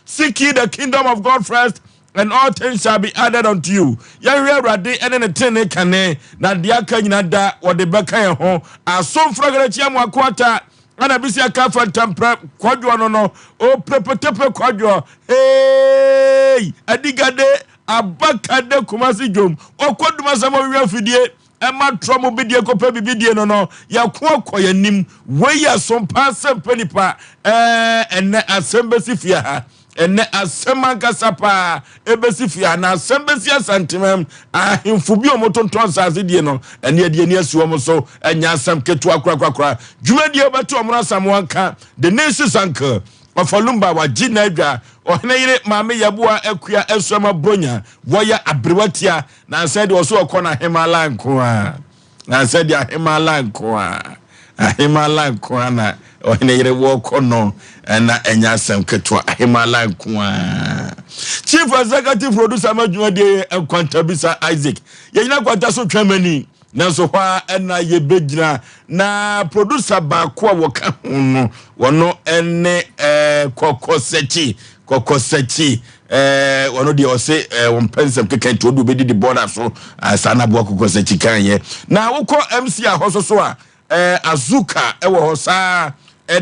Seek ye the kingdom of God first, and all things shall be added unto you. Yahweh Rade and the tene kane na diaka nyinada or the beka ho asom fragretia mo akwata ana bisia ka fa tampra kwadwo no o prepetepe kwadwo hey adigade abakade kumasi jom okoduma samo wi afidie Emma Tromo Bidia Copa Bidia no, Yakwa yanim, where ya Sompa Asem Mpe Nipa, and Asem Besifia, and Asem Gasapa, Ebesifia, na Asem Besia Santimem, in Fubio Moton Transazidiano, and yet the near Suomoso, and Yasam Ketua Krakra, Jumedia Batu Amra Samuanka, the nation's anchor. Ofalumba wa jinebia oheneyire mame yabua ekua esoma bronya woya abrewatia na said also okona hemalan koa na said ya hemalan koa na oheneyire wo kono na enyasem ketwa hemalan koa chief executive producer madwuma de Kwantabisa Isaac yeyina kwanta so twamani nanso hwa na yebegyina na producer ba ko woka hono wono ene kokosechi wono de ose wompensem keke to do bedi di border so sana bo kokosechi kan ye na woko MC a hoso so a Azuka ewo hosa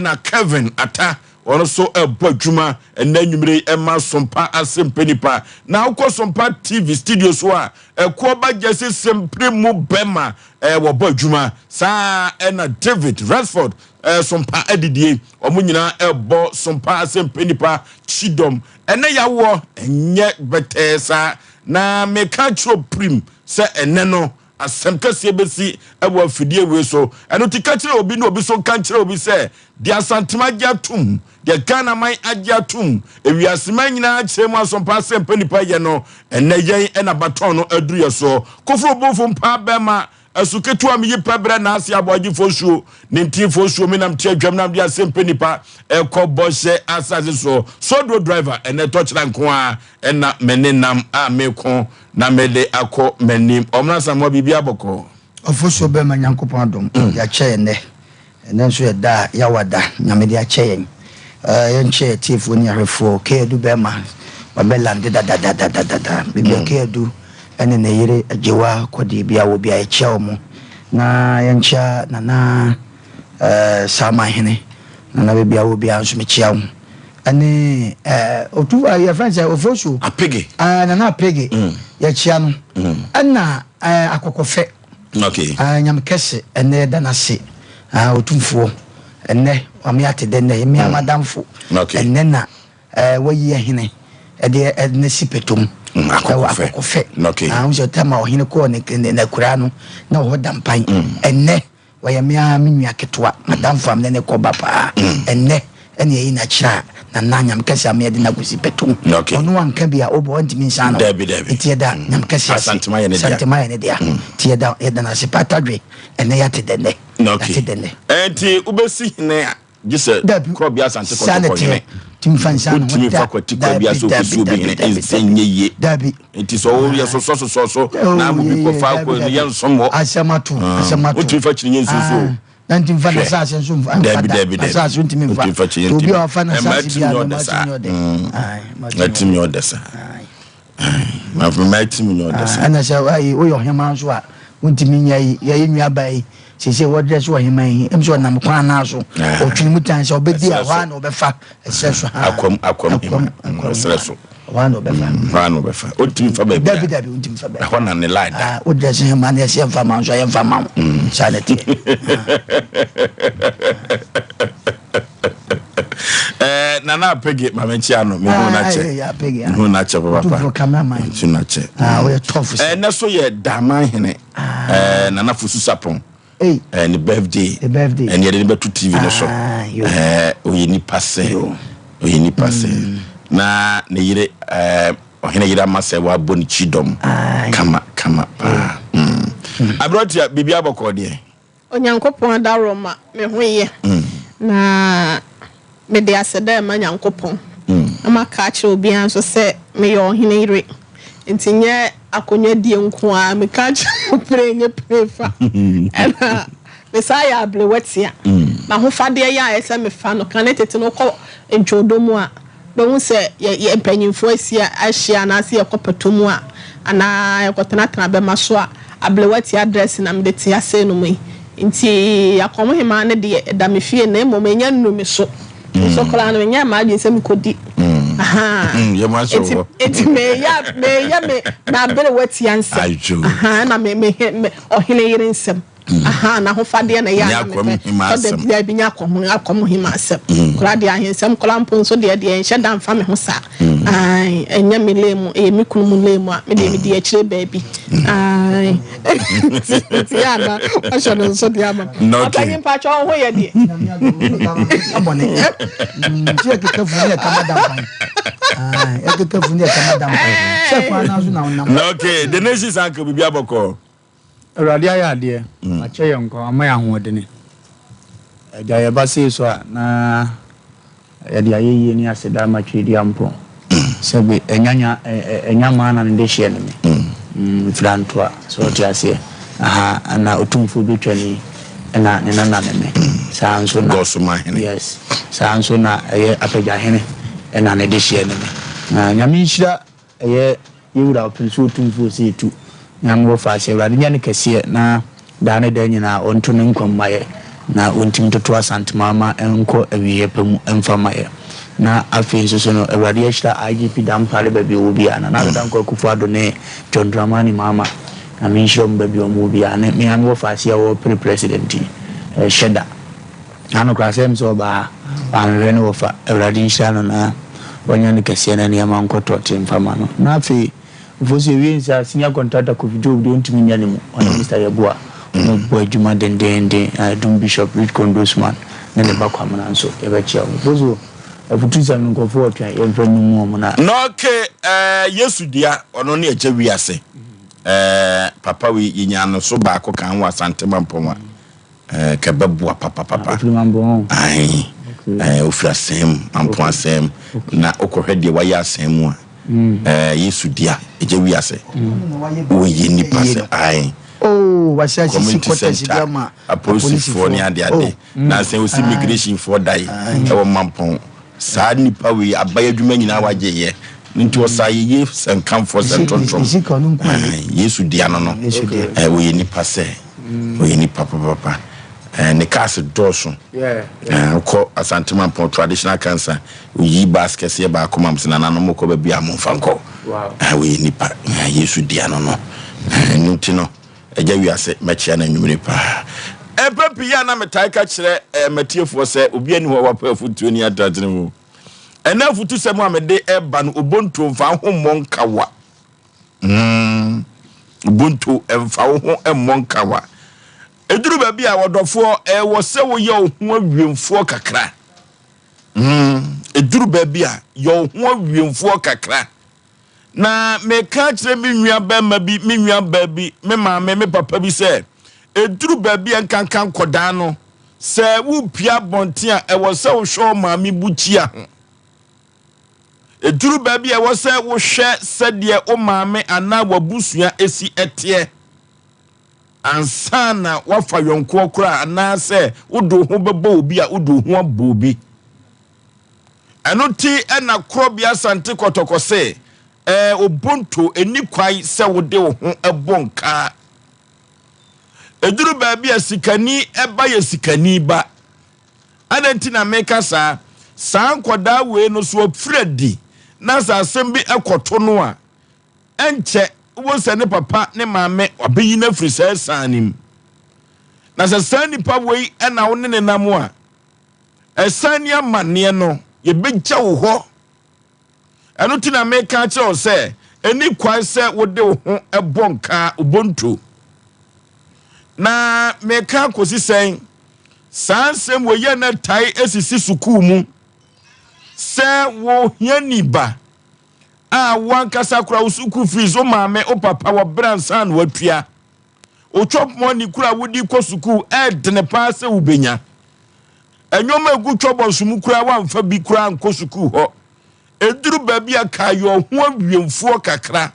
na Kevin ata ono so abadwuma enanwumre ema Sompa Asem Mpe Nipa na woko Sompa TV studio so a ko ba jese sempre mu bema wo badwuma sa na David Rashford Sompa adidie omunyina ebo Sompa Asem Mpe Nipa chidom ene yawo enye betesa na meka chro prim se ene no asem kase besi ewo afidie we so eno tika kire obi no obi so kan kire obi se dia santima gyatum dia Ghana man agyatum ewiasema nyina kire mu Sompa Asem Mpe Nipa ye no ene yen ena baton no aduru ye so kofro bofu mpa bema asuketu am yi pebra na Osei Aboagye Oforisuo nintin Oforisuo menam tie adwam nam dia Asem Mpe Nipa ekoboshe asase so do driver ene touchline nko a ena menenam a meko na mede akọ menim omna samwa bibia boko Oforisuo be manyankopon adom ya che ne nso ye da ya wada nyame de ache yen yenche tiefo ni ahefo kedu be ma babelande da bibia kedu ene ne yire ajewa kodi bia wo bia eche omo na yencha na sama hene na bibia wo bia nso mechia wo ane otu ya friends Oforisuo apege na apege ya chia no ana akokofe okay nyam kese ene da na se otumfo ene omiate de ne mi amadamfo ene na wayi hene ede sipetum akokofe okay unso tema ohine ko ne na kura no na ho dampan ene waya mi aminu aketwa madamfo am ne ko bapa ene yi na kira na nanyam kese am yede na gusi petum onu anka bia obo ntimi nsano itieda nyam kese santima ye ne dia tieda yeda na sipatadwe ene yate dene enti ubesi ne gise krobia sante ko timfansa no timfa kwati ko bia so kusu bi ne ensenye ye enti so ye so na mu bi ko fa ko ne yansomo asematu o timfa chiri yensusu nanti mfana sasa nso mfana sasa ntimi mfa obi ofana sasa bia no matimi odesa ma matimi no odesa ana sha ai oyo hema so a ntimi nyai ye nwa bai sese wo dress wo hema yi emso na mkwa na so otwini mutan sha obedi a wa na obefa eseso akwam eseso wa na obefa otimi fa ba dabi otimi fa ba ho na ne lada o dress hema na se mfa ma so ye mfa ma sanete nana apege mamenchi ano me ho na che ho na che papa to cameraman tu na che we tough na so ye daman hene nana fusu sapon and birthday and ye dey betu TV no so oyini passe na ne yire ohene yire amase wa boni chidom kama pa abrotia bibia boko de onyankopon adaroma me hoye na me de aseda ma nyankopon amaka che obi anso se me yo ohene yire ntinye akonwa die nko a me ka che prenye prefa ena mesaya ablewatia na ho fade ya ese me fa no kanetete no ko ntwodomu a who say ye penny for Asia and I see a copatumua and I got an atrabemaswa a blewati address and I'm the tia say no me inti a common man that me fear name or me no me so clan when ya imagine some could you must it may na better what answer na me or hearing some na ho fade na ya me so de bia binya akomo him asem kura de ahensem kolampo so de enhye dan fa me ho sa ai enya me lemu me kunu mu lemu a me de akire baabi ai ya na o so no so de ama atani pa cho ho ye de abone je ke kafu ne kamadam ai e ke kafu ne kamadam se kwa na so na okay the nations anke bibi aboko Radia ya de ache yonko ama ya hodene eja ya base so na ya de ayeye ni aseda ma twedi ampo sebe enyama na nde hye ne frantoa so ti ase na otumfu betwani na ne na me sanso na gosuma hene yes sanso na apeja hene na ne de hye ne na nyame nhira yewura opinso otumfu se tu nyamwo fa se wrade nyane kese na dane da nyina onto ne nkwamaye na ontim toto asantemama enko awiye pam emfamaye na afi so no wrade yashira IGP dampare babi obi ana na dan ko kufu ado ne John Dramani mama na minshiro babi obi ana me nyamwo fa se wo president sheda ano krasem so ba anrene wo fa wrade yashira no na wanyane kese na ne yamankoto temfama no na afi Vosi winsa senior contractor ko video don't mean animal on Mr. Yabua no boy Juma dende Dum Bishop Rich Condosman na le bakwamana nso ebechia vozo afutuza nko for twa emfanu mu na no okay Yesu dia ono ne eje wiase papa we yinya no so ba ko kan wa santema mpoma ka babua papa ai ofrasem amponsem na okohwede wa ya asem a Yesu dia eje wiase wo ye nipa se ai wasa sisi kwata sigama a police for ni ade na se o immigration for dai e wo mampon sa nipa we abaya dwuma nyina waje ye nti o sa ye senkan for central Yesu dia no wo ye nipa se wo ye nipa papa ne case doso ko asantema pon traditional cancer yi basket se ba ko mam sina nanom ko ba bia mo fanko we nipa Yesu dia no nti no eja wiase machia na nwumire pa epepi ya na metai ka kire matiefo se obi ani ho wapa afutuo ni atadene mu ena afutu se mu amede eba no obonto mfa ho monkawa ubuntu emfa ho emmonkawa eduru ba bia wodofo wo se wo ye ohu awiemfo kakra eduru ba bia ye ohu awiemfo kakra na me ka kire mi nua ba ma bi mi nua ba bi me maame me papa bi se eduru ba bia nkankan koda no se wo pia bonte a wo se wo hwo maame buchia ho eduru ba bia wo se wo hwe sede o maame ana wabusua esi etie ansana wafa yonko okura ana se wodo ho bebo obi a wodo ho abobi anoti ena krobia sante kotokose obonto enikwai se wode ho ebonka eduru baabi asikani eba ye sikani ba adanti na meka sa nkoda we no so ofredi na sa asembi ekoto no a enche wo se ne papa ne maame obeyi na firi se sanim na se sani pa we na wo ne nam a esani amane no ye begya wo ho eno ti na meka che o se eni kwai se wode wo ho ebonka ubontu na meka kosi sen sansem wo ye na tai esisi suku mu se wo hiani ba wankasa kura usuku fees o maame o papa wa bransan watua o chop money kura wodi ko suku dene paase ubenya enyoma egu chobo sumu kura wamfa bi kura nko suku ho eduru baabi akayo ho awiemfuo kakra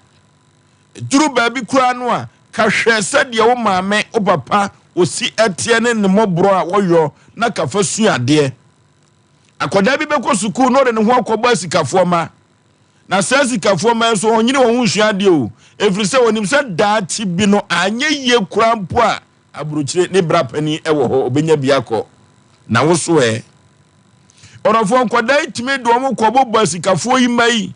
eduru baabi kura no a ka hwese de o maame o papa osi etie ne mobro a woyo na kafa suade akoda bi beko suku no de ne ho akoba sikafo ma na sa sikafo ma so onyine wo hu hua de o efiri se wonim se daati bi no anye ye kurampo a aburuchire ne brapani ewo ho obenya biako na wo so orofo nkoda itime do mo kobo sikafo yi mai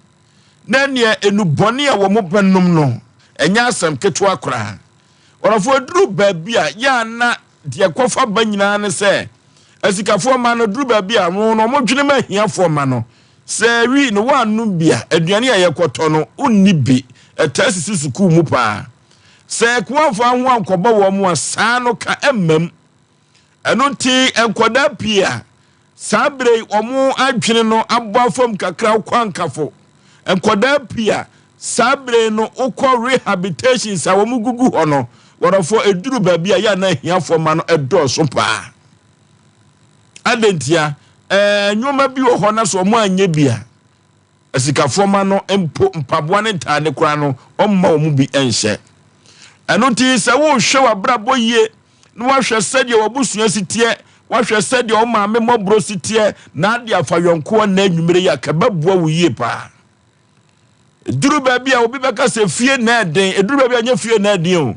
na ne enubone a wo mo penum no enya asem keto akora orofo duru babia ya na de kofa banyina ne se asikafo ma no duru babia no mo dwene ma hiafo ma no se wi no wanu bia aduane a yekoto no unni bi etasisi suku mu pa se kwamfa ho ankoba wo mu asa no ka emmam eno ti enkoda pia sabre omu adwene no abofam kakra kwankafo enkoda pia sabre no ukọ rehabilitation sa wo mu gugu ho no worofo eduru babia ya na hiafo ma no edo so pa adentia nyoma bi wo ho na so mo anye bia asikafo ma no empo mpaboa ne ta ne kura no omma wo mu bi enhye eno ti se wo hwe wabrabo ye no wahwe sede wo busua sitie wahwe sede wo maame mobro sitie na ade afa yonko na anwumere ya kababua wo ye pa eduru babia obi beka se fie na eden eduru babia nya fie na eden o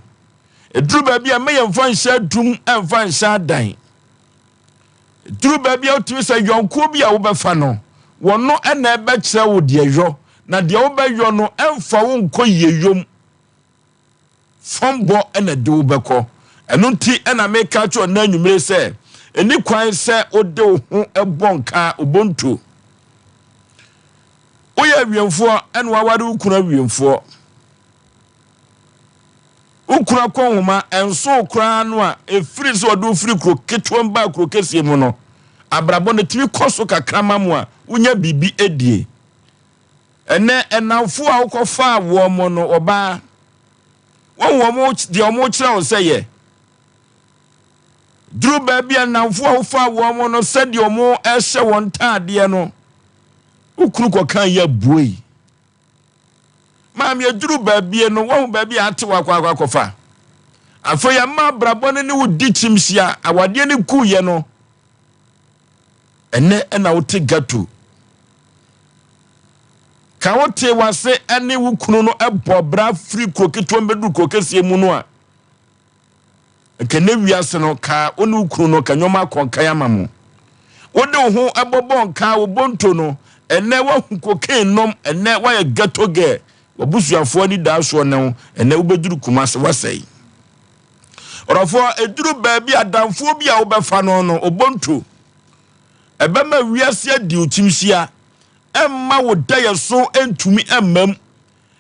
eduru babia me yemfa nhya dum emfa nhya dan eduru babia otimi se yonko bia wo befa no wono ena ebe kire wo de yo na de wo be yo no emfa wo nko yeyom fombo ena de wo beko eno nti ena me ka cho na anwumere se eni kwan se ode wo ho ebonka obonto oya wiemfo ena wawade ukuna wiemfo ukuna konhoma enso kra no a efiri so do firi kro ketwom ba kro kesie mu no abrabo ne timi koso kakrama mu a unya bibi edie ene enafo a ukofa wo mo no oba wo mo de omo kire on seye duru babia enafo a ufa wo mo no se de omo ehye won taade no ukuru kokan ya buoi mam ye duru babia no wo babia ate wakwa kofa afo ya ma brabo ne wudi chimsia awade ne kuye no ene na wote gato ka wote wase ene wukunu no ebobra free kroketo mbedu krokesie mu no a kene wiase no ka oni wukunu no ka nyoma konka ya mamu wode ho ebobo nka wo bonto no ene wa kokain nom ene wa ya gato ge wabusuafo ni daaso ne ene wobeduru kumase wasai orofo eduru baabi adamfo bi a wobefa no no obonto ebema wiase adi otimsia emma wo daye so entumi emmam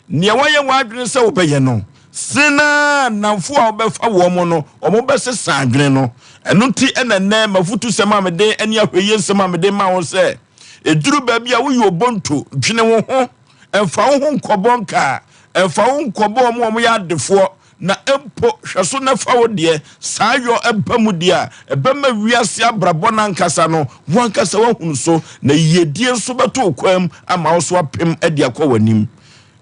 ne waye wadwene se wo beye no sina namfo a obefa wo mo no omo bese sadwene no eno nti enene mafutu sema mede eni ahweye sema mede ma wo se eduru baabi a wo yi obonto dwene wo ho emfa wo ho nkobonka emfa wo nkobo omo ya defo na empo hweso na fa wo de sayo ebamu de a ebema wiase abrabo na nkasa no wankasa wahunu so na yedie so beto kwam ama wo so apem ade akwa wanim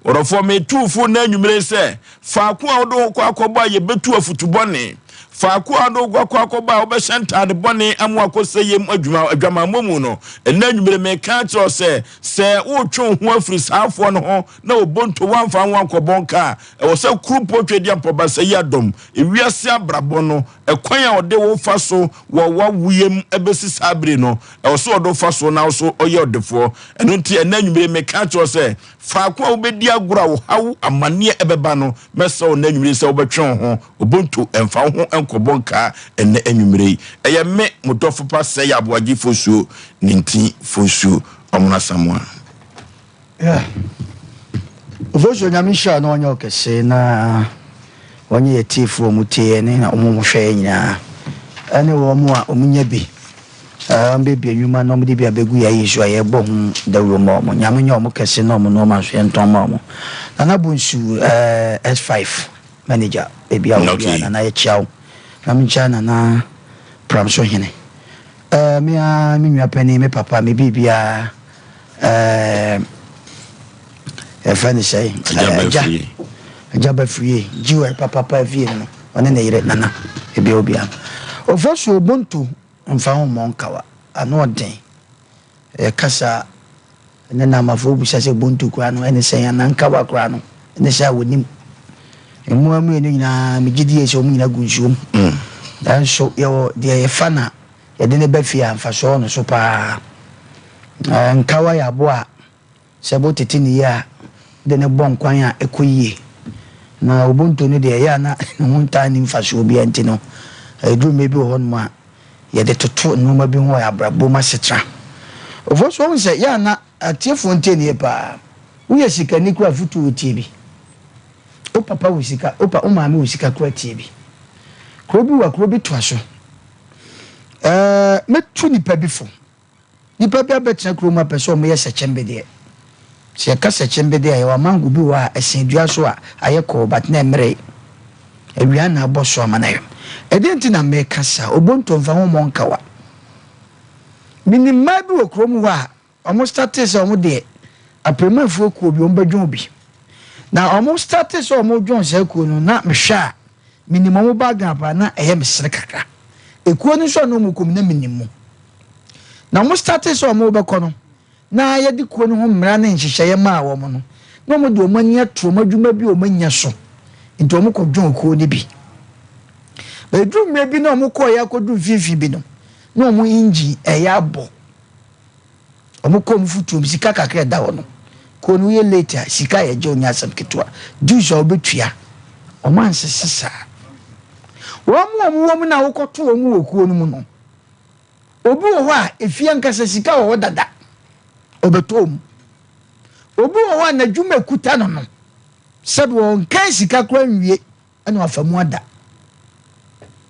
orofo me tufu na anwumere se faako a wo do akobo a ye betu afutubone faako a do akobo a wo be shanta de bone amu akoseyem adwama momu no ena anwumere me ka cho se wo twon ho afiri saafo no ho na obonto wanfa ho akobonka e wo se krupo twedi ampoba se yadom ewiase abrabo no ekwan a ode wo fa so wo wawuyem ebesi sabre no e wo so odo fa so na wo so oye odefo eno nti ena anwumere me ka cho se faako a wo bedi agura wo hawo amane ebeba no mesa wo na anwumere se wo betwon ho obonto emfa ho enkobonka ene anwumere eye me mudofo pa Osei Aboagye Oforisuo ninti Oforisuo omuna samwa Oforisuo nyamisha no onye okese na onye yetifu omutie ne na omumuhwe nyina ane wo mu a omunye bi ambebi enwuma no mudi bi abegu ya Yesu ayebo hu dawro mo nyamenye omukese no mo no manhwe nton mo na bunsu S5 manager ebi awo na ye chiao na mchana na pramso hene me nwa pani me papa me bibia fani say jaba free jiwa papa vie no one na yire nana ebi obia Oforisuo bontu mfa ho monkawa ano den kasa ne na mafo busa se bontu kwa no ene sen na nka wa kwa no ene sha wonim emu amu ene nyina megidie se omu nyina gunsuom dan so yo de ye fana ye de ne ba fi amfa so no so pa nka wa ya bo a se bo tete ni ya de ne bon kwan a ekoyie na ubuntu ne de ya na hunta ni mfa so bi enti no edu mebi ho no ma ye de toto no ma bi ho ya brabo ma setra ofo so won se ya na atiefo nte ne pa wo ye sika ni kura futu otie bi o papa wo sika o maame wo sika kura tie bi krobi wa krobi to aso metu nipa bi fo nipa bi abetra kroma pese o me ye sechembe de se ka sechembe de ya wa mangu bi wa asendua so a ayeko but na emre awia na aboso amanayo edenti na me kasa obonto mfa ho monka wa minima bi wo krom wa omo start se omo de apremafu ko bi ombadwon bi na omo start se omo dwon se ko no na mehwa minimum ba gaba na eye mesere kakra ekuo ni so no mu kom na minimum na omo start se omo be ko no na ye di kuo no ho mra na nhihye ma awo mo no na omo de omo anya to omo adwuma bi omo anya so nti omo ko dwon kuo ni bi be drum me bi na omo ko ya ko du fifi bi no na omo inji eya bo omo ko mu futu sika kakra da wo no ko no ye later sika ye je onya asem ketwa juice obetua omo ansesesa omo na wo koto omo wo kuo no mu no obi wo ho a efie nkasa sika wo dada obetom obi wo ho a na dwuma kuta no no sebe won kan sika kra nwie ana afamu ada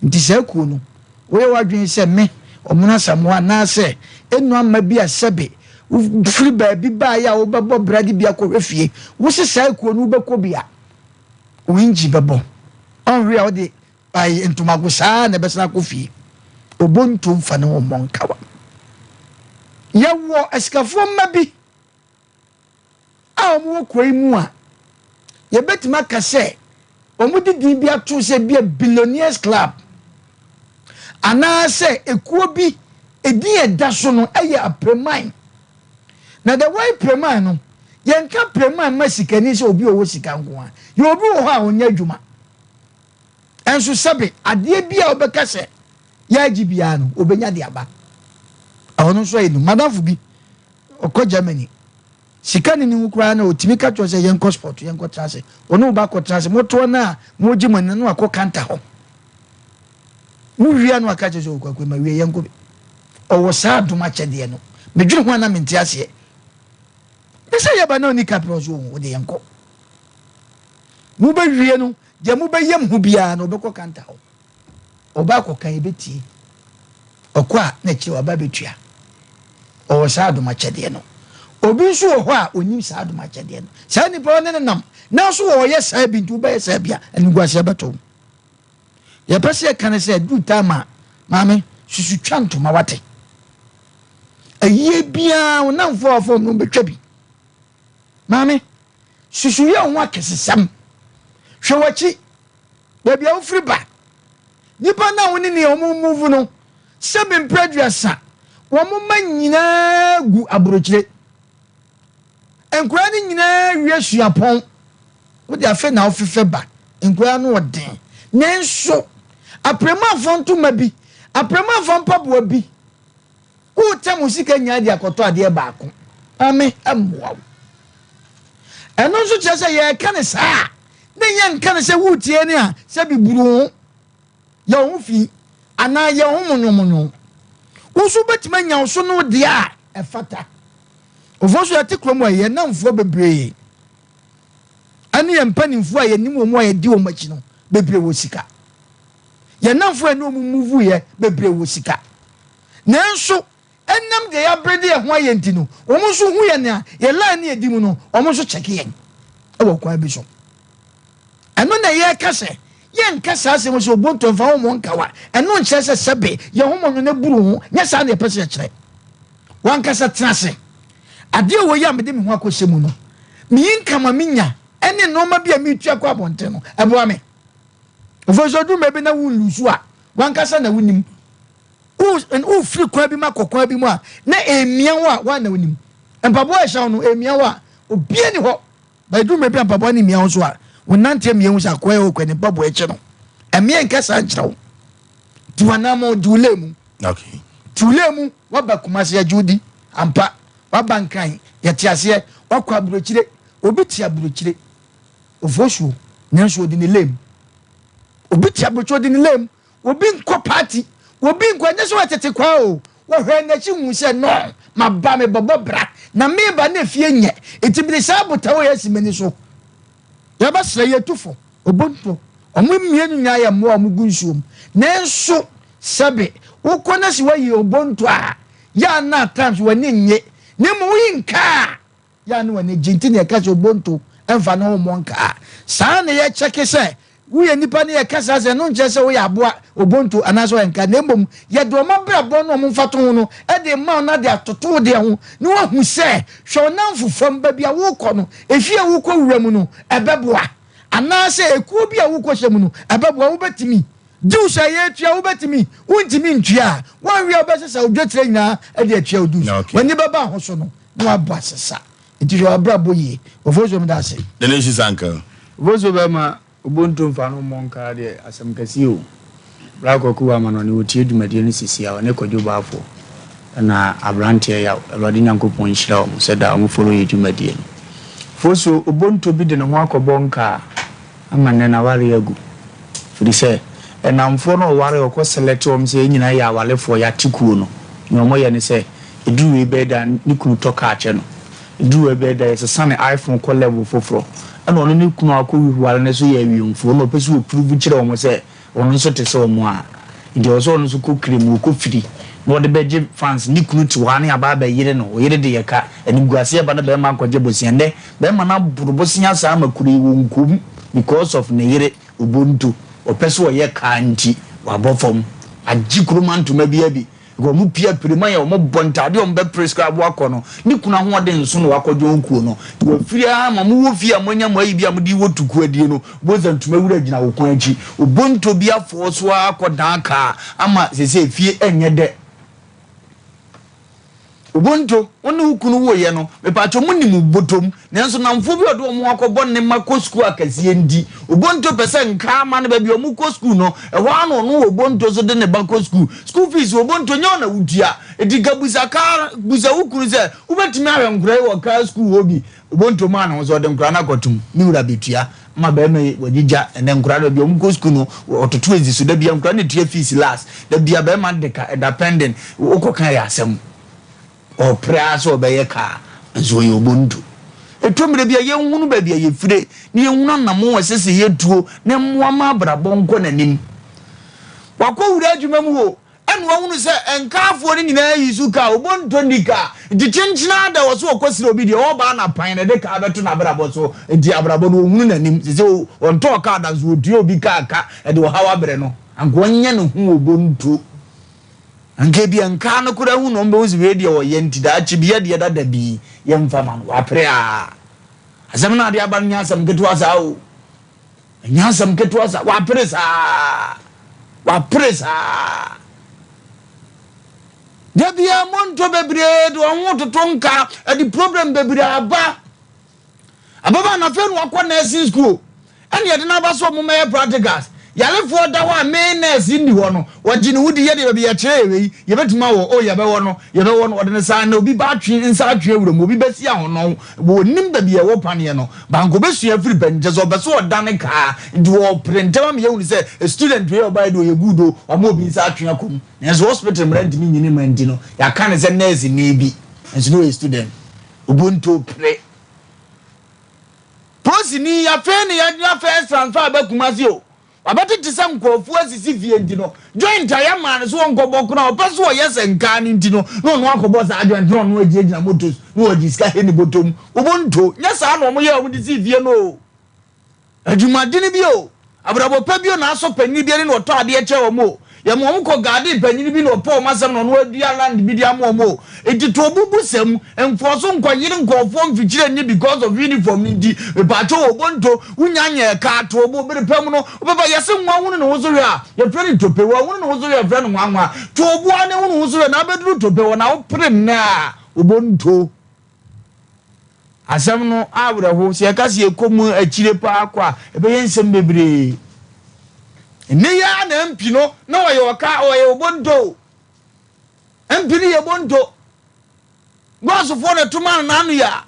nti se kuo no wo ye wadwen se me omuna samoa na se enu amma bi asebe free baby ba ya wo bebo brade bia ko hwefie wo se sai kuo no beko bia wo inji bebo onwe a de ai entumago saa na besna ko fie obonto mfa ne wo monkawa yawo askafo mabi a mo ko imu a ye betima ka se omudi din bia to se bia billionaires club ana se ekuo bi edi eda so no eye apreman na the way preman no yenka preman masikani se obi owo sika nko a ye obi wo ha onya adwuma enso sabe ade bia obeka se ya agibia no obenya de aba ahono so enu madafu bi okọ Germany sika ni ni kura na otimi ka cho se yenko sport yenko trase ono ba ko trase moto na moji man no akọ ho mu wia no aka cheso kwa ma wie yenko bi owo sa duma chede no medwene ho na menti ase ese ye ba na oni kapro so wo de yenko mu ba wie no je mu ba yem hu bia no be ko kanta ho oba ko kan ebeti okwa na chi oba betua owo sa duma chede no obi so ho a onim sa duma chede no sa ni pa ne nam na so wo ye sa bintu ba ye sa bia ani gwase beto ye pese kan se du tama mame susu twanto ma wate aye bia wonam fo no betwa bi mame susu ye ho akesesam hwewachi ba bia wo firi ba nipa na woni ne omo move no sebe mpreduasa wo mo manyina gu abrochire enkura ni nyina wie suapon wo de afa na ofefe ba enkura no odin nenso aprema fonto mabi aprema fonpabo bi ku temu sika nya de akoto ade baako ame amwa eno so chese ye kane saa ne ye nkane se wutie ne a se biburu ya ho fi ana ya ho monyomonyo wo so betima nya wo so no de a efata ofoso ya tikrom a ye namfo bebre ani ye mpanimfo a ye nim wo a ye di wo machi no bebre wo sika ye namfo enu mu move ye bebre wo sika nanso enam de ya brede ye ho aye ntino wo mo so hu ye ne a ye la ne edi mu no wo mo so check ye e wo kwa bi so eno na ye kase ye nkasa ase mo so obonto mfa wo mo nkawa eno nche se sebe ye ho mo ne buru ho nya sa na ye pese kire wan kasa trase ade wo ya mede me ho akose mu no mi nkama minya ene no ma bia mi tua kwa bonte no eboa me ofoso du me bi na wu lusu a wan kasa na wunim o free kwa bi ma kokwa bi mu a na emia wa na onim empabo a hya no emia wa obie ni ho ba du me bi empabo ni emia ho so a wonante emia hu sha kwa e okwa ni empabo e che no emia nkasa nkyerɛw duanamo dulemu okay tulemu waba kumase ajudi ampa waba nkan yetiase wakwa burochire obi tia burochire ofoshu nyanso odi ni lem obi tia burochire odi ni lem obi nko party obi nko nyeso atete kwa o wo hwe na chi hu se no maba me bobo bra na me ba na fie nye etibire sa botawo yasimani so yaba sere yetufo obonto omo mienu nya ya mo amugu nsuom nenso sebe ukona si wayi obonto a ya na times wani nye ne mu yinka ya no wani jinti ne ka so obonto emfa no mo nka saa ne ye cheke se wo ye nipa ne ye kasa se no nche se wo ya aboa obonto anaso enka ne mbom ye do ma bra bo no mo mfato ho no e de ma na de atoto de ho ne wo hu se hwe onamfo fam ba bia wo kɔ no efie wo kɔ wura mu no ebeboa anase ekuo bia wo kɔ hye mu no ebeboa wo betimi Jews are yet ya ubetimi, untimi ntua, one real basis of the train now at the child do. When you baba hosono, no bassasa. It is your braboye, of Osem Dasi. The nation's uncle. Vosobama, Ubuntu Fano Monka, Asem Casio, Black Okuaman on Uti Medianis, our Neko Jubafo, and Abrantia, Rodina Coupon Shell, said I will follow you to Median. Fosu Ubuntu bid in a walk of bonka, a man and a warrior. For the say, and I'm for no warrior or select him saying, you know, I will for ya tikuno. No more than say, it drew a bed and you could talk at channel. It drew a bed there is a sunny iPhone call level for. And only you could while necessary for no person will prove which almost say, on such a so more. It was also cook cream, cook free. No the bed fans, Niku to one about a year or year de car, and Guasia Bana Bema Quajabosiande, Bemana Burbosia Sama could because of Nere Ubuntu. O peso ye kanti wa bofom agikruman to maybe go mu pia primaya o mo bontade o mbe prescribe wakono ni kuna ho de nso no wakodwo nkuo no wo firia ma mu wo fia monya mo ayibia mo di wotuku adie no bozan tuma wura gina wo kon achi obonto bia fo so akodan ka ama sese fie enye de Ubuntu woni hukunu wo ye no me pacho munim botom nenso namfo bi odo mo akobon ne mako school akasie ndi Ubuntu pese nka ma ne ba bi o mu ko school no e ho ano no Ubuntu so de ne bako school fees Ubuntu nya na wudia ediga buza hukunu se ubetimi awe nkura wo ka school obi Ubuntu ma na so de nkura na kotum mi wura betua ma ba me wagija ene nkura da bi o mu ko school no ototo ezisu da bi nkura ne tua fees last da bi ba ma de ka dependent okokan ya asem o praso obeye ka nso ye obuntu etomre bia ye hunu ba bia ye fire ni ye hunu na mo wesese ye tuo ne mo ma brabo nko nanim wakọ wura adwuma mu ho enu hunu se enkafo ni nyina yisu ka obuntu ndika di chinchina da wo so okosire obi de o ba na pan na de ka beto na brabo so di abrabo no hunu nanim se on to ka da zo di obi ka aka e de wo hawa bre no anko nya no hu obuntu anke bi anka no kura hu no mbe uzi we de wo ye ntida achi bi de da bi ye mfa man wa pre a asem na de aba nya asem ketu asa o nya asem ketu asa wa pre sa de bia monto bebre do ho totonka e di problem bebre aba na fe no akọ nursing school ene ye de na ba so mo me practicals yale for da wa meanness ndi ho no wagine wudi ye de be ye kire ye betuma wo o ye be wo no de ne sa na obi ba twe nsa atwe wuro mo obi besi a ho no wo nim da bi ye wo pane no banko besu afiri benje so be so odane ka ndi wo printema me ye uni se a student we obai do ye good o amo obi nsa atwe akom enso hospital mrent mi nyini mandi no ya kan se nurse ni bi enso no a student ubuntu pre posi ni ya fe ni ya first transfer ba kumasi o abati tisam kofu asisi fie ndino joint ayama so nkobo kuna opeso o yese nka ni ndino no akobo sa joint no ejina motos no ojiska heni botom ubuntu nyasa no mo ye o disi fie no adwumadini bio abrabo pa bio na aso panyi bi ni no to ade eche o mo ye mo ko gade panyin bi no po masam no no adua land bi dia mo enti to bubu sem enforso nkoyire nkofo mfikire ni because of uniform ndi ba to obonto unyanya ka to obo bere pam no obeba yese nwa hunu no wozo a ye freni tope wa hunu no wozo ye freni nwa to obo ane hunu wozo na abeduru tope wa na opre na obonto asem no awre ho se ka se ekomu akire pa akwa ebe yensem bebre ne ya na mpi no na wo ye oka wo ye obonto mpi ni ye bonto gwasofo na tuma na anu ya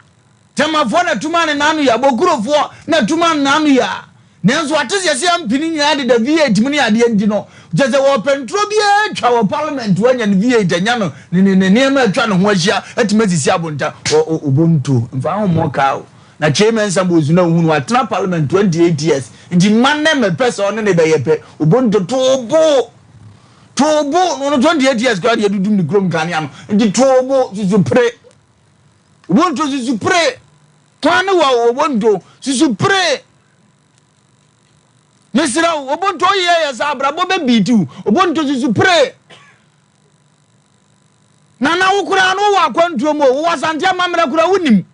temafo na tuma na anu ya bokurofo na tuma na anu ya nenso atese se mpi ni nya de da V8 mu ni ade ndi no jeze wo pentro bi atwa wo parliament wanya ne V8 anya no ne ma atwa no ho ahia atimazisi abonta obonto mfa ho mo ka na chairman sambozu na hunu atena parliament 28 years ndi manne me person ne be yepe obonto tobo no 28 years kwa de dudum ni krom kan ya no ndi tobo susupre obonto susupre twane wa obonto susupre Nesira obonto ye sa brabo be bitu obonto susupre na wukura no wa kwantuo mo wo wasante amamra kura wunim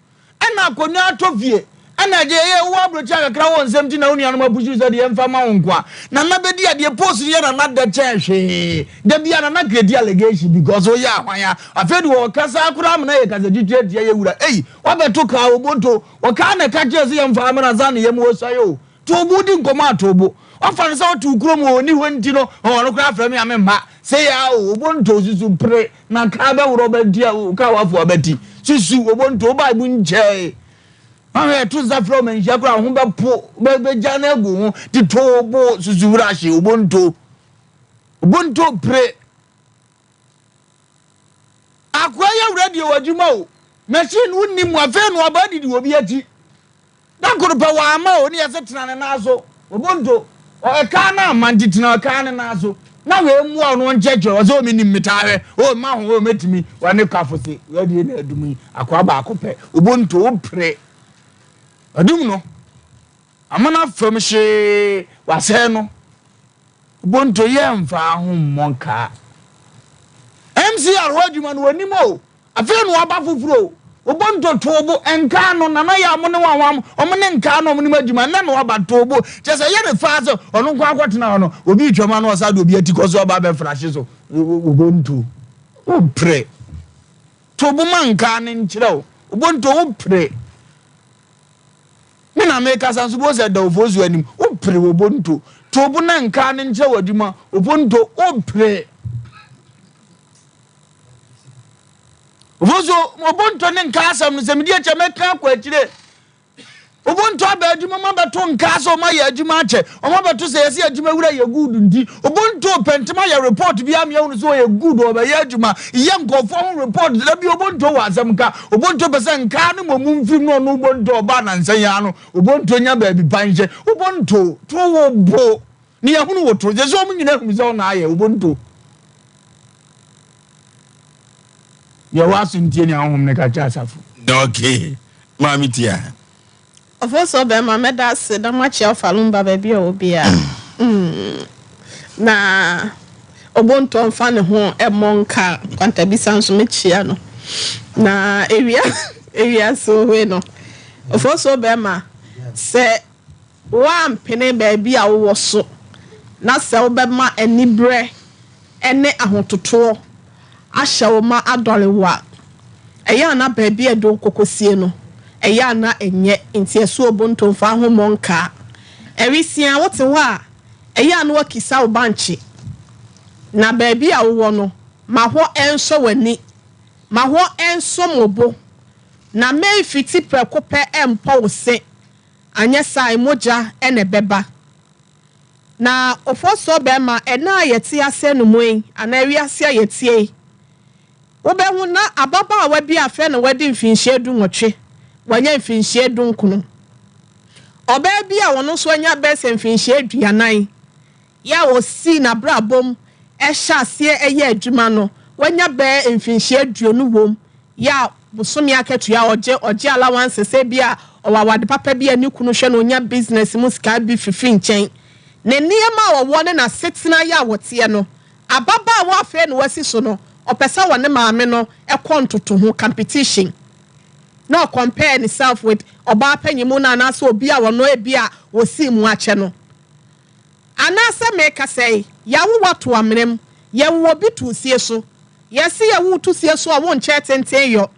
ena akonya atofie ena je ye wo abrocha kakra won semti na unu anoma buju so de mfa ma wonkwa na bedi ade post ye na da chehwe da bia na grade allegation because o ya ahwan afedu wo kasa akura am na ye kasa titire ye wura wabeto ka obonto wo ka na ka je so ye mfa amra za na ye mo sayo to budi nkoma tobo ofan so to krom oni honti no ono kra fra me amemma say ya obonto susu pre na ka be woro ba dia ka wafo abati susu obonto ba bu nche ma to za from nja kra ho be po be jana egu ho ti tobo susu wura hye obonto pre akwa ya radio wadwuma o machine wonni mu afa no abadi di obi ati dakorupa wa ama oni yasetena ne nazo obonto o ka na mantitina ka ne nazo na we mu ono njeje o zo minim mitawe o ma ho o metimi wa ne kafose we de na adumi akwa ba akopɛ obonto opre adum no amana fam hye wase no obonto ye mfa ho monka MCR wadwuma no wanimo afa no aba fufuro obonto tobo enka no na ya mo ne wanwam omne nka no omne madwuma na no aba tobo chese ye ne fa so ono kwa kwatena no obi twoma no osado obi atikoso oba be frashe so obonto opre tobo manka ne nkyerɛ obonto opre me na me kasa so bo se da ofozu anim opre obonto tobo na nka ne nkyerɛ wadwuma obonto opre Vozo obonto ne nkasa no se medie che meka kwa akire obonto abadwuma mabeto nkasa o ma ya adwuma ache o mabeto se yesi adwuma wura ye good ndi obonto pentima ya report bi am ya unu so ye good o ba ya adwuma ye nkofo ho report da bi obonto wa azamka obonto pese nka no momumfim no no obonto ba na nsan ya no obonto nya ba bi panje obonto to wo bo ni ya hunu wo to je so mu nyina hu se na aye obonto ya wasu ntie ni ahom ne ka cha asafu okay mami tia ofo be ma meda se da ma chia falumba ba bia obi a na obonto mfa ne ho emonka kwanta bisa nso me chia no na area so we no ofo be ma se wa mpene ba bia wo so na se wo be ma anibre ene ahototo ahya wo ma adorewa eya na baabi edo kokosie no eya na enye nti eso obonto mfa ho monka erisia wote ho a eya na wakisa wo banchi na baabi a wo no ma ho enso wani ma ho enso mobo na me fiti prekope empo wo se anye sai moja ene beba na ofoso be ma ena yeti ase no moen ana wiase yetie Obehu na ababa awa bi afe na wadi mfinhye du nwotwe wanya mfinhye du nkono oba bi a wono so anya bese mfinhye duanan ya osi na brabom ehya ase eye adwuma no wanya be mfinhye duonu wom ya bosomi aketua oje allowance se bi a owawade papa bi ani kunu hwe no nya business mu ska bi fifi nchen ne niema wo ne na setena ya wote no ababa wa afa no wasi so no opesa wone maame no ekontoto ho competition no compare himself with oba panyimu na na so obi a wono ebi a wosi mu ache no anasa meka say yawo wato amrem yewo bi to sie so yesi yewo to sie so a won che tenten yo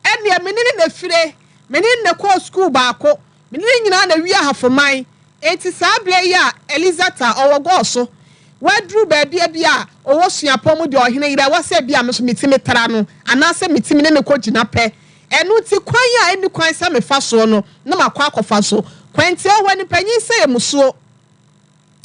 ene menini na fire menini na ko school baako menini nyina na wi ahafoman enti sabre ya Elizata owogo so wadru baabi bia owo suapom de ohene ira wase bia me so mitimi tra no anasa mitimi ne ko gina pe enu ti kwan ya eni kwan sa me fa so no na makwa akofa so kwanti wani panyin se emusuo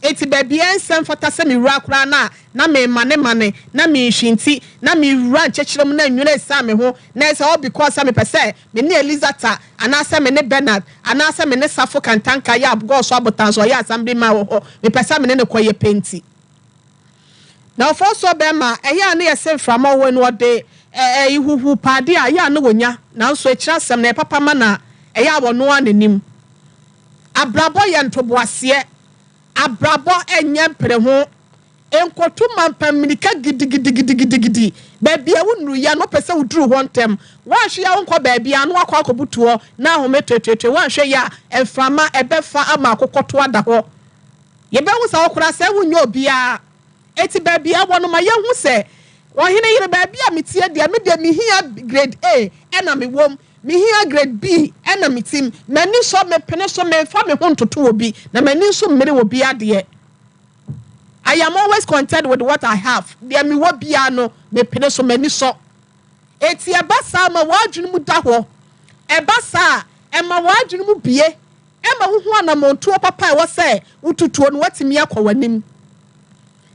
eti baabi ensem fata se mi wura kura na me mane na me hwinti na me wura nchechirem na nwure sa me ho na ese all because me pese me ne Elizata anasa me ne Bernard anasa me ne Safo Kantanka ya abgo so abotanso ya assembly ma wo me pese me ne koye penti na for so be ma eya na yese frama wo no de ihuhu pade a ya na wonya na so ekira sem na papa ma na eya wono ananim abrabo ye ntoboase abrabo enye mpre ho enkotu mampamirika gidigidi baabi a wonu ya no pese wuduru ho ntem wanhwe ya wonko baabi anu akwa akobutuo na ahometwetwetwe wanhwe ya emframa ebefa ama akokoto ada ho yebe hu sa okura se wunyo bia eti baabi a wono ma yehu se ohene yire baabi a metie de me de me hia grade A ena me wom me hia grade B ena metim mani so me pene so me fa me ho ntoto obi na mani so mmere obi ade I am always content with what I have. There me wo bia no me pene so mani so. Eti ebasa ma wadwunu mu da ho. Ebasa e ma wadwunu mu bie. E ma huhu anamonto papa e wo se ututuo no watimi akwanim.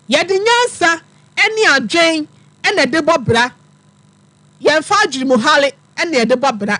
Ye de nyansa eni adwen ena de bobra. Ye mfa adwunu mu hale ena de bobra.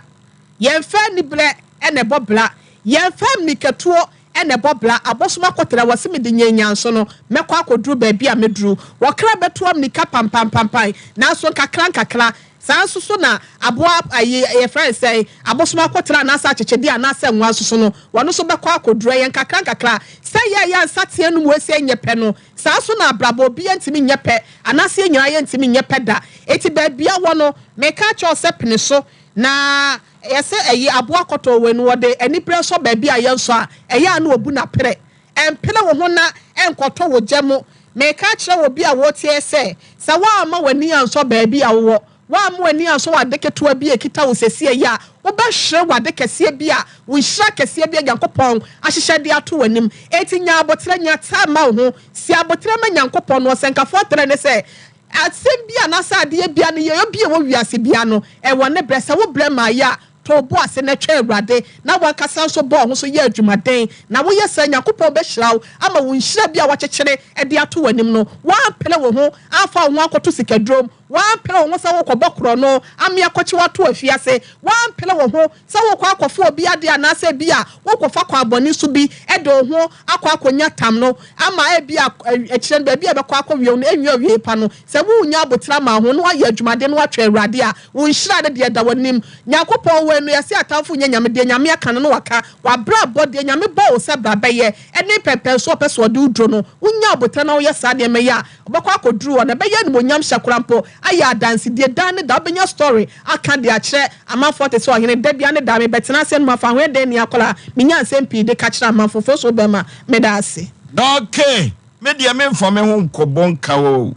Ye mfa nibre ena bobra. Ye mfa mnikatuo ene bobla abosoma kotra wasimi de nyanyanso no mekwa akoduru baabi a meduru wakra beto amnika pampampai na so kakra sanso so na aboa ye friend say abosoma kotra na sa chechede a na sa nwa so no wano so bekwa akoduru yen kakra say ya nsatie no mu ese nyepe no sanso na abrabo bi antimi nyepe anase nyira ye ntimi nyepe da eti baabi a wono meka cho sepene so na yese aboa koto we no wode anipre so baabi a yenso a eya na obu na pere empele wo ho na enkoto wo gyemo meka kire wo bi a wo tie se sa wa ama wani anso baabi a wo wa ama wani anso wa deketo bi ekita wo sesie ya wo ba hre wa dekesie bi a wo hra kesie bi Yankopon ahyehye de ato wanim etinya abotre nya ta ma ho si abotre ma Yankopon no senkafo tere ne se asem bia na sa de bia ne ye obi e wo wiase bia no e wo ne bresa wo brema ya to bo ase na twa awrade na wakasa so bo ho so ye adwumaden na wo ye sa Yakopon be hyiraw ama wo nhira bia wa kyekere e de ato wanim no wa pele wo ho afa wo akoto sikadrom wa pele wo sa wo kobokro no ame akɔkye wato afiase wa pele wo ho sa wo kɔ akɔfo obi ade anase bia wo kɔfa kwa abɔni so bi e de ho akonya tam no ama e bia ekyire ba bia be kɔ akɔwie no enwi awie pa no se wo nya abotra ma ho no aye adwumaden no atwa awrade a wo nhira de da wanim Yakopon we no yase atamfo nya nyame de nyame aka no waka wa bra bode nyame ba wo se bra beye ene pepe so peso de udro no wo nya abotra na wo yesa de me ya obakɔ akɔduru ona beye no monyam hyakrampo aya dance de dan ne da benya story aka de akire amanfo te so ohene da bia ne da me betena se no mafa ho de ne akola menya Asem Mpe de ka kire amanfo fo so be ma me da ase okay me de me mfa me ho nkɔbɔnka wo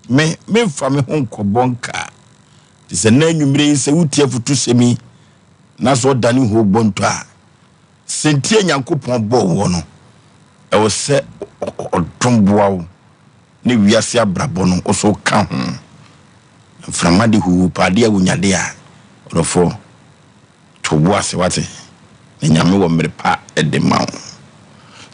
me mfa me ho nkɔbɔnka ti se na nwumire se wutie futu semi na so dani ho bonto a sentie Yankopon bo wo no e wo se odomboa wo ne wiase abrabo no oso ka ho mframa de hu pade a wonyade a rofo to boase wate ne nyame wo mere pa ede ma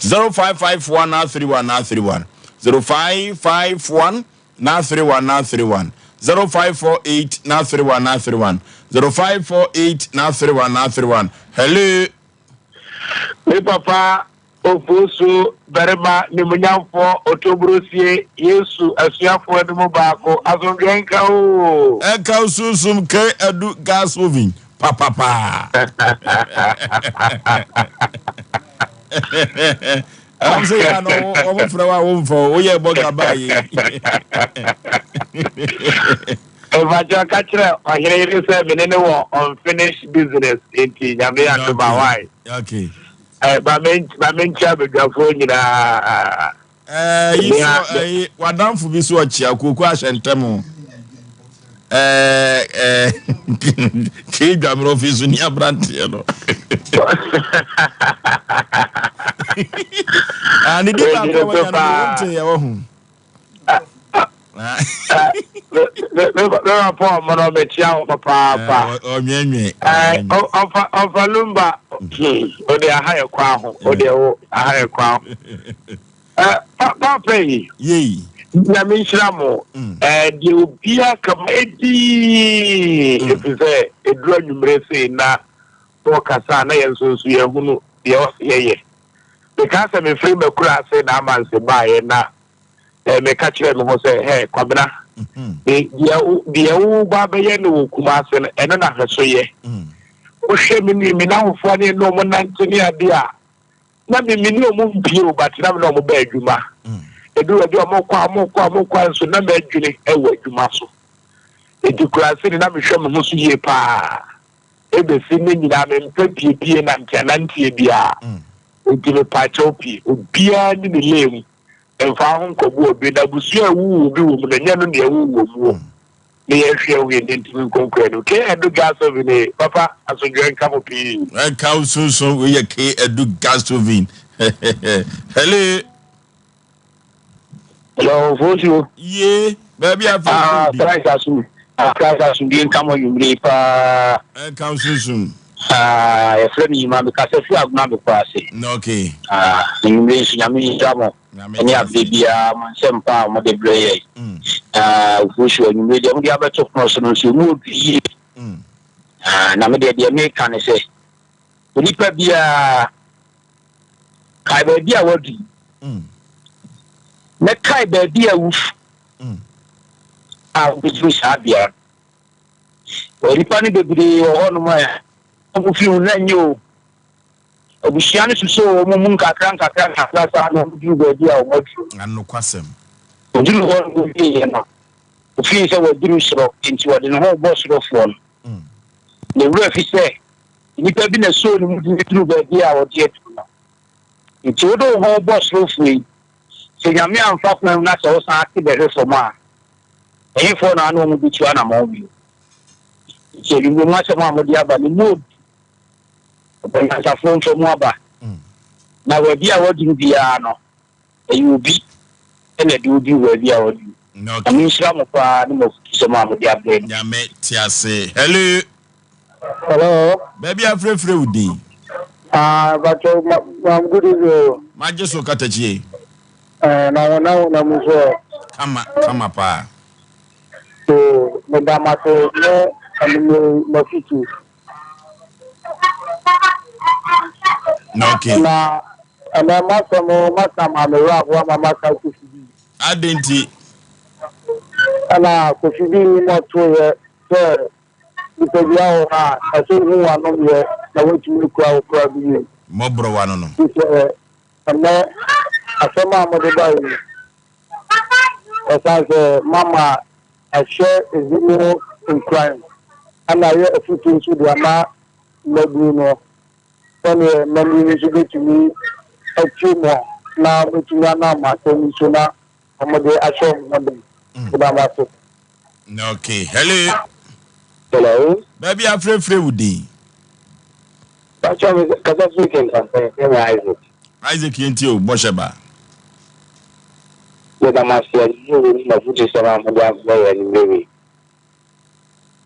0551 0551 0548 0548 hello me papa Oforisuo berema ni munyamfo otobrosie Yesu asuafo edum baako azongenka o eka susum ke edu gas oven papa I'm saying I know over for our home for oh yeah bogabai. If I just catch it, I hear you say me no unfinished business in Yame and to my wife. Okay. My main job is your phone, You saw what down for this watch ya kuku ashentemo. Keep your office in your brand, you know. And the deep I want to your home. Never poor man of chow, papa. Or me, of a lumber, or the higher crown, or the higher crown. Papa, yea. Namishramo, and you be a committee. If you say a drug you may say now, for Cassana and so you yeah. Because I'm a free class and I'm a buy now. Me catch them who say, hey, Kwabena. The old Babayano Kumasan and another so ye. O shame me now for any no one Antonia dear. Not me no move you, but never no beduma. A do a more so never actually a way to muscle. It you class in a show most ye pa. Every single I'm in 20 and Antanantia bia. Until a pachopi, beer in the lane. And found Kobo be that was your woo do with the young woo. The air we into concrete, okay? And do gas of in Papa as a grand cup of tea. I count so we a K and do gas of in. Hello. Hello, Osei. Yeah, baby, I've tried as soon. I tried as soon. Didn't come on you, leave. I count soon. A friend, you might because if you have not been passing. Okay. English, Yami, Jamo. And you have the Sompa, Mother Bray. Oforisuo, you made the other two persons who would be. Namade, the American say. Nipa be a Kai baby, I would be. Let Kai baby a woof. I'll be too sabia. Well, you can't be on my. Few you Obusiano so Munka Cranka Cranka, you will be our work. And no quassem. Do you want to be enough? The fees I will do so into a whole boss of one. The ref is there. You have been a soul through the idea or yet. It's all the whole boss of me. So Yamia and Falkman, that's also active the rest of my. Any for an animal which you are among you. So you will much among the other mood. When I have phone from Waba. Now, where be our Diano, and you will be, and I do be where be our. No, I mean, some of some of the update. Yamet, say hello. Hello, Baby, I'm free with thee. But I'm good as you. My just look at you. Now, Come up, so, Madame, no, no, no, okay. Now, and I must have a rock one my master to be. I didn't see. And I could be more to sir. Because you are, I think you are not yet. I want to look out probably. Mobro one on. And then I saw my mother. As I said, Mama, I share a video in crime. And I hear a few things with your ma, no. When you memory is good to me, a few more. Now, which you are now, my son, so now, I'm a day I show them. Okay. Hello. Hello. Baby, I'm free with thee. That's why because we can Isaac. Isaac, you Bosheba. With a master, you will not put this around the way and maybe.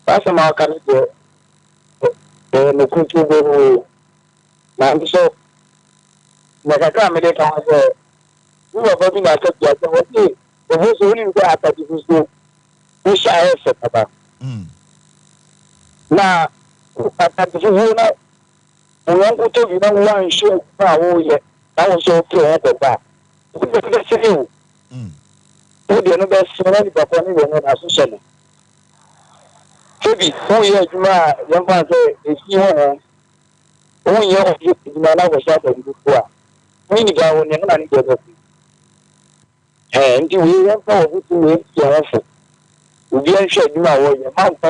That's a mark of the country. Now, so, like I can't make it on the. We were voting at the who's only that it was no. Which I have said about. Now, at the Zuna, we want to be one show. Oh, yeah, that was so clear at the back. That's you. The other best friend, but only when I associate. Maybe 4 years, young man say, if you oh, yeah, you know, was happening before. Mini Gawan and the and you went for who to we are sure you know your mouth.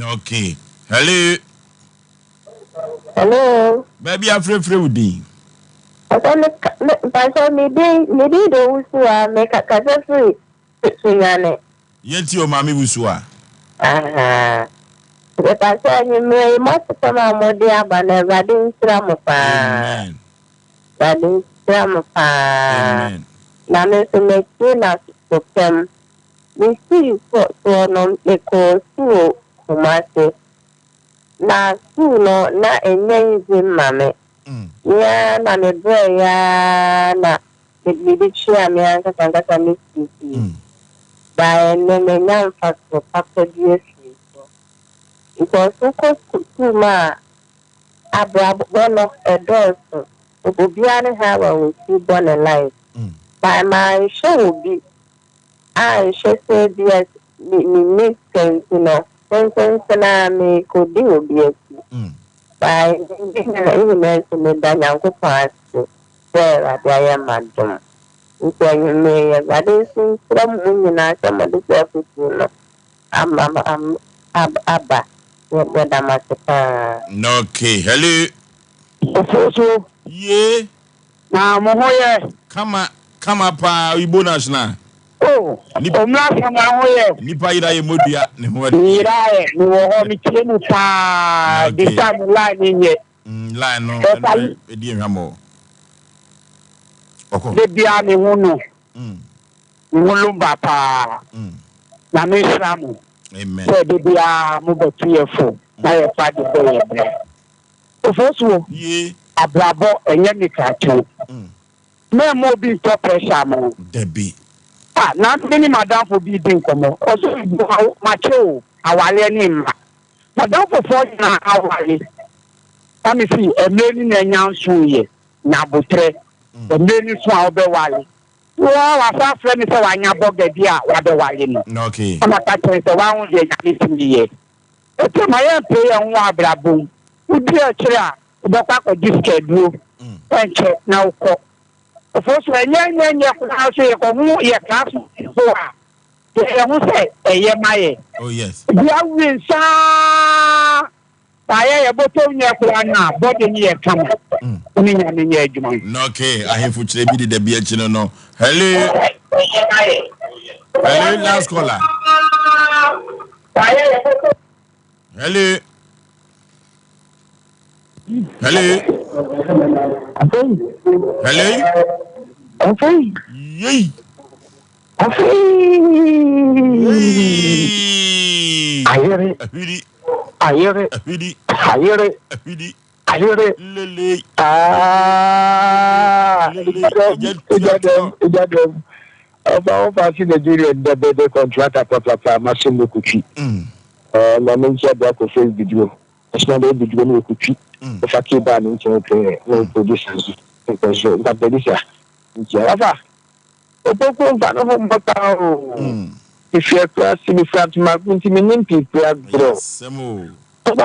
Okay. Hello. Hello. Baby, I'm free with you. Pastor, maybe those who are make a casa free. Yet your mammy Wusua. Ah, the pastor, you may must come out more dear, but never didn't strum. Amen. That is strum. Amen. Now, Mr. McKenna to them. We see for no echo to Kumasi. Na no na enye mame. Ya na me boy ya na me chia me anga kanga me sisi. Ba ne me nyam faso papa die so. Because so ma abra bono edoso. Obiane ha wa we see born alive. By my show be I should say yes me make sense you know. Sense na me could do be by even to Daniel Pass there at the Ayamadum. You may that is from women some of the surface. I'm Abba. What Okay. Hello. Oforisuo. Ye. Na mohoye. Come up, we bonus now. Oh, omla sama hoye. Nipa ira ye modua ne ho ade. Ira e ni wo ho mi tie mu pa. This time line nye. Line no e di enhamo. Oko. De bia ni hunu. Ngulu ba pa. Na me shramu. Amen. Se de bia mu betu fo. Na ye fa de boye bre. Oforisuo. Ye. Abrabo enye mi ka cho. Me mo bi to pressure mo. Debi. Na many madam for be doing come also macho awale ni ma madam for na awale let me see e many na nyanso ye na botre e many so a obe wale wa sa friend me say wa nya bogadi a wa be wale ni Okay ama ka chen say wa hu ye nya timi ye e te ma ye pe ye hu abrabom udi a kire a obe kwa ko dischedule enche na uko first when you class oh yes you win sa by a bottom ya na body near come okay I have to be the beach no hello last caller hello okay yay I hear it. Lily. About passing the jury and the contractor, Papa, Massimo Kuchi. La mention back of face video. It's not a video with Kuchi. If I keep on into no producers, because that the Lisa. Java. Opoko van home batao. If you're crossing the front, my country, people are grow. What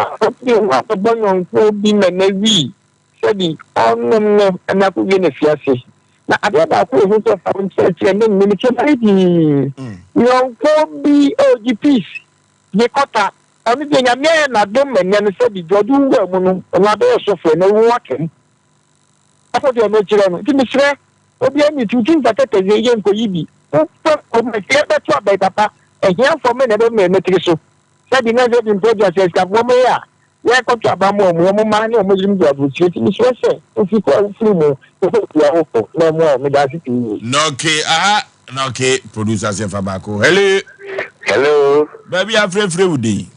about being a navy? Said the on and I could get a fiancé. Now, I don't know who to find such a military. You could be OGPs. The quota. Only thing I mean, I don't mean, and said the Jordan woman, another sofa, no walking. I thought you're not children. Give me swear. Obi any two things that take a young coyibi. Oh, my favorite to a papa, and here for me, never made me so. Said the never been project as Capomea. Yeah, come to Abamo, Woman, or Muslim job, which is say, if you call Flumo, no more, Medacity. No, okay, producers in Fabaco. Hello. Baby, I'm free with thee.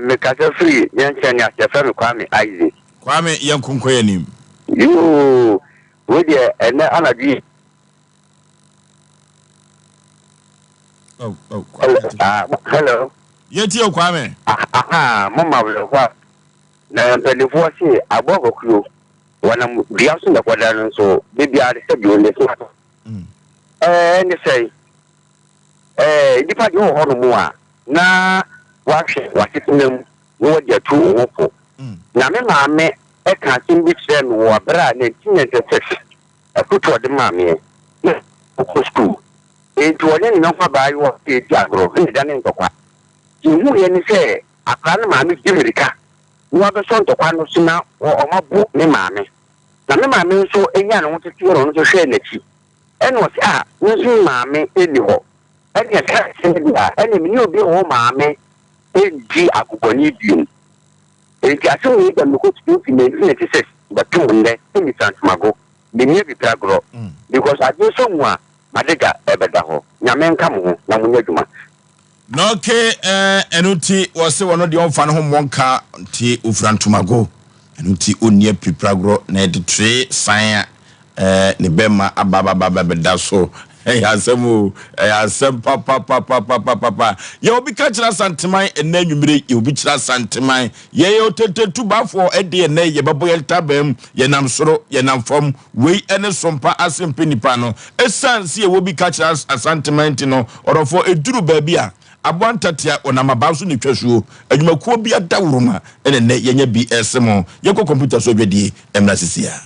Make us free, young Kenya, your family, Kwame Isaac. Kwame, young Kunkoyanim. You. With you and energy. Oh, hello. Yet you, Kwame. Mamma will what? Now, 24 say, I bought a crew when I'm reacting the quadrant, so maybe I said you in the flat. And you say, if I go home more, now, watch it in them, what you're too awful. Now, me, ɛka asɛm bi kyerɛ me wɔ abere a 1996 ɛfoto ɔde maa me na ɔkɔ school nti wɔne ne nyɔnko abaayewa ɛdi agorɔ ne da ne ntɔkwa ihu yɛ ne sɛ akora ne maame di mirika na wabɛsɔ ntɔkwa no so na ɔmabo ne maame na me maame nso ɛnya ne ho tete wɔ no nso hwɛ n'akyi ɛna ɔsɛ a ne nso maame ɛni hɔ ɛne ɛka sɛ bi a ɛne me ne obi wɔ maame ɛndi agogɔne biom nti asɛm yi da mekɔ tutu fi 1996 bɛtom nnɛ ɛmi santomago menyɛ bibira gorɔ because adwe so mu a madega ɛbɛda hɔ nyame nka mo ho na monyɛ adwuma na okay enu ti wo se wono de onfa no ho monka ti ofura ntomago enu ti onia pipragro na de tre san ne bema ababa beda so asem papa ye obi ka kira santeman ena nwumire ye obi kira santeman ye otetetu bafo ede ena ye bebo ye tabam ye nam soro ye nam fam wei ene sompa Asem Mpe Nipa no esanse ye obi ka kira santeman ti no orofo eduru ba bia Aboantatia onamabaso ne twasuo adwumakuo bi adawroma ene ne yenya BS mo yeko computer so dwedie emra sisia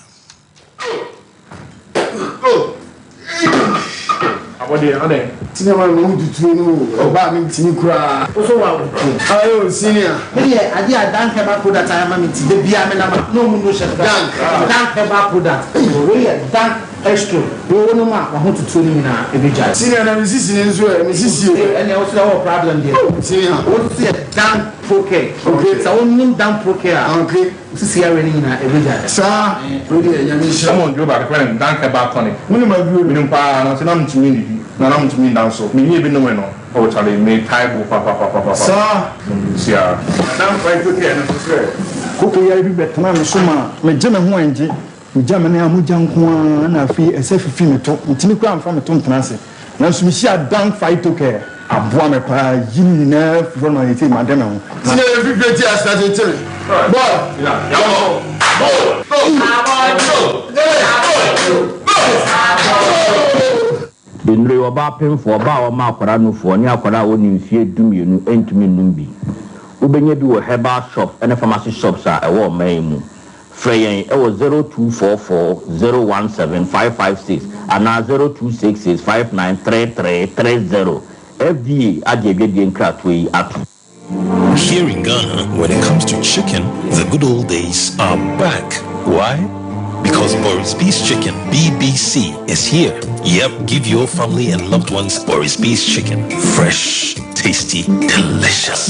ade sinema no tutu no oba mi tini kura so wa ayo senior me ade adan keba product ayama mi ti de bia me na ma no mu no she dan keba product we dan extra we no ma wa ho tutu ni na ebeja senior na mi sisi nso mi sisi ene o so have problem there senior o see dan proke okay so on dan proke okay sisi ya reni na ebeja sa we dey nyame sha someone do ba the dan keba tonic muni ma bi o mi pa na se na mtumi ni na mtumi dan so mi ni bi no we no o chale me taibo papa sa sia dan fight okay na so say koko ya bi betana me so ma me je me ho anje ujama na amuja nko na afi ese fifi meto ntini kwa amfa meto ntenase na so mi sia dan fight okay aboa me pa yini na fo na yete madame ho tini e fifi ti astate tiri ball yawo Benre oba pemfo oba o ma akwara no fo ni akwara woni mfie dumienu entumi numbi ubenya bi wo herbal shop and pharmacy shops a ewo man mu freyen ewo 0244017556 ana 0266593330 FDA adebedie nkratwe atu. Here in Ghana, when it comes to chicken, the good old days are back. Why? Because Boris B's Chicken, BBC, is here. Yep, give your family and loved ones Boris B's Chicken. Fresh, tasty, delicious.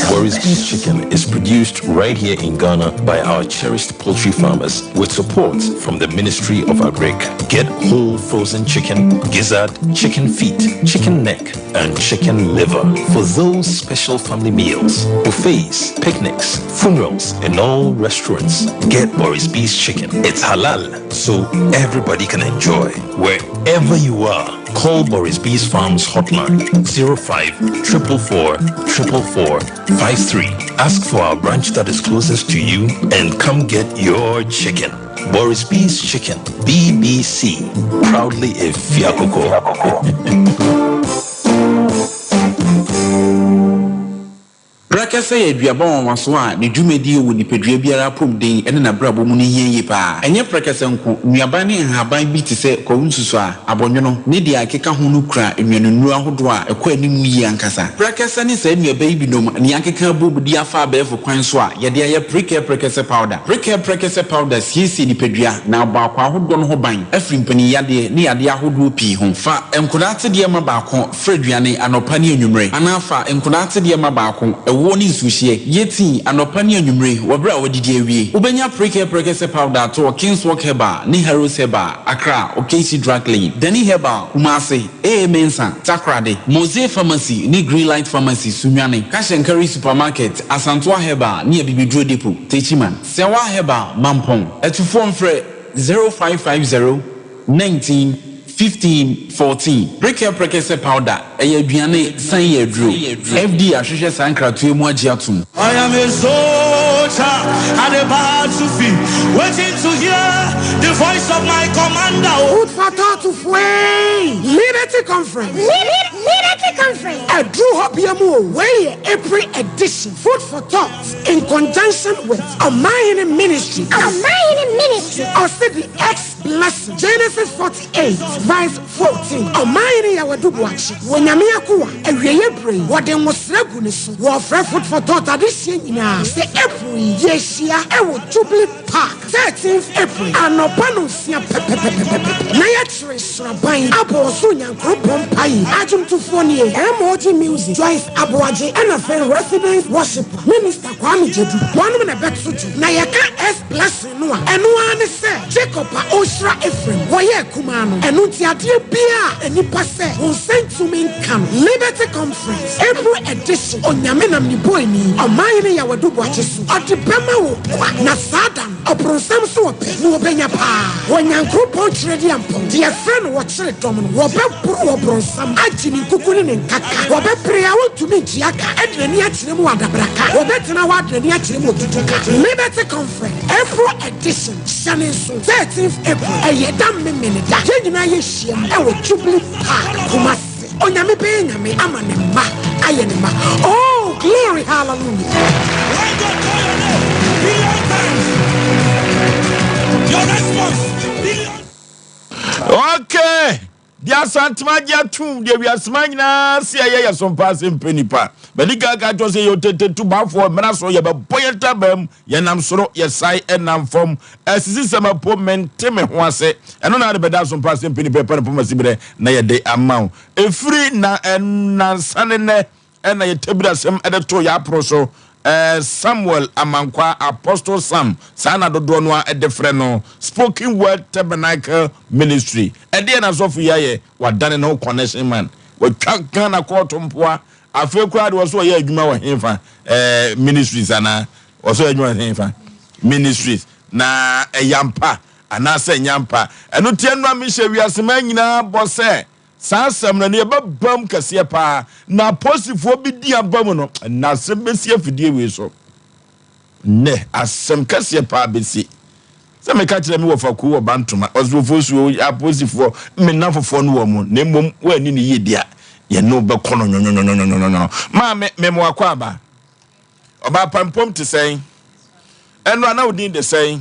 Boris B's Chicken is produced right here in Ghana by our cherished poultry farmers with support from the Ministry of Agric. Get whole frozen chicken, gizzard, chicken feet, chicken neck, and chicken liver for those special family meals, buffets, picnics, funerals, and all restaurants. Get Boris B's Chicken. It's halal, so everybody can enjoy. Wherever you are, call Boris B's Farms hotline 05-444-444-53. Ask for our branch that is closest to you and come get your chicken. Boris B's Chicken, BBC, proudly a Fiakoko. Brakasa ye duaba wanso a ne dwumedi wo nipadua biara pomden ene na brabo mu ne yeye pa enye brakasa nko nuaba ne nhaban bi te se kowunsusu a abonwono ne dia akeka ho no kura enwenunu ahodo a ekwa animu yi ankasa brakasa ne sa nuaba yi binom ne akeka bobudi afa abefo kwan so a ye de aye brakasa powder siesi nipadua na ba akwa ahodo no ho ban afri mpani yade ne yade ahodo pi ho fa enkodate de ma ba akọ freduane anopa ne enwumre anafa enkodate de ma ba akọ woni nsuhie yeti anopa ne anwumre wobra wodidi awie ubenya prekese powder to King's Walk Herbal ni Heroes Herbal Accra OKC Drug Lane Deni Herbal Kumasi Mensa Takrade Mose Pharmacy ni Green Light Pharmacy Sunyane Kashenkari Supermarket Asantwa Herbal ni Bibidro Depot Techiman Sewa Herbal Mampong etufo mfre 0550 19 15-14 prekese powder aduane san ye duro FD ahwehwe sankratoe mu agi atum I am a soldier at the battlefield waiting to hear the voice of my commander. Food for thought to fue. Liberty conference. Conference. A Drew Hobiamu, where April edition. Food for thought in conjunction with Almighty Ministry. Almighty Ministry. Also the X blessing. Genesis 48, verse 14. Almighty Yawadubuachi. When Yamiakua, a reabre, what they was regulus, war food for thought addition now. Say April, yes, yeah, I will Jubilee Park. 13th April. And no panusia pepe. Nayatre Srabain, Abo Sunya, Group Pai, Ajum to Fournier, MOG Music, Joyce Aboagye, NFL Resident Worship, Minister Kwame Jedu, one man a bet suit, Nayaka S. Blessing, and one said, Jacob Osra Ephraim, Waye Kumano, and Untia Dear Bia, and Nipa said, who sent to me come, Liberty Conference, April edition, on Yaminam Niboini, or Mighty Yawadubuachisu, or the Bema, Nasadam, or Prosamso, no Benyapa, when your group Poultry, dear friend, what's it, Domin, Robert Brosam, Ajini Kukunin and Kaka, Robert Prayer to meet Yaka, and the Niachimuada Braka, Robert Nawad, the Niachimu Liberty Conference, April edition, Shannon, 13th April, a Yedam minute, Jana Yeshia, our Jubilee Park, Kumasi, Onyame Benyame, Amanema, Ayanema. Oh, glory, hallelujah. Your response. Okay. Dia santima dia tum dia wi asmanyina sia ye Sompa Asem Mpe Nipa. Beliga ga to say yo tetetu bafo mra so ye be boyeta bam ye nam soro ye sai enam fom asisi sama po menteme ho ase eno na be da Sompa Asem Mpe Nipa pa po masibere na ye de amount efri na sanene ena ye tebira sem edeto ya proso Samuel Amankwa Apostle Sam sana dodo no a edefre no Spoken Word Tabernacle Ministry ede na so fu yaye wadane no connection man watwa na court mpoa afi kura de so ye adwuma wa hemfa ministries ana so adwuma hemfa ministries na eyampa ana se nyampa eno tie no mi hye wiasema nyina bose Sansam na ne babam kase pa na posifo bi di abam no na se besie fidie we so ne asem kase pa besi se me ka kire me wo faku wo bantoma osofo suo aposifo me na fofo no wo mu na mom wa ni ne yedia ye no be kono no ma me mo akwa aba oba pampom te sen eno ana odin de sen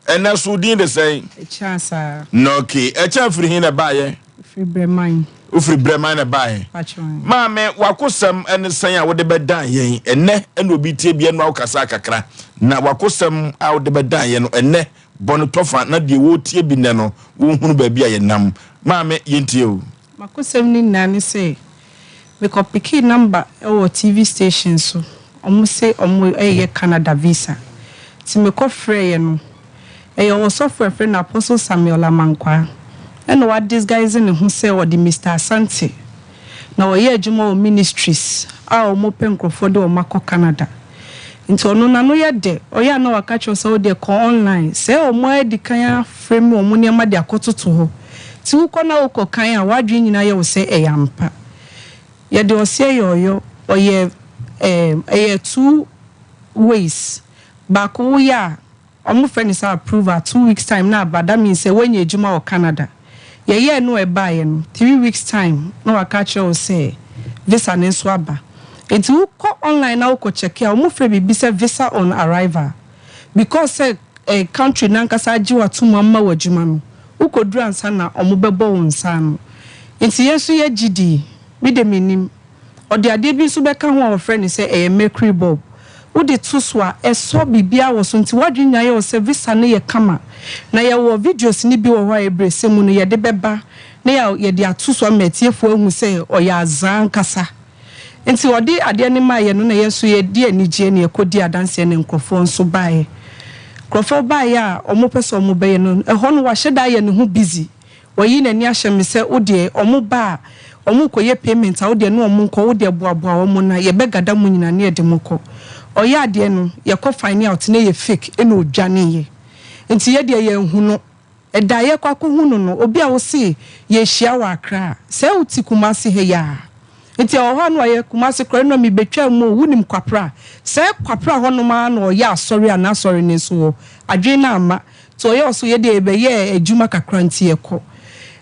ena so din de say chance no okay e cha free hin na baye free breman free breman na baye ma me wakosam ene san a wo de bedan yen ene obi tie bia no akasa kakra na wakosam a wo de bedan yen no ene bono tofa na de wo tie bi ne no wo hunu ba bia ye nam ma me yentie o makosam ni nani say we ko pick number o TV station so omo say omo Canada visa ti me ko free no your software friend Apostle Samuel Amankwa. And what this guy is in who say or the Mr. Asante. Now ye Jumo ministries. Our mopen croford or Mako Canada. Into no ya de or ya no catch us all de call online. Say o mo di kaya frame or money ma dia koto to ho. Ti wo kona oko kaya wadwin nyina ye wo say eyampa. Ye de o say yo or ye two ways. Bako ya omo friend is approval 2 weeks time now, but that means say when you juma or Canada. Yeah, no a buy 3 weeks time. No a catch you say visa and swaba. It's who call online now ko check ya omo friend be say visa on arrival. Because say a country nankasa jiwa 2 mama wa juma no. Who could do answer na omo bebo unsan. It's yesu ye GD. Me de minim. Or the ade bi so be ka ho friend say a mercury bulb. Udi tuswa eso bibia wo so nti wadwenya ye o service na ye kama na ye wo videos ni bi wo hwa ebrese mu no ye de beba na ye de atuswa metiefo ahu se o ya azan kasa nti odi ade ni ma ye no na ye so ye di anigye na ye kodi adanse ne nkrofo nso bae krofo bae a omo pese omo bae no eho no wa hyeda ye ne ho busy wayi na ni ahye me se odi omo ba omo koye payment a odi no omo nko odi aboaboa omo na ye begada mu nyina na ye de moko oya de no ye ko find out na ye fake e no dwane ye nti ye de ye hu no e da ye kwa ko hu no obi a wo se ye hia wa akra se uti Kumasi he ya nti o ho no ye Kumasi kra no mi betwa mu wunim kwapra se kwapra ho no ma no ya asori ana asori ne so adwe na ama to ye oso ye de be ye adwuma kakra nti ye ko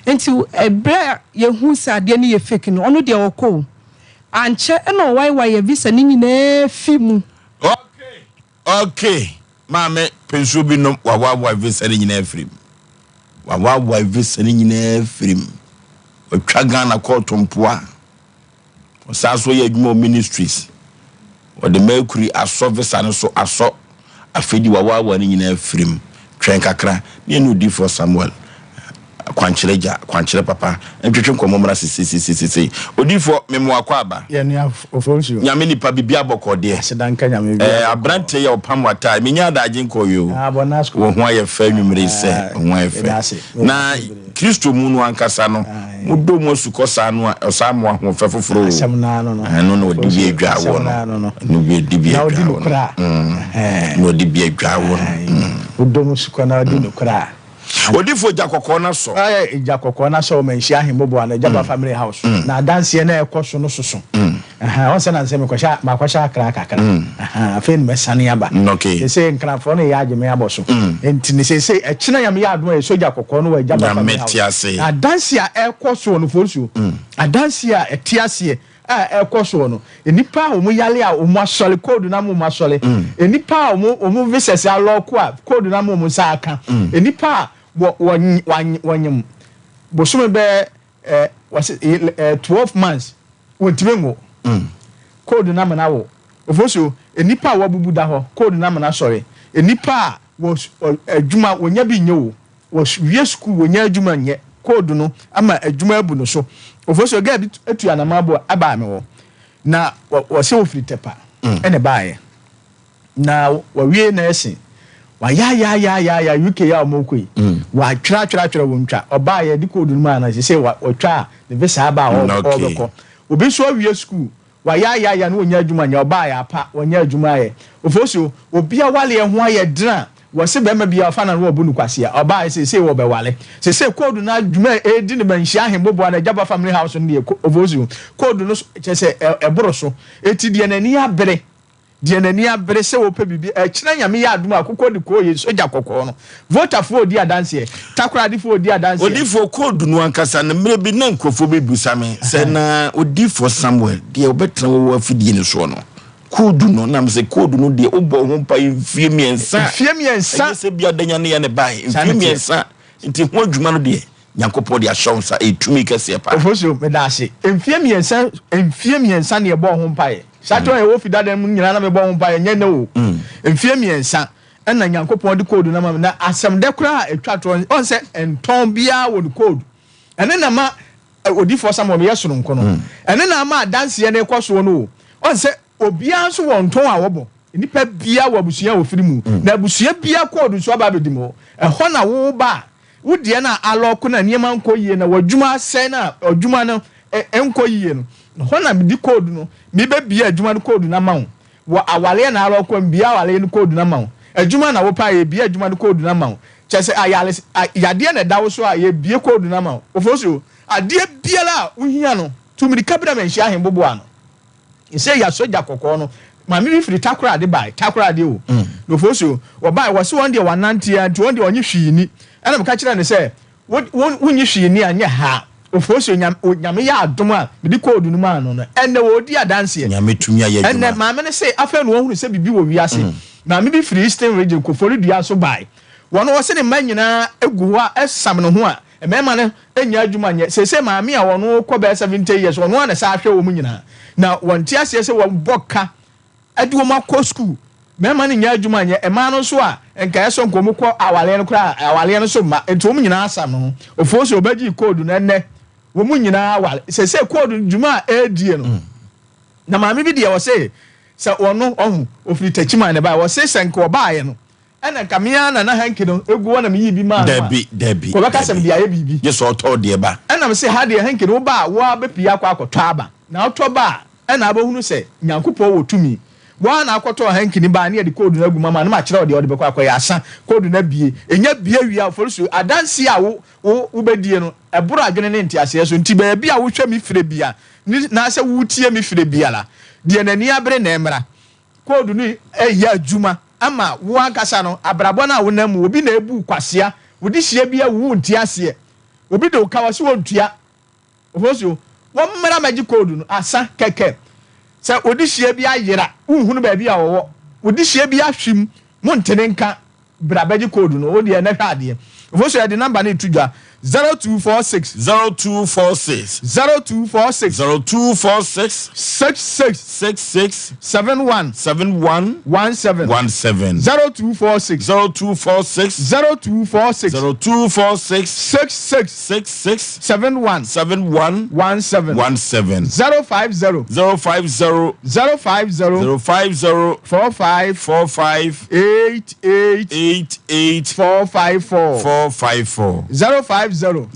enti ebra ye hu sa de ne ye fake no ono de okọ anche na why ye visa ni nyina fimu okay mame pensu bi no wa visa ni nyina firim wa visa ni nyina firim otwa Ghana court mpoa osaso ye adwuma ministries o de mercury aso visa no so aso afedi wa ni nyina firim twen kakra ne no di for Samuel kwanchire papa entwetwe nkomomra sisi odifo memo akwaba ye ne Oforisuo nyame nipa bibia bokode sedanka nyame bi abrante ye opam wata menya adaje nkoyo abonasko wo ho aye fa nwumre se ho aye fa na Kristo mu no ankasa no mudo mo sukosa no osamo ho fa foforo asem na no no odi bi adwa wo no bi odi bi adwa wo no odi bi adwa wo mudo mo sukona odi no kra odifo jakokọ na so jakokọ na so man hia hembobo na jaba family house na dance na ekoso no soso on se na nse me kwasha makwasha akra kakra afen me sane aba okay se nkrafo no ya ageme aboso enti ne se ekina yam ya adom e so jakokọ no wa jaba family house na dance a ekoso no Oforisuo a dance a etiase ekoso no enipa omu yale a omu asole code na mu asole enipa omu visa se aloko a code na mu sa aka enipa wanyem bosume be was 12 months wontimengo code na mana wo Oforisuo enipa wabubu da ho code na mana sorry enipa was adwuma wonya bi nyewo was wie school wonya adwuma nye code no ama adwuma abu no so Oforisuo ga bi atu anamabo aba me wo na wose ofiri tepa ene baaye na wawie na ese wa ya UK ya omokoi wa twra wontwa obaaye di code no na se wa twa the visa aba obeko obi so awie school wa ya no wonya adwuma nya obaaye apa wonya adwuma ye Oforisuo obi a wale ho aye dra wose be ma bia fa na wo bu nukwase a obaaye se wo be wale se code na adwuma edi ne banhia ahembobo na jaba family house no ye Oforisuo code no se eboro so eti de nani abere de nani abere se wo pe bibi kina nyame ya adum akokɔ de ko ye soja kokɔ no voter for odi adanse takora de for odi adanse odi for code no ankasa na mre bi na nkofo be busame se na odi for Samuel de obetra wo afidie ne so no code no na mse code no de obo ho pa fie miensa se bia danya ne ya ne bai fie miensa nti ho adwuma no de Nyankopɔ de ashonsa etumi kese pa Oforisuo medase mfie miensa ne ebo ho pa ye sato e wo fidada mu nyina na me bo ho pa ye nyene o mfie miensa na Nyankopɔ de code na ma na asem de kura etwa to on se enton bia wo de code ene na ma odifo Samuel ye soro nko no ene na ma dance ye na ekoso no on se obia so won ton a wobo nipa bia wo abusua wo firi mu na abusua bia code so aba bedimo ho na wo ba wudie na aloko na niema nkoyie na wadwuma sen na adwuma no enkoyie no ho na di code no mi be bia adwuma no code na mawo wa awale na aloko bia awale no code na mawo adwuma na wo pa ye bia adwuma no code na mawo chese ayale yade na dawo so a ye bia code na mawo Oforisuo ade bia la uhia no tumiri kabra menhia ahembobo ano ise ya soja kokɔ no ma mi firi takora de bai takora de o Oforisuo wo bai wo se won de wanante anti won de onye hwini ana mka kira ne se wonyi hwini anye ha Oforisuo nyame ya adom a medi code no ma no ene wo di adanse nyame tumi aye adwuma ene ma me ne se afa no hunu se bibi wo wiase na me bi firi Eastern region ko fori dua so bai wono wo se ne ma nyina egu ho a esam no ho a emema ne enya adwuma nye se ma me a wono ko be 70 years wono na sa ahwe wo mu nyina na wonti ase se wo boka adi wo makɔ school mema ne nya adwuma nye ema no so a enka yeso nkomu kɔ awale no kra awale no so ma enti wo mu nyina asam no Oforisuo obagi code no enne wo mu nyina awale se code dwuma edie no na ma me bi de wo se wono ohu ofiri tachima ne ba wo se senka obaaye no ena kamia na hanki no egu wona me yi bi ma debi ko baka sem dia ye bibi je so to de ba ena me se ha de hanki no ba wo abepia kwa akɔtɔ aba na oto ba ena abahunu se Nyankopɔ wo tumi wa na akɔtɔ hankini ba ne de code na gu mama na ma kyerɛ ode ode bekɔ akɔyɛ asa code na bie enya bie wi Oforisuo adanse a wo bedie no ɛboro adwene ne ntiase so nti ba bia wo hwɛ mi fire bia na sɛ wo tie mi fire bia la de nani abere na emra code no ɛyɛ adwuma ama wo ankasa no abrabɔ na wo nam obi na ebu kwasea wo di hye bia wo ntiase obi de ukawa si wontua ofosuo won mmara magi code no asa keke se odihie bi ayera unhunu ba bi a wo odihie bi ahwim montene nka bra magi code no wo de na hwa ade ofosuo ya de number na itudwa 0246 0246 0246 0246 66 71 17 17 0246 0246 0246 66 71 17 17 050 050 45 88 454 050 45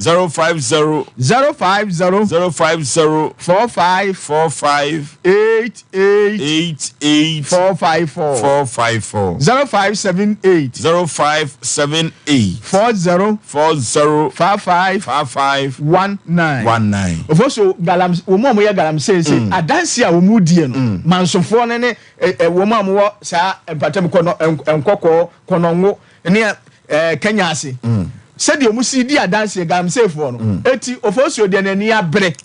88 454 0578 40 55 19 ofoso galam wo mo ye galam say adansi a wo mu die no mansofo ne wo mo amwo sa empatam kono enkoko kononwo ne Kenya ase said you must see the dance gam safe one. Eti ofosuo de nani abre.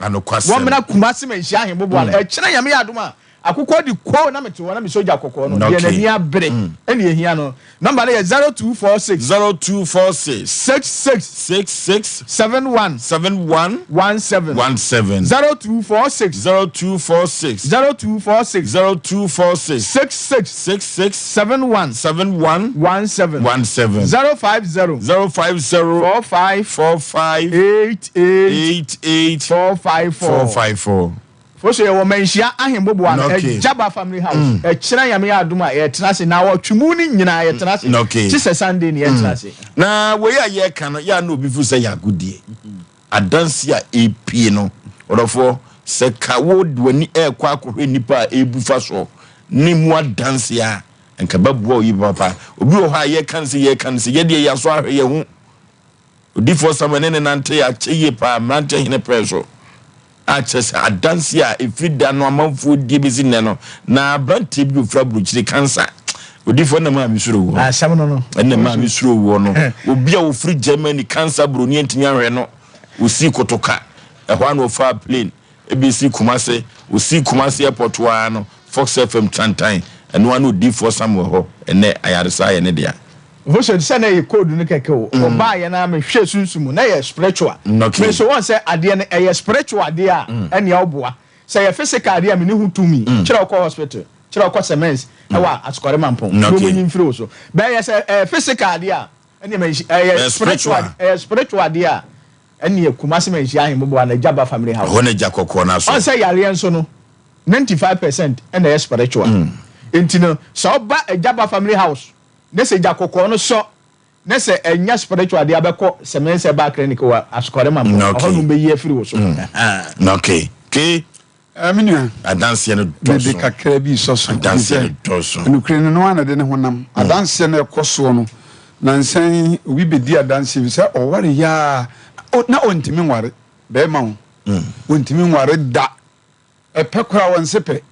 Wo mena kumase me hia hembo ala. E kire yame adoma. Akukọ di ko na mete wona me soja akukọ no. De nani abre. Ene ehia no. Number is 0246 66 71 17 0246 66 71 17 050 45 88 454 Foshe wo menhia ahembobo ana Jaba family house e kira yame adoma e tenase na wo twemu ni nyina ye tenase ti se Sunday ni ye tenase na we ya ye kan ya na obi fu se ya godie adansi a epie no odofo se kawo dwani e kwa akohwe nipa ebufa so ni mu adansi a enka babuo yi papa obi o ha ye kan se ye de ya so ahwe ye hu odifo samane ne nante ya cheye pa mante hine preso access adansi a efrida no amanfo die bezi ne no na brante bi ofra bruchiri cancer odifo na ma misuro wo asam no na ma misuro wo no obi a ofri Germany cancer bro ni entinya hwe no osi kotoka ehwa no fa plane ebisi kumase osi kumase airport wa no Fox FM Chantain eno anu odifo samwe ho ene ayaresa ye ne dia Vosho say na ye code no keke o ba ye na me hwe sunsumu na ye spiritual me so won say ade na ye spiritual ade a ene ya oboa say ye physical ade a me ne hutumi kira ko hospital kira ko semens e wa askore mampon no mo nyimfiri so ba ye say physical ade a ene me ye spiritual ade a ene ye kumase me hia hin bobo na Jaba family house ho na jakokko na so on say yare enso no 95% ene ye spiritual entino so ba Jaba family house nese jakokko no so nese enya spiritual dia beko semense ba clinic wa askore mam ohonu be ye free wo so okay aminua adanse no de kakra bi so adanse no toso nukre no ana de ne honam adanse no ekoso no na nsan obi bedi adanse bi se o ware ya na ontimi nware be ma wo ontimi nware da epekora wonsepe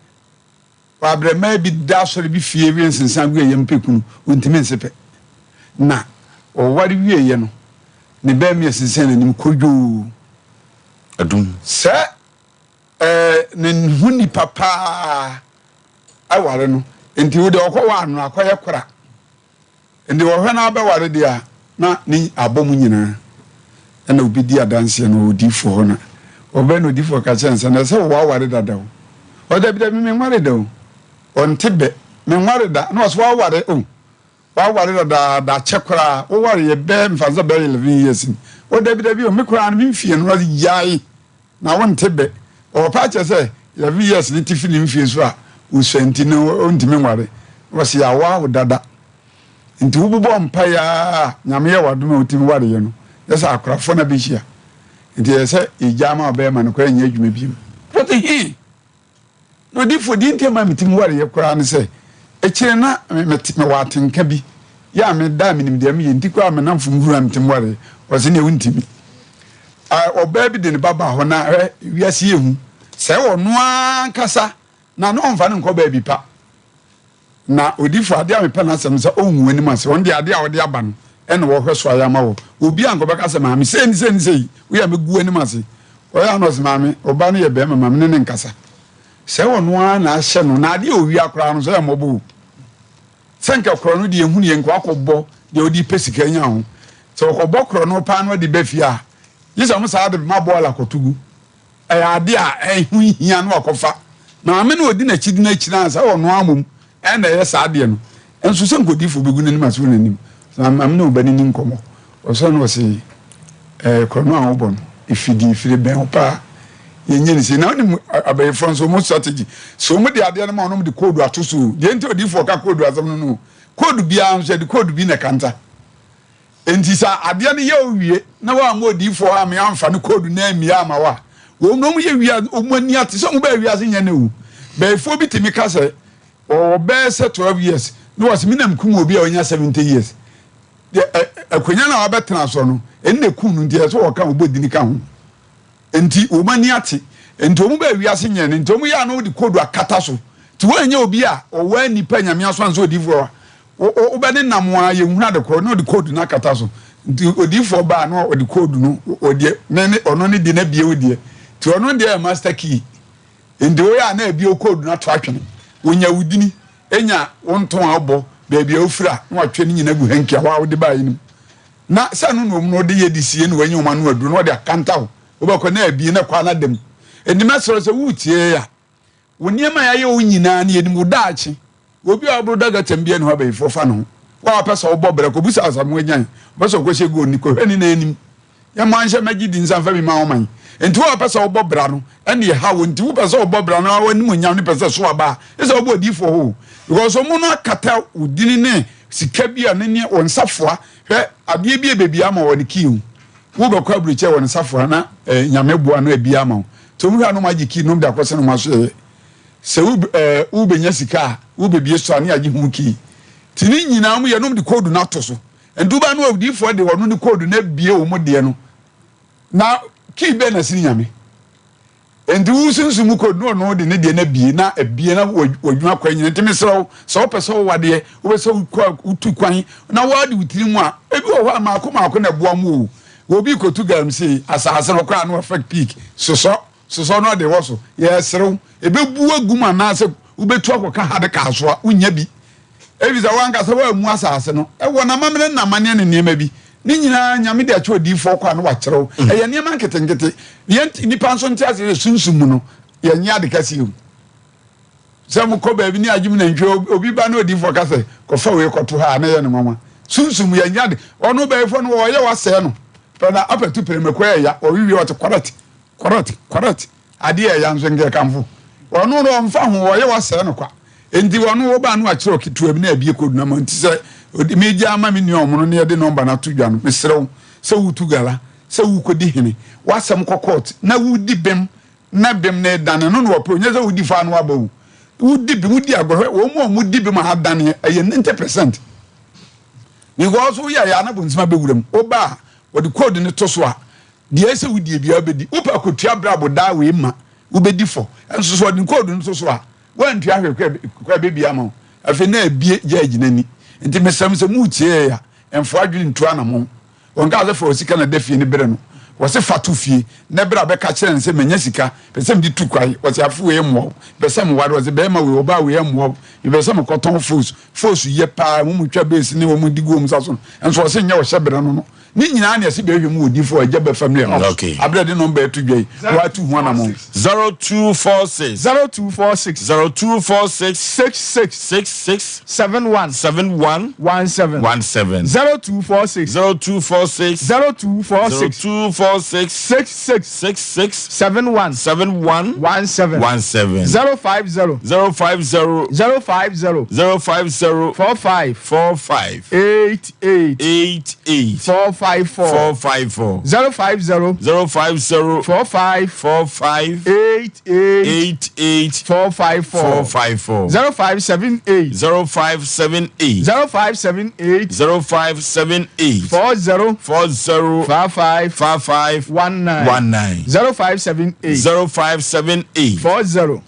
Abrema bi da sori bi fie wi nsensan gu ye mpekunu ontime nsepe na o wari wie ye no ne ba mi nsensan nanim kodwo adum se ne huni papa aware no enti wo de okwa anu akoye kora enti wo hwe na ba ware dia na ni abom nyina na obi di adanse no odifo ho na obe no odifo ka chense na se wo ware dadaw o da bi da mi nware daw on tebe me nware da no so ware wa ware da chekra wo ware ye be mfanza be 11 years o da bi o me kura an mfie no yai na won tebe o pa che se 11 years ni tifini mfie so a usenti no ontime nware wo se ya wa dada nti wo bo mpa ya nyame ye wadom otime ware ye no yesa akrafo na bi hia nti yesa ijama obe ma no kwa nya adwuma bi protein no difo di ntema mitim ware ye kura ne se ekire na me watenka bi ya me da minim de me yenti kwa me namfo ngura mitim ware o se ne wuntimi oba bi de ne baba ho na wiase yehu se wo no ankasa na no mfa ne nko ba bi pa na odifo ade a me pa na asem se onwu anim ase on de ade a ode aba no ɛna wɔhwɛ so ayama wo obi anko bɛka sɛ maame sɛ wo ya megu anim ase ɔyɛ ano sɛ maame ɔba no yɛ bɛrima maame ne nkasa sɛ wɔ no ara na ahyɛ no na adeɛ owi akora no so yɛ mmɔbɔ sɛ nka korɔ no deɛ ehunu yɛ nko akɔbɔ deɛ odi pɛ sika nya ho sɛ ɔkɔbɔ korɔ no paa no de bɛ fie a yisa mo saa de ma bɔɔla kɔtugu ɛyɛ adeɛ a ɛho hia no akɔfa maame no odi n'akyi di n'akyi na sɛ ɔno amom ɛna ɛyɛ saa adeɛ no ɛnso sɛ nkodifo bɛgu n'anim ase wɔ n'anim maame no ɔbɛni ni nkɔmɔ ɔsɛ no ɔsɛ korɔ no a ɔbɔ no efiri bɛn ho paa yɛnyɛ ne sɛ na wonim abɛyɛfoɔ nso mo strategy so mo de adeɛ no ma ɔnom de koodu ato so deɛ nti odifoɔ ka koodu asɛm no no koodu biara nso de koodu bi na kanta enti sa adeɛ no yɛ owie na wa mo odifoɔ a me amfa no koodu na amia ama wa wo no mo yɛ wia omo ani ate so mo ba wia se nyɛ ne wu bɛyɛfoɔ bi timi ka sɛ ɔbɛɛ sɛ 12 years no was minam kum obi a onya 70 years akonya na wabɛtena so no ɛnna kun no nti ɛso wɔka obodini ka ho enti wo mani ate enti wo ba wiase nyɛ ne enti wo ya no de kodu akata so ti wo anya obi a ɔwa nipa nyame aso anso odifo wo ba ne namoa ye huna de koro no de kodu na akata so nti odifo ba no ode kodu no odie ne ɔno ne de na bie odie ti ɔno de master key enti wo ya na bie kodu na to atwene wonya wudini enya wonton abɔ baabi ofura na watwe ne nyina gu hankia wa de ba yinim na sanu no de ye disie no wanyi oma no adu no de akanta wo obakɔ na abi na kwa na dem eni mesoro sɛ wutie ya woniema ya ye onyina na yenim udaachi obi a obro daga tambia ne ho ba ifo fa no wa pesa wo bɔbra ko busa asam wanyan bɛsɛ ko hye go ni ko hwani na anim ya man hye magidi nsan fa bi ma wo man enti wa pesa wo bɔbra no ɛne ha wo nti wo pesa wo bɔbra no wa nim nyam ne pesa so aba ɛsɛ wo bɔ difo ho because omo no akata udini ne sika bia ne ne onsafoa hwɛ adeɛ bia bebia ma wo ne kiu wo ba kwa bruche won safoa na nyame boa no abia ma to mu hwa no magiki no da kwese no maso se wo benya sika wo bebie so ane agi hu ki tini nyina mu ye no de code na to so enduba no awdifo de wono ne code na bie wo mu de no na ki be na siri nyame endu sunsumu code no de ne de na bie na abie na wadwuma kwa nyina ntimi serew so wo pese wo wade wo pese wo utu kwan na wade wutiri mu a ebi wo ha ma akoma na boa mu obi ko tu gam say asase no kwa no effect peak soso no de woso ye serew ebebu aguma na se ubetu akoka hade ka so a unya bi ebiza wanka se wa mu asase no e wona mamene na mane ne niema bi ni nyina nyame de acho difo kwa no wa kyerew eye niema nketengete ye nipa nso nti ase sunsum no ye nya de kasi o se mu ko ba bi ni agim na ntwe obi ba na odifo ka se ko fa we ko to ha na ye ne mama sunsum ye nya de ono ba ifo no wo ye wa se no na apetu peremekwa ya owiwi ote correct ade ya nso nge kamfo ono no mfa ho wo ye wase no kwa enti wono wo ba no a kire okitu abi na abie kodu na manti se meji ama me ni omono ne de number na to dwa no mesrew se wutu gala se wukodi hene wasem kokot na wudi bem na bem na dane no no pro nya se wudi fa no abawu wudi bem wudi agohwe wo mu di bem ha dane aye 90% mi go so ya na bunzima bewuram oba wodi code ne to so a de ese wudi bia obedi upa kotua brabo da we ma ubedi fo enso so wodi code ne to so a wantu ahwe kwa bebia ma afi na abie judge nani enti mesam se mu tie ya enfo adwini ntu anamo wonka ze fo sika na dafie ne bere no wose fatu fie na bere abeka kire nse menya sika pesem di tukwai wose afu we mo pesem wade wose be ma we oba we mo pesem koton force ye pa mu twa base ne wo mu digo mu saso enso wose nya wo hyebere no ni nyina na ese be hwemu odifo agya be family okay abere de number to dwai wa tu hu anamo 0246 66 71 17 17 0246 66 71 17 17 050 45 88 454 050 45 88 454 0578 0578 40 55 5519 0578 40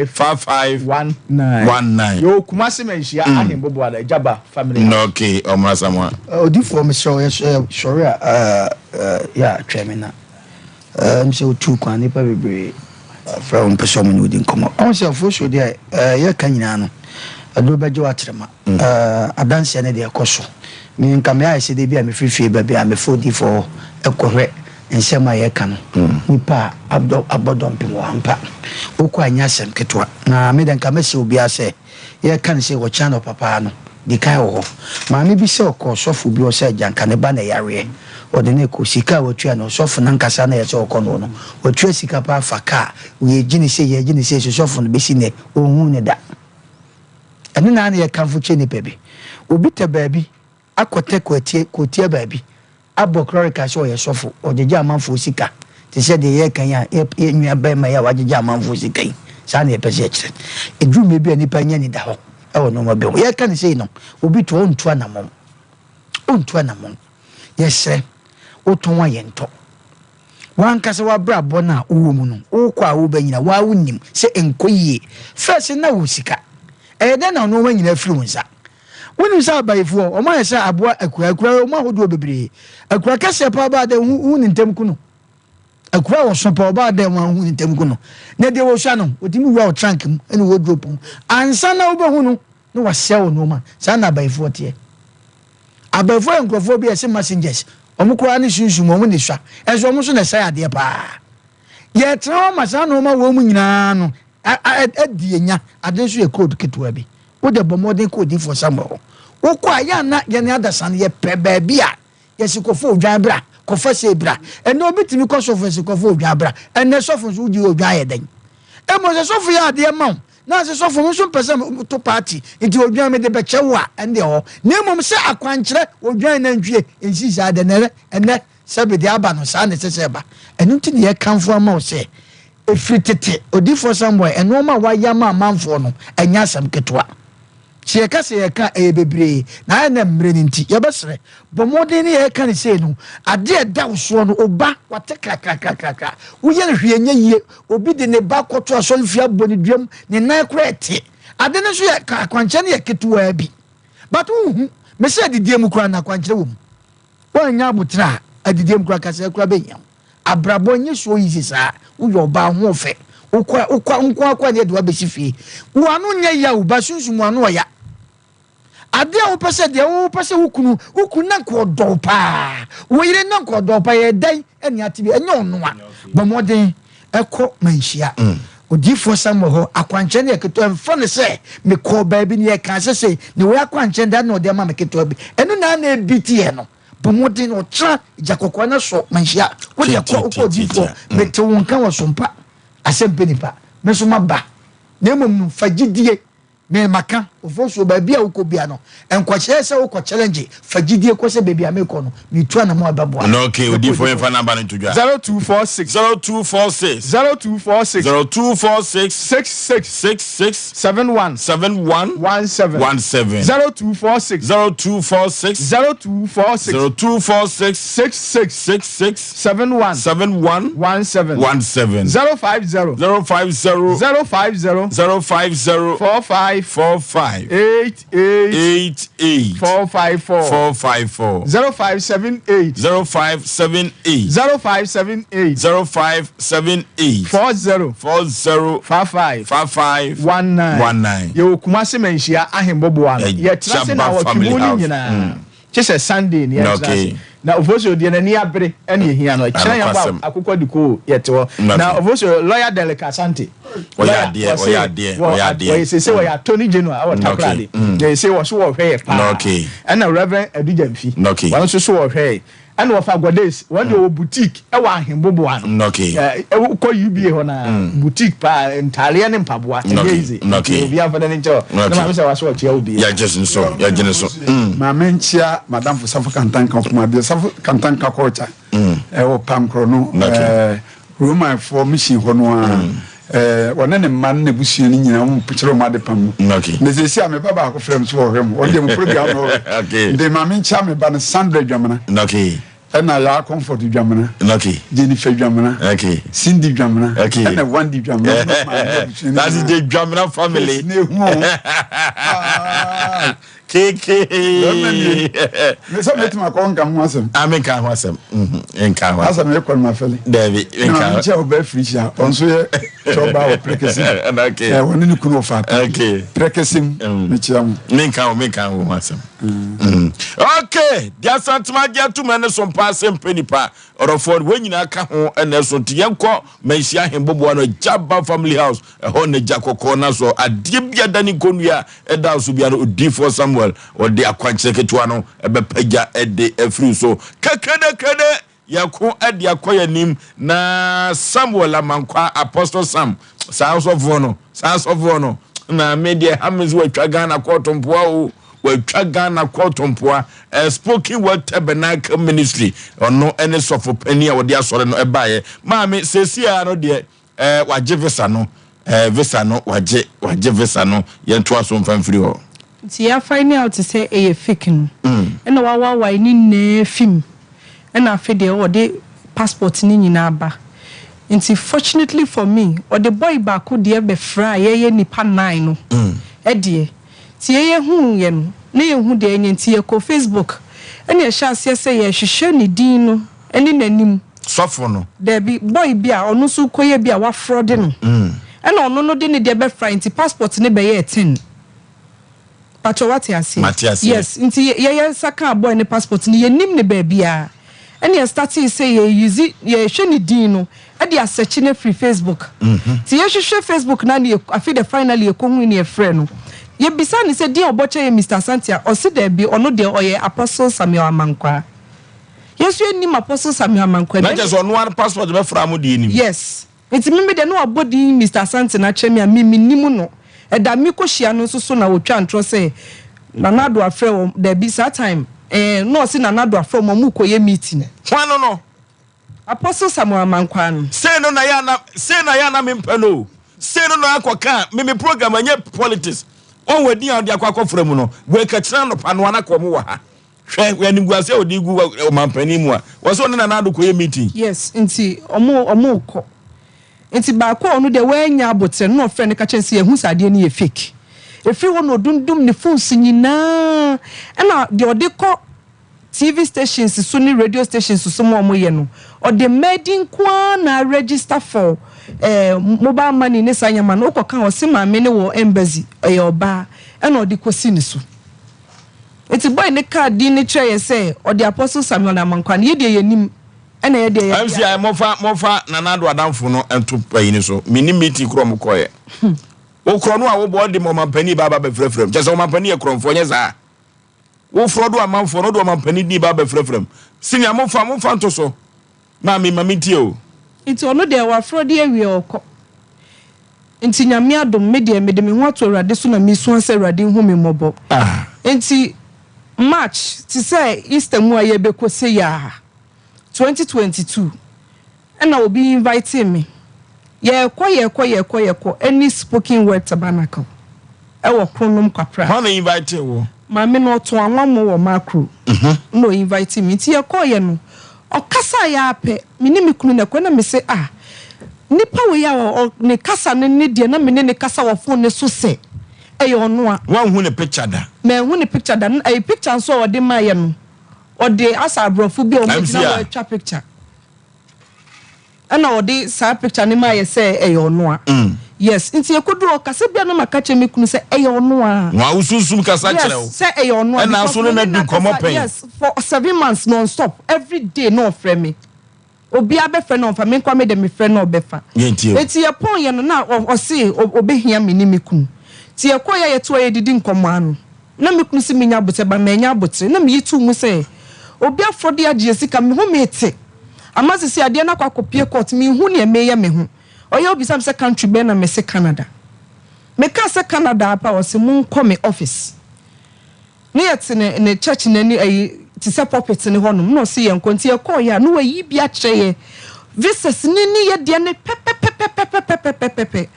5519 yo kumase menhia ahembobo ada jaba family okay omrasamwa odifo me so sorry ya tremina so two kwan nipa bebre from person mu di nkomo on se fo so de ya kan nyina no ado beje wa trema adanse ne de ekoso mi nka me ayese de bia me frifie ba bia me fodi for ekohwe nsema ye kan nipa abodom pe wo ampa okwa anya sem ketwa na me de nka me se obi ase ye kan se wo channel papa no di kai wo ma me bi se okosofo bi o se janka ne ba na yare odene ko sika wotua no sofo na nkasa na ye se okono no wotua sika pa faka ye gini se sofo no besi ne ohun ne da ene na na ye kan fu che ne pebi obi te baabi akote kotie baabi abokrorika so ye sofo ojeje amanfo sika te se de ye kan ya enua ba ma ya wajeje amanfo sika yi sa na ye pese kire edrume bi ani pa nya ni da ho e wo no ma be ye kan se no obi to ontua na mom yesre otonwa yento wankase wa bra bona uwo mu no ukwa wo banyina wa wunnim se enkoyie first na wo sika ede na no wanyina firi wonsa woni sa abayefo o ma yesa aboa akura o ma hodo bebre akura kase pa ba de hu ni ntem kuno akura wo so pa ba de hu ni ntem kuno na de wo sha no odimi wa o trunk mu ene wo drop ansa na wo be hu no no wa sell no ma sa na abayefo tie abayefo enkrofo bi ese messengers omukura ni sunsun mo ni swa ezo mo so na sai ade pa ye tra ma sa no ma wo mu nyina no adi enya ade so ye code ketwa bi wo de bomodin code for sambo wo kwa ya na ye ne adasan ye pe ba bia ye sikofo odwan bra kofa se bra ene obitimi kosofa sikofo odwan bra ene sofo so udi odwan ye den e mo se sofo ya ade ma na se sofo mo so pese to party nti odwan me de be chewa ende ho na mom se akwankyere odwan na ntwie ensi sa de nere ene sabe de aba no sa ne se ba enu nti ne ye kanfo ama o se efritete odifo somewhere eno ma wa ya ma manfo no enya asem ketwa che ka se ye ka bebre na na mre nti ye besre bomodin ne ye ka ne se no ade da so no oba wate kakakakaka wo ye hwe nya yie obi de ne ba koto asolfia boni duam ne na krete ade ne so ye ka kwanche ne ye ketwa bi but me se didie mu kura na kwanche wo wo nya butra adidie mu kura ka se kura be nya abrabo nye so yi sa uyo ba ho fe ukwa ne de wa besifie wo anu nya ya uba sunsun anu ya ade wo pese de wo pese wukunu na ko do pa wo yire na ko do pa ye dan eni atibi enye onu a bomoden eko manhia odifo samo ho akwanche ne keto emfa ne se me ko ba bi ne ka se ne wo akwanche da no de ma me keto bi enu na na ebitie no bomoden o tra jakokwa na so manhia wo de ko odifo me te won kan wo Sompa Asem Mpe Nipa me so maba na emom fagidie me maka Oforisuo ba bia ukobia no enkwache se uko challenge fagidie ko se bebia me ko no me tu na mo ababo no okay odi for your number no to 0246 66 71 17 66 71 17 050 45 88 454 0578 40 55 19 yo kumase menhia ahembobo ano ye trase na wotwuni nyina chese Sunday ne ya na Oforisuo de na ni abere ene ehia no kire ya ba akokọ diko yetewo na Oforisuo lawyer Delika Asante oya de say we are Tony General our takrade they say was wo hwe pa okay and Reverend Edujamfi okay one so wo hwe and wo fa godes one dey boutique e wa ahembobo ano okay ko UBA ho na boutique pa ntale ne mpaboa easy obi afada ne ncho na ma say was wo chia obi ya just so ma menchia madam for Safu Kantanka kuma bi Safu Kantanka culture o pam krono Roman for mission ho no wane ne man na busuo ni nyina mu picture ma de pam ne se sia me baba ko frem so ho hem o de mu program no de ma menchia me ba ne Sandra Dwamana ɛna la comfort dwamana okay Jennifer dwamana okay Cindy dwamana okay ɛna Wandi dwamana that is the Dwamana family keke me so meet my kon kan ho asem amen kan ho asem enkan ho asem e kon ma fele David enkan na che oba frisia onso ye choba o prekesim okay woni ni kunu fa okay prekesim me chiam menkan ho asem okay dia santuma dia to me ne Sompa Asem Mpe Nipa orofo we nyina ka ho ene so tiyenko manhia hembobo no Jaba family house ho ne jakoko na so adie bia dani konua eda so bia no D4 Samuel or the akwanche ketua no ebepaja ede efri so kekede yako ede akoya nim na Samuel amankwa Apostle Sam Science of Vono na media hamis we twaga na kotompoa o we twaga na kotompoa spoken word tabernacle ministry ono ene sofo pani a wo de asore no ebaye maame sesia no de waje visa no waje visa no yento aso mfamfiri ho ti ya find out to say a fake no ena wa ni na film ena afede o de passport ni nyina ba nti fortunately for me o the boy ba ko de be fra ye nipa 9 no de ti ye hu ye no na ye hu de enye nti ye ko Facebook ena ye sha ase say ye hwehwe ni din no eni nanim sofo no there be boy bi a onu so koye bi a wa fraud no ena onu no de ne de be fra nti passport ne be ye 10 Pacho what you say? Yes, inti ye saka boy ne passport ni ye nim ne baby a. Ene ye start say ye use ye hwe ni din no. E de search ne free Facebook. Ti ye hwehwe Facebook na ne afi de finally ye ko hu ne ye frɛ no. Ye bisa ni say din oboche ye Mr. Santia o se there be ono de oye Apostle Samuel Amankwa. Yes ye nim Apostle Samuel Amankwa. Na just ono one passport be fra mu de nim. Yes. Inti me de no abodi Mr. Santia na chemi a me nim no. Eda mi ko hia no so na wotwa ntro say nanado afre there be that time no see nanado afre mo koye meeting hwan no Apostle Samuel Amankwa no say no na ya na me mpano say no na akoka me program anye politics on wadi an de akwa mu no we ka kira no pano na ko mo wa ha hwe we ni guase odi gu o mampani mu a wo so ne nanado koye meeting yes nti omo ko nti ba ko onu de we nya abotre no friend ka chense ehu sade ni ye fake efi wo no dundum ne phones nyina ena de ode ko TV stations so ni radio stations so mo ye no ode made kwa na register for mobile money ne sanyama no ko kan o se ma me ne wo embassy oba ena ode kosi ni so eti boy ne card ni try say ode Apostle Samuel Amankwa ne ye de yenim ena ye de ye MCI mofa nanado adamfo no ento payini so mini meeting krom koye wo kro no a wo bo de mampani baba be frefrem je se wo mampani e kromfo nye za wo frodo amanfo no do mampani ni baba frefrem sinia mofa nto so na me mamiti o iti ono de wa frode awie okọ nti nyame adom me de me ho ato awurade so na me su anse awurade hu me mobo nti March ti say Easter mu aye be ko se ya 2022 and I will be inviting me. Ye ko any spoken word tabernacle. E wo kronum kwapra. How na invite wo? Ma me no to anwa mo wo macro. No invite me. Ti ye ko ye no. O kasa ya ape. Me ni me kunu na ko na me say nipa we ya o ne kasa ne de na me ne kasa wo phone ne so se. E ye ono a. Wan hu ne picture da. Me hu ne picture da. E picture so o de ma ye no. O de asa brofu bi o me na twa picture. Ana o de sa picture ni ma ye say e ono a. Yes, nti ekodu o kase bia no maka che me kunu say e ono a. Wa ususum kasa kire o. Yes, say e ono a. Na so no na du komo pen. Yes, for 7 months non stop every day no frɛ me. Obi abefa no fa me kwa me de me frɛ no obefa. Enti ye pon ye no na o se obehia me ni me kunu. Ti ye kwa ye to ye didi nkomo anu. Na me kunu se me nya bote ba me nya bote na me yitu mu say obi afrode agye sika me ho me te. Amase se ade na kwa kopie court me hu ne me ye me ho. Oya obi sam se country be na me se Canada. Me ka se Canada apa o se mun come office. Ne yet ne church na ni ti se pulpit ne honum no se ye nkonti e call ya no wayi bia kyereye. Visas ni ye de ne pepe.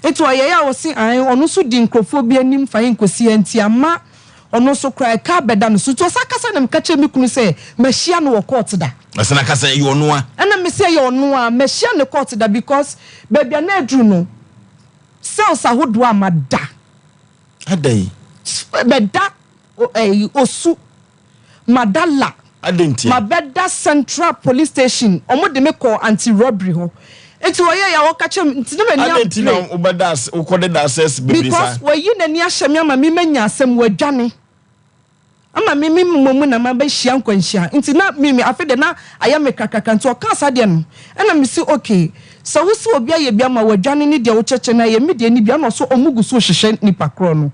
Eto oya ya o se an onu so di nkrofo bi anim fa nkosi anti ama ono so cry ka beda no so to sakasa na mkache mi kunu say mehia no wo court da asana kasa yi ono a ana me say ye ono a mehia no court da because baby na adru no cells ahodo amada adai beda osu madala adenti mabeda central police station omo de me call anti robbery ho enti wo ye ya wo kache enti na mani adenti na obadas ukode da access bibisa because wo yi na ni ahye me ama me manya asem wadwane ama me mumu na ma ba hia nkwanhia enti na me afede na aya me kakaka nti o ka asade no na me si okay so wo si obi aye bia ma wadwane ni de wo cheche na ye me de ni bia no so omugu so hwehwe nipa kro no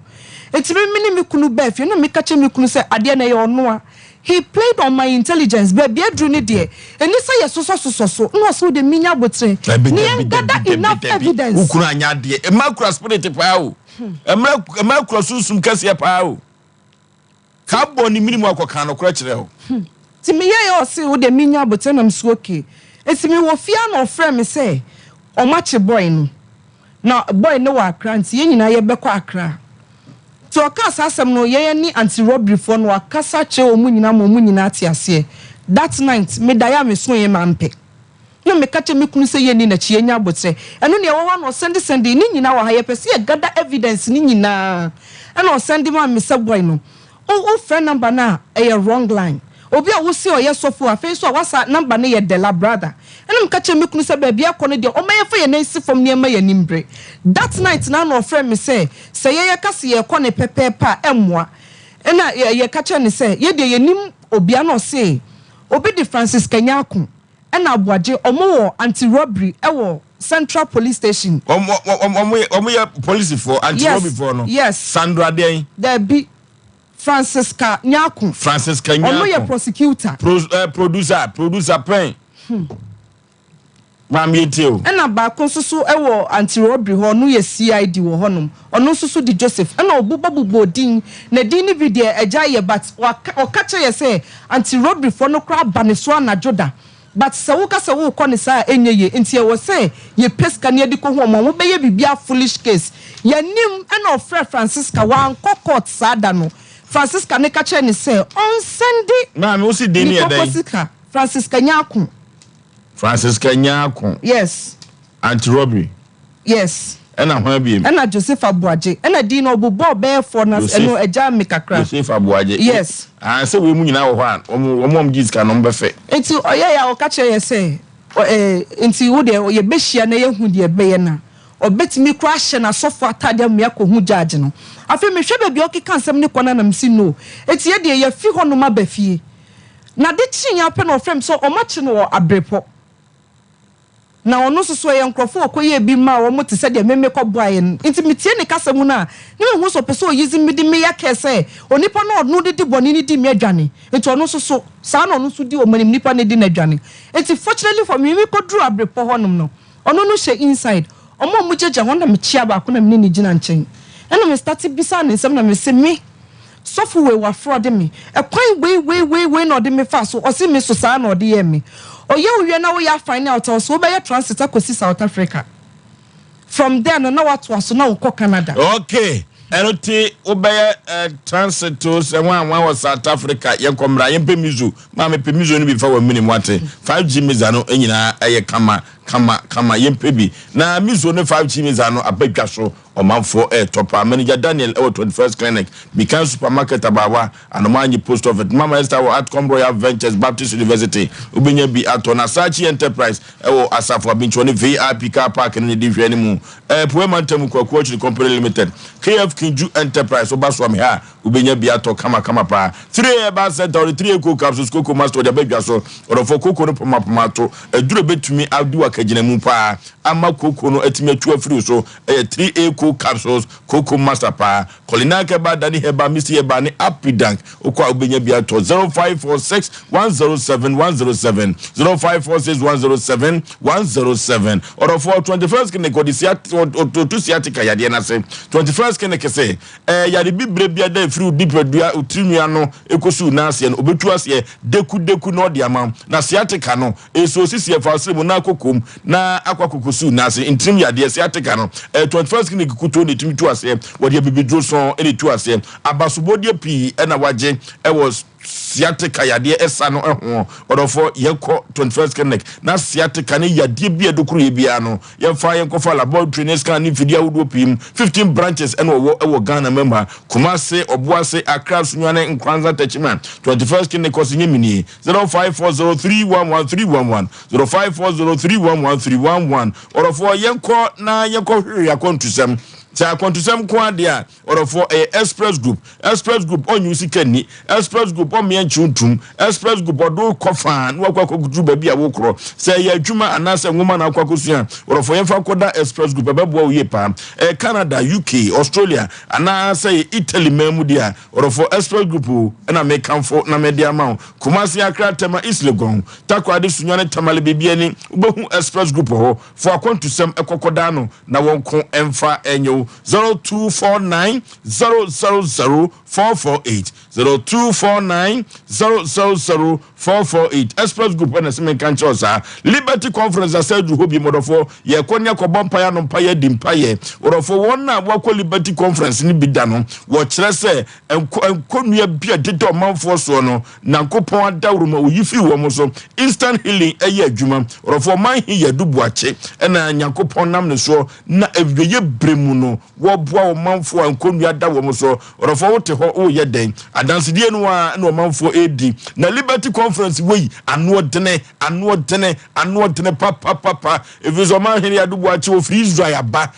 enti me kunu ba fie na me kache me kunu se ade na ye ono a he played on my intelligence baby adru ni de eni say yes so no so de minya botre ni gather enough evidence ukuru anya de e makura spirit pa o e makura susum kase pa o ka bo ni minimu akoka no kura kire o ti me ye o se o de minya botre na mso okay eti me wo fia no frɛ me say o mache boy no na boy no wa akra nti ye nyina ye bekɔ akra to akasa asem no ye ni anti robbery for no akasa che omunyina momunyina atiase that night me daya me so ye mampe no me kache me kunu se ye ni na chie nya botre eno ne wo no send ni nyina wa ha ye pese ye gather evidence ni nyina eno send ma me se boy no o phone number na e wrong line obi a wo se o ye sofo afi so wasa number ne ye de la brother eno me kache me kunu se ba bia kɔ ne de o ma ye fa ye na isi from ne ma ye nimbre that night na no friend me say ye kase ye kɔ ne pepepa emwa ena ye kache ne say ye de ye nim obi a no say obi de Francis Kanyako ena Aboagye omo anti robbery ewo Central Police Station omo ye police for anti robbery for no yes Sandra den there be Francis Kanyako omo ye prosecutor producer pen Mami etio ena ba konsusu ewo anti robbery ho no ye CID wo honom ono susu di Joseph ena obubabubo din na din ni video eja ye but o kache ye say anti robbery for no kra baneso na joda but se wo ka se wo ko ne sa enye ye enti ye wo say ye peska ne edi ko ho mo be ye bibia foolish case ye nim ena o Francisca wan court sada no Francisca ne kache ne say on Sunday na me o si din ye den Francisca Nyako Francisca Nyako yes anti robbery yes ena ho biem ena Joseph Aboagye ena din no obubo be for na eno eja mekakra Joseph Aboagye yes se we mu nyina wo ho an omom jiska no mbefe enti oye ya o ka che ye say enti wo de ye behia na ye hu de be ye na obetimi kra hye na sofo atade me akohu judge no afi me hwe bebia okika nsem ne kona na msi no enti ye de ye fi ho no ma bafie na de chinya pe no frem so o ma chi no abrepo na ono soso ye nkrofo okoye bi ma wo moti se de meme ko boaye nti metie ne kasa mu na ne hu so peso yizi midi me ya kese onipa no no de boni ni di me adwane nti ono soso sa na ono so di o manim nipa ne di na adwane nti fortunately for me ko dru abrepo honum no ono no she inside omo mu jeje ho na me chia ba ko na me ni gina nchen ena me start bisa ne nsem na me se me sofu we wa fraud me ekwan we no de me fa so o se me so sa na o de ye me oye uwie na we ya find out so we be transit akosi South Africa from there no na what was na uko Canada okay eroti obeye transit to se wan was South Africa ye komra ye pemizo ma me pemizo no bi fa wa minimum wate 5G miza no enyina eye kama ye pebi na mizo no 5G miza no abadwa so omanfo topa manager Daniel 21st clinic because supermarket abawa anomanyi post office mama Esther wo Atcom Royal Ventures Baptist University ubenya bi atona Sachi Enterprise wo asafo abincho ne VIP car park ne di hwe ne mu poema ntam kwaku actually company limited KF Kinju Enterprise obaso me ha ubenya bi ato kama pa 3 ba center 3 eco capsules cocoa master de badwa so orofo cocoa no poma to aduro betumi adu akagina mu pa ama cocoa no atimi atu afiri so 3 eco capsules cocoa master pa kolinaka ba dani heba misi heba ni apidank okwa ubenya bia to 0546 107 107 0546 107 or for 21st clinic to siatika yade na se 21st clinic say yade bibre bia da free dipedua utrinnua no ekosu na ase no obetu ase deku no de amam na siatika no eso sisi e fasemu na kokom na akwakokosu na ase intrim yade siatika no 21st clinic kuto ne tumi to ase wode bibidro so ene to ase abasobodie pi ena waje was sciatica yade esa no ho odofo yeko 21st clinic na sciatica ne yade bia dokuru ye bia no yemfa yenkofa laboratory ne scan ne video wodo pim 15 branches ena wo Ghana member Kumase Obuase Accra Sunyane Nkwanza Techman 21st clinic osinye 0540311311 0540311311 odofo yenko na yenko hwe yakontusem Cha kontusem kwa dia or for a express group on you kani express group on me chuntum express group odo kofan wa kwa kudu baby awokro say ya adwuma anase nwoma na akwakosuan or for yemfa koda express group bebo wo yepa Canada UK Australia ana say Italy memu dia or for express group na me kamfo na media ma Kumasi Accra tema Islegon takwade sunyane tamale bibiani ubehu express group ho for kontusem ekokoda no na wonko emfa enyo 0249 000 448 0249 000 448 Express Group and Asem Kanchosa Liberty Conference said you hobi modofo ye konya ko bompaya no mpaye dimpaye orofo wonna wako Liberty Conference ni bidano wo kire se enkonua bia dede manfo so no nankopon adawruma oyifi wo mo so instant healing eye adwuma orofo man hi ye dubuache na nyankopon nam ne so na ewiye bremu no wo boa wo manfo enkonua da wo mo so orofo wote ho wo ye den adanside no a na manfo edi na Liberty Conference wey anu odene papa if is o man here adubuache o free Israel aba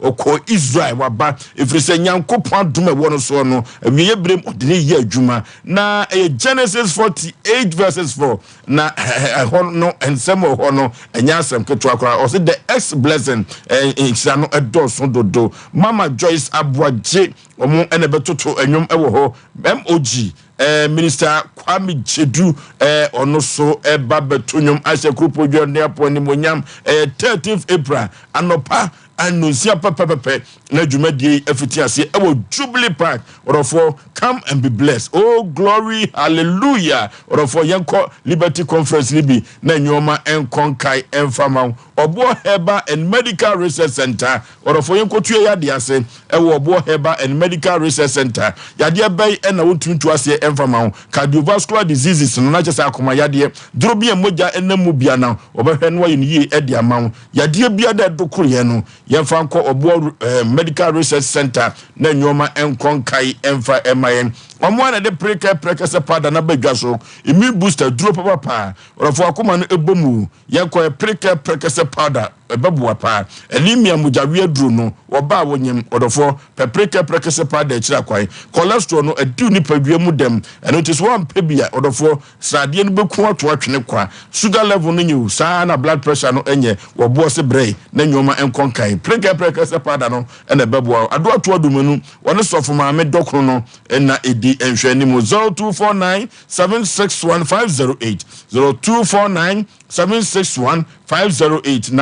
oko Israel waba if se nyankopon adom e wono so no ewiye brem odene ye adwuma na Genesis 48 verses 4 na no ensem ho no enya asem keto akora o se the ex blessing no edoso dodo Mama Joyce Aboagye omo ene betoto enwom ewo ho MOG Minister Kwame Chedu ono so eba betonyom ase krupo dwonde aponi monyam 13th April anopa anusia pepepepe na dwumadie afiti ase ewo Jubilee Park orofo come and be blessed oh glory hallelujah orofo yenko Liberty Conference libi na nyoma enkonkai enfama Obo Herbal and Medical Research Center orofo yenko tue yade ase ewo Obo Herbal and Medical Research Center yade bay na wontuntu ase enfama cardiovascular diseases no na chesa akoma yade drobia moja enamu bia na obehwe no yie edi amawo yade bia da dokuru ye no yemfa nko Obo Medical Research Center na nyoma enkonkai emfa emayen omwana de preke pada na badwa so immune booster duro papa orofo akoma no ebomu yenko preke pada ebabuwa pa anemia mujawe duro no oba wonyem odofo preke pada ekira kwai cholesterol no adu ni padua mu dem eno tis one pebia odofo srade no beku ato atwene kwa sugar level no nyu saa na blood pressure no enye wobo se brei na nyoma enkonkan preke pada no ena ebabuwa ado ato adumanu wone sofo ma me dokro no ena edi enhwani mu 0249 761508 0249 761508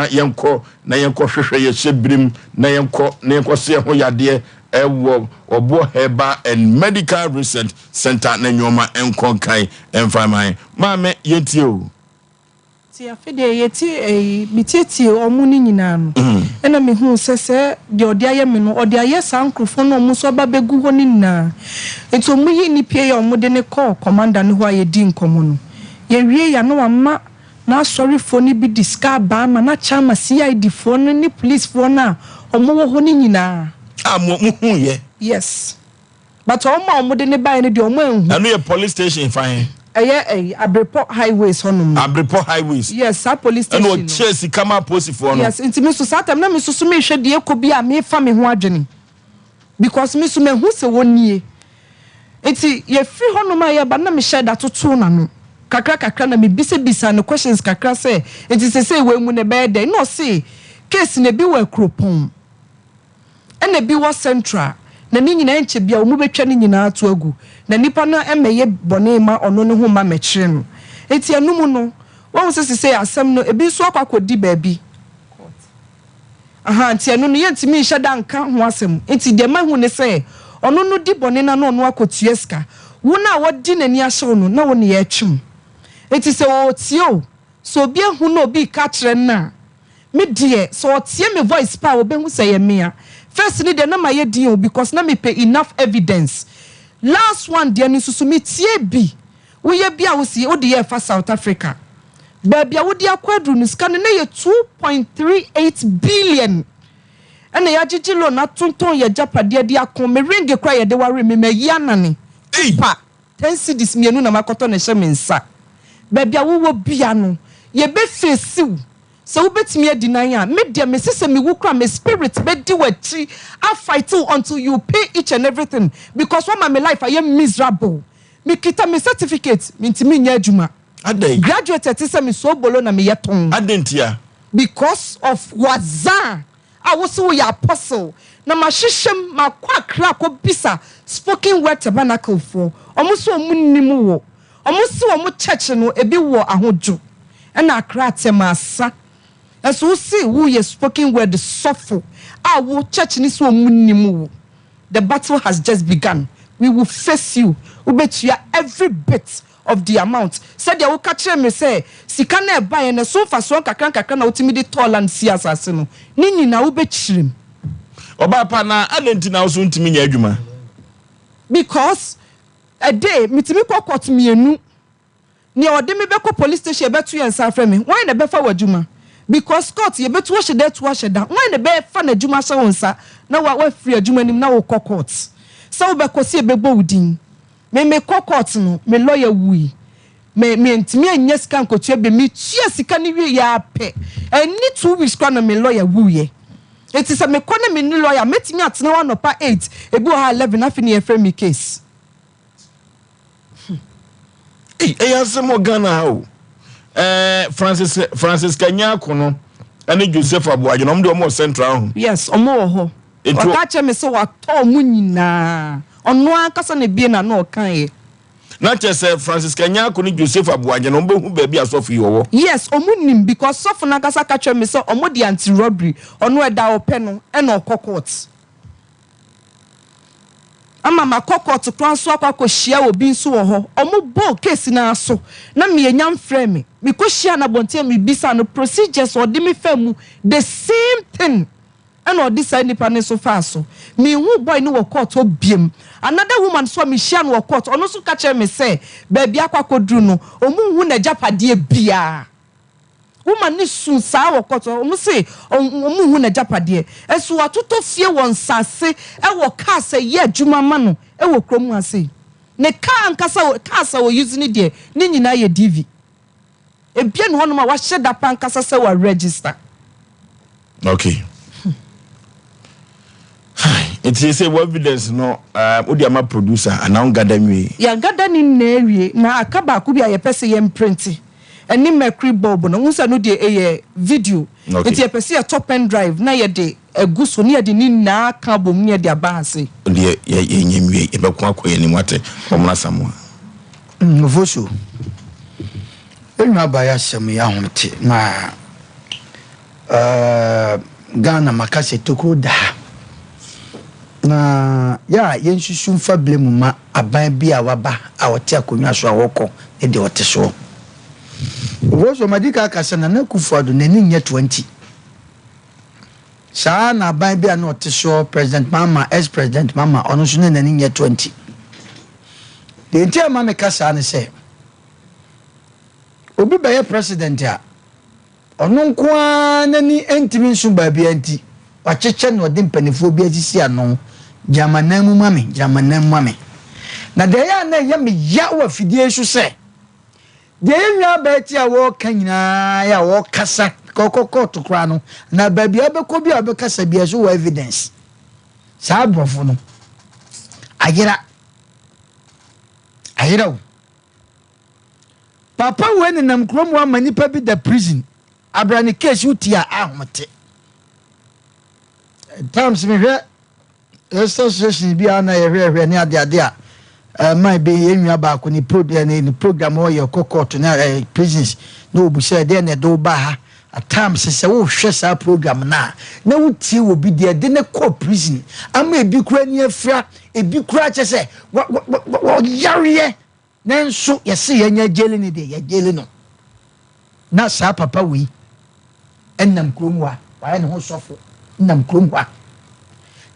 na yenko hwehwe ye hyebrim na yenko se ho yade ewo Obo Herbal and Medical Research Center na nyoma enkonkan emfaman maame yentie o ti afede yeti biteti omuni nyina no ena me hu sese de ode aye me no ode aye sankrofo no mu so ba begu ho ni na ento mu yi ni pie ya omude ne call commander no ho aye di nkomo no ye wie ya no amma na sorry for ni bi diska ba ma na chama CID for ni police for na omo ho ni nyina mu hu ye yes but omo de ne ba ni de omo enhu anu ye police station fine Abreport highways honum Abreport highways yes a police station no chase kama post for no yes intimi so satam na me so me hwe de ekobi a me fa me ho adwene because me so me hu se wonie enti ye free honum a ye ba na me hye da toto na no kakra na me bisa no questions kakra say enti say we mu ne be dey no say case na bi wa kropon ena bi wa central na ni nyina enche bia o mu betwa ni nyina ato agu na nipa na emeye bone ma ono ne ho ma mekire no enti anum no won say asem no ebi so akwakodi baabi enti anu no yentimi nhye da nka ho asem enti de ma hu ne say ono no di bone na no ono akotua ska wo na wodi nani ahye no na wo ne ye twem enti say o tio so obi hu no obi ka kire na me dear so tie me voice pa obenhu say me a first ni de na my din because na me pay enough evidence last one de ni susu me tie bi wo ye bia wo si wo de ye fa South Africa baby a wo de akwadru no scan na ye 2.38 billion and ya gigi loan na tonton ye japade de akon me ringe kra ye de ware me ya nane pa 10 cedis mienu na makoto na hye me nsa baby a wo bia no ye be face so betimi adinanya me dia me sese me wukra me spirit be di wachi I fight until you pay each and everything because what my life I am miserable me kita me certificate me ntimi nya adwuma adai graduate say me so bolo na me yeton adentia because of waza I was so ya apostle na ma hyehyem ma kwa kra ko bisa spoken word tabernacle for almost so munnim wo almost so mo church no ebi wo ahodwo na akra temasa as we see who is spoken word suffer our church ni so munnim. The battle has just begun. We will face you. We bet you every bit of the amount. Said ya wo catch me say sika na buy na so fa so kakran na utimi de tall and see asase no. Ni nyina wo bechirim. Oba pa na adenti na so ntimi nya adwuma. Because a day mitimi kokot mienu. Ni ode me beko police station betu yen sa frame me. Why na befa wadwuma? Because court ye betu wo hye to wo hye da. Why na be fa na adwuma hye wonsa na wa free adwuma nim na wo court. So we bekosi ebebo udin. Me court no me lawyer wi. Me ntimi anya sika nkotua be me tua sika ni wi ya pe. Eni 2 weeks kwa na me lawyer wi ye. It is a me kone me ni lawyer metimi atena wa no pa 8 ebu ha 11 afi ni e frame me case. Asem Ghana how Francis Kenya kono ane Joseph Aboagye no mde central. Yes, omo ho. Oka che me so wa to mu nyina. Ono akasa na bie na no kan ye. Na che se Francis Kenya kono Joseph Aboagye no mbe hu ba bi asofu yowo. Yes, omu nim because sofu na akasa ka che me so omo di anti robbery. Ono eda ope no e na okokot. Ama makokot kwan so akwa hia obi nso wo ho omo bo case na so na me enyam frame me ko hia na bonte me bisa no procedures or me famu the same thing and or this nipa ne so fa so me hu boy no wo court obiem another woman so me hia no wo court ono so ka che me say baby akwa kodru no omu hu na japade bia woman ni sun sa wo court omu say omu hu na japade esu atoto fie won sase e wo ka say ye adwuma ma no e wo kromu ase ne ka ankasa wo use ni de ni nyina ye DV e bia no hono ma wa hye da pa ankasa say wa register. Okay. It is a evidence no odi ama producer and gather me. Ya gather ni na ewie na akaba ku bia ye pese ye print. Eni mercury bulb no unsa no de video. It ye pese a top pen drive na ye de eguso ne ye de ni na ka bom ne ye de abase. De ye nyemwie e be ko akoye ni mwate omna samwa. Vosu. Enwa ba ya sem ya homte na Ghana makase toko da. Na ya yensusu mfa blemu ma aban bia waba a wote akonwa so awoko e de wote so. Vosu madika akase na kufuado na ni nye 20. Sa na aban bia na wote so president mama ex president mama ono so na ni nye 20. De ntia ma me kasa ne se obi be president ya ono nkoa na ni entimi nso ba bia anti wacheche no de mpanifo bi asisi ano jamanamu mame na de ya na ya me ya wa fidie so se de enwa ba ti a wo kanyina ya wo kasa kokoko to kra no na ba bia be ko bia be kasa bia so evidence sa brofo no ayira papa when nam krom wa manipa bi the prison abrani case utia ahomte times me hwe association bi ana ye hwe ne ade a my be enwa ba ko ni program o ye court na prisons no obu say de na do ba ha at times se wo hwe sa program na wuti obi de ne court prison ama ebi kura ni afra ebi kura che se yare nenso yesi yenya jeli ni de ya jeli no na sa papa wi ɛnam kurom hɔ a wayɛ ne ho sɔfo nam kurom hɔ a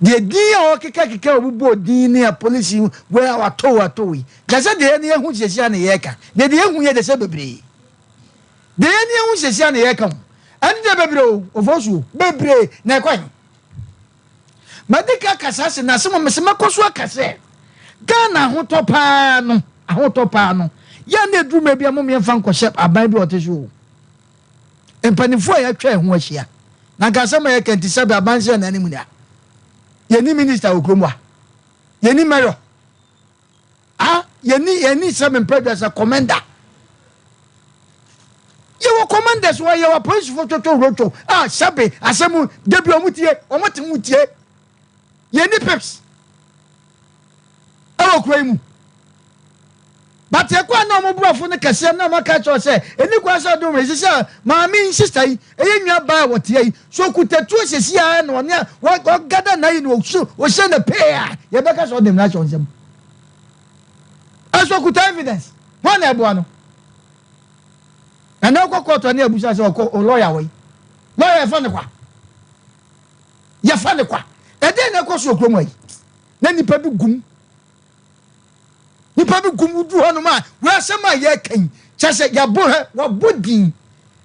deɛ din a ɔkeka ɔbobɔ din ne a polisi wei a wato yi na sɛ deɛ ne yɛhu hyehyia ne yɛka deɛ yɛhu yɛ de sɛ bebree deɛ ne yɛhu hyehyia ne yɛka ho ɛne deɛ bebree o Oforisuo bebree na ɛkwan madika kasa se na sɛ mo mese mɛkɔ so akasɛ Ghana ahotɔ paa no yɛ ne duru ma bi a mo mɛmfa nkɔhyɛ aban bi ɔte so o mpanimfoɔ a yɛatwa ho ahyia na nkasa ma yɛka nti sɛ aban hyɛ na anim nia yɛni minister wɔ kurom a yɛni mayor yɛni Asem Mpe Nipa as a commander yɛwɔ commanders wɔ yɛwɔ police fo twotwo sabe asɛm debi ɔmotie yɛni peps ɛwɔ kura mu but yɛkɔ na ɔmo burɔfo no kɛseɛ na maka kyerɛ sɛ ɛni kwa sɛ ɔdom resi sɛ maame sister yi ɛyɛ nua baa wɔteɛ yi so kutatuo sɛsi a na ɔne a wɔgada na yi na ɔhyɛ no pee a yɛbɛka sɛ ɔdem no akyɛ nsɛm ɛso kuta evidence hɔ na ɛboa no ɛna ɔkɔ kɔɔtɔ ne abusa sɛ ɔkɔ lɔya wɔ yi lɔya yɛfa ne kwa ɛdɛn na ɛkɔ so okurom ayi na nipa bi gum du hɔ nom a wɔasɛm a yɛkan kyɛ sɛ yɛabɔ hɛ wɔabɔ din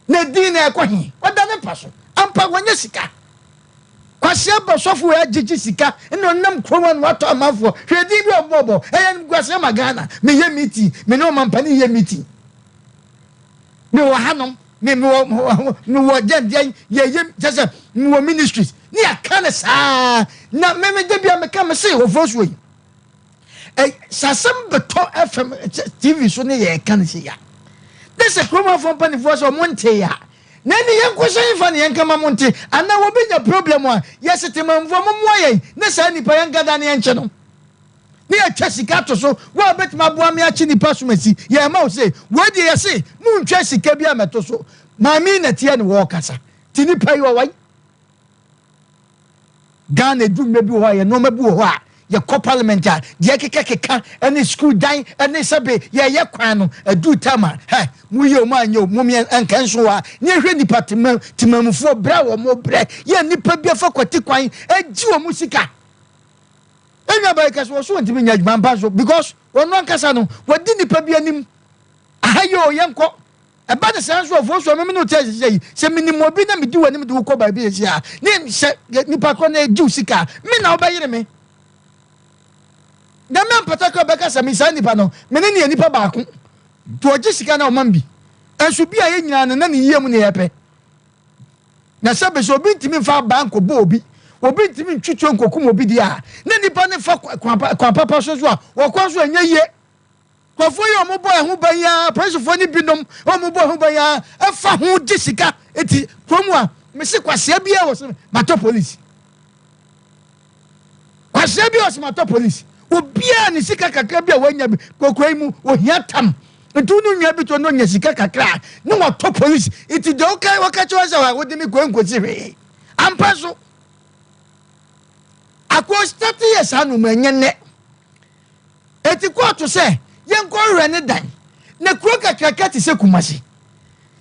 na din na ɛkɔ he ɔda ne pa so ampa wɔnyɛ sika kwasea bɔ sɔfo agyegye sika ɛna ɔnam kurom a no watɔ amanfoɔ hwɛ din bi ɔbɔbɔ ɛyɛ kwasea ma Ghana meyɛ meeting me ne ɔmampane yɛ meeting me wɔ hanom me wɔ gyɛndeɛ yɛyɛ kyɛ sɛ me wɔ ministries ne yɛka ne saa na memede bia meka me se Oforisuo yi Sasem beto FM TV so ne yɛka ne se ya ne sɛ kuromafo mpanifoɔ sɛ ɔmo nte ya na ne yɛnkɔ hyɛ yɛmfa ne yɛnka ma mo nte anaa wɔbɛnya problem a yɛsetemamfoɔ mommoa yɛn ne saa nipa yɛnkada ne yɛnkyɛ no ne yɛtwa sika to so wo a bɛtumi aboa me akye nipa somasi yɛma wo sɛ wɔadi yɛ se montwa sika bi a mɛto so maame na teɛ ne wɔɔkasa nti nipa yi wɔwai Ghana adwuma bi wɔ hɔ a yɛnɔɔma bi wɔ hɔ a yɛkɔ parliament a deɛ keka ɛne school dan ɛne sɛbe yɛyɛ kwan no adu tama moyɛ mu anyɛ mu ɛnka nso a ne yɛhwɛ nipa timamufoɔ brɛ wɔ mo brɛ yɛ nipa bi afa kwati kwan agyi wɔ mu sika ɛnua ba yɛka so wɔ so wɔntimi nya adwuma mpa so because wɔno ankasa no wɔdi nipa bi anim aha yɛ o yɛnkɔ ɛba ne saa nso Oforisuo meme ne wote sɛ yi sɛ menim obi na medi w'anim de wokɔ baabi ɛsi a ne hyɛ nipa kɔ na agyi wo sika me na wobɛyere me na me ampataka bɛka sɛ me saa nipa no mene ne nipa baako to ɔgye sika na ɔman bi ɛnso bi a yɛ nyinaa no na ne yie mu ne yɛpɛ na sɛ bɛ sɛ obi ntimi mfa banko bɔ obi ntimi ntwitwo nkokum obi di a ne nipa ne fa kwan papa so a wɔkɔ so anya yie kɔfo yɛ ɔmo bɔ ɛho ban ya polisifoɔ ne binom ɔmo bɔ ɛho ban ya ɛfa ho gye sika eti kurom a mesi kwasea bi a wɔ sɛ matɔ polisi kwasea bi a wɔ sɛ matɔ polisi obia ne sika kakra bi a wanya bi kokoi mu ohia tam ntu no nwa bi to no nya sika kakra ne watɔ police iti de okay waka kyerɛ sɛ wa wode mi kwenkosi hwe ampa so akɔ start yes anu manye ne eti ko to sɛ yenkɔ hwɛ ne dan na kuro kakra ti sɛ Kumasi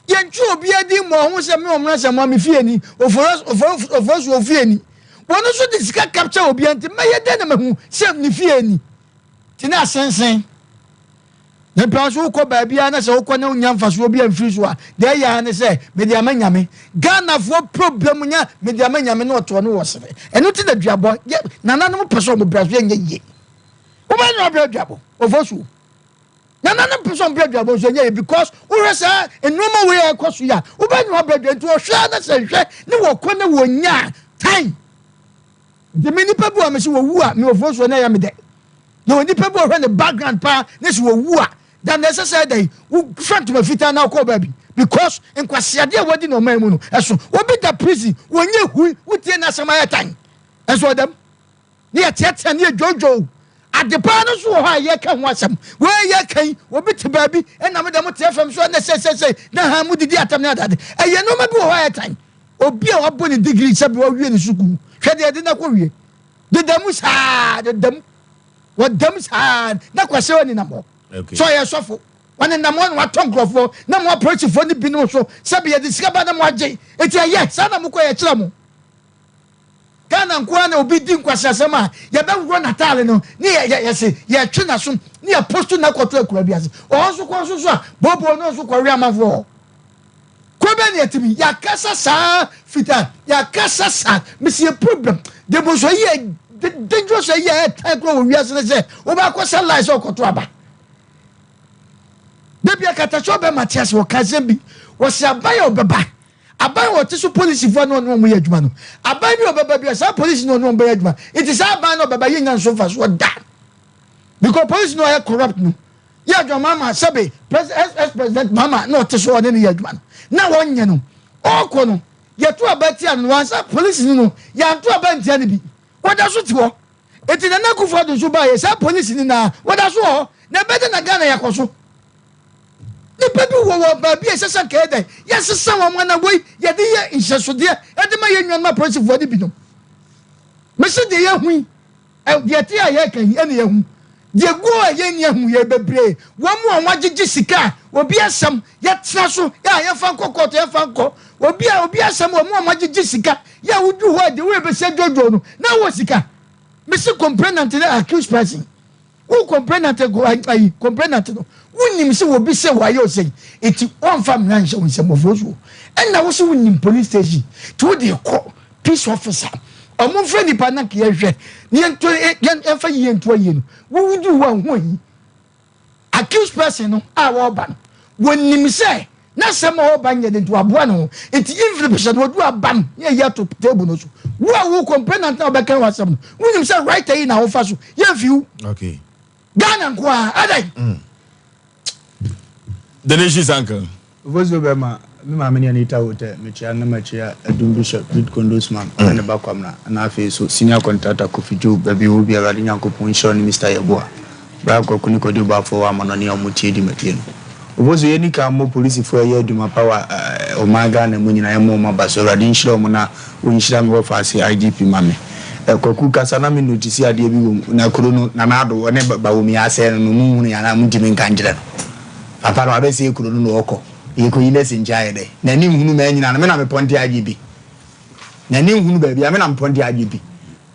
yentwu obia di mo ho sɛ me omra sɛ mo me fie ni Oforisuo fie ni wɔn so de sika capture obi anti mɛyɛ dɛ na mahu sɛ ne fie ni ti na sensen ne pa so kɔ baabi a na sɛ wokɔ na nya mfaso obi amfiri so a de ya ne sɛ me de amanyame Ghana fo problem nya me de amanyame na ɔto no wɔ sere ɛno ti da duabɔ nananom pɛso mo braso nya yie wo ba nya bra duabɔ Oforisuo nananom pɛso mo bra duabɔ so nya yie because wo hwɛ sɛ enoma we yɛ kɔ so ya wo ba nya bra duabɔ nti wo hwɛ na sɛ hwɛ ne wɔkɔ na wɔnya time de me nipa bu a me se wo wu a me Oforisuo na ya me de no nipa bu a hwɛ ne background pa ne se wo wu a dan na say dai wo front ma fita na ko baby because nkwasiade a wodi no man mu no eso obi da prison wonye hu wotie na asema ya tan eso dem ne ya tiatia ne jojo adepa no so ho a ye ka ho asem we ye kan obi te baby na me dem te fam so na say na ha mu didi atam na dade eye no ma bi ho ya tan obi a wabo ne degree sabi wa wie ne suku hwede de na ko wie de dem saa de dem wo dem saa na kwase oni na mo so ye sofo wane na mo na waton krofo na mo approach fo ni bi no so sabe ye de sika ba na mo agye eti aye sa na mo ko ye kira mo Ghana nkwa na obi di nkwasiasem a ye be wuro natale no ni ye se ye twe na so ni ye post na kwoto akura bi ase o so ko so a bobo no so ko wi amafo ko be ni etimi ya kasa sa fita ya kasa sa misi problem de bo so ye dangerous ye time ko wi ase se o ba ko sell lies o kwoto aba de bia kata so be Matias wo kazem bi wo se abaye obeba aban wo tisu police fo no mo ye adwuma no aban bi obeba bi sa police no mo be adwuma it is aban no obeba ye nyan so fa so da because police no are corrupt no ye adwuma ma sabe president mama no tisu one ne ye adwuma no na wonye no okọ no ye to abati an no sa police no ya to abanti an bi woda so ti wo eti na nakufo do so ba ye sa police ni na woda so ho na bede na Ghana yakoso ni pebi wo ba bi esesa kede ya sesa wa mwana boy ya de ye insesode ya de ma ye nwan ma police fo de bi no me se de ye hu ye ti aye kan ye ne ye hu de go ye ne hu ye bebre wo mu on wagigi sika obi asem ye tra so ya ye fa kokot ye fa nko obi asem wo mu on wagigi sika ya wudu ho de we be se jojo no na wo sika me se complainant na accused person who complainant go ai complainant no wunim se wo bi se wa Yaw Osei eti on fam na nche won se mofoso enna wo se wunim police station to de call peace officer omo Mpe Nipa na ke hwe ni ento enfa yi ento ayi no wo wudu wa ho yi accused person no a wo ba no wonim se na se ma wo ba nye de to aboa no eti infliction wo du abam ye ya to table no so wo complainant na obeka wasam no wunim se right ayi na wo fa so ye fiu okay Ghana kwa adai the nation's uncle vozo be ma me ma me ni Anita hotel me chia na ma chia Adum Bishop Bid Kondosman na ba kwamna na afi so senior contractor Kofi Joe baby wo bia ga nyankopon show ni Mr. Yeboa bra ko kuni ko do ba fo wa mono ni omutie di matie no vozo ye ni ka mo police fo ye aduma power o maga na mu nyina ye mo ma ba so radin shiro mo na o nyira me wo fa se IGP mame kwaku kasa na me notice ade bi wo na kuro no na na do ne ba wo mi ase no mu ya na mu dimi nkanjira papa no abesi ekuro no okọ yeko yile sinjaye de na ni hunu ma nyina na me na me ponte agibi na ni hunu ba bia me na me ponte agibi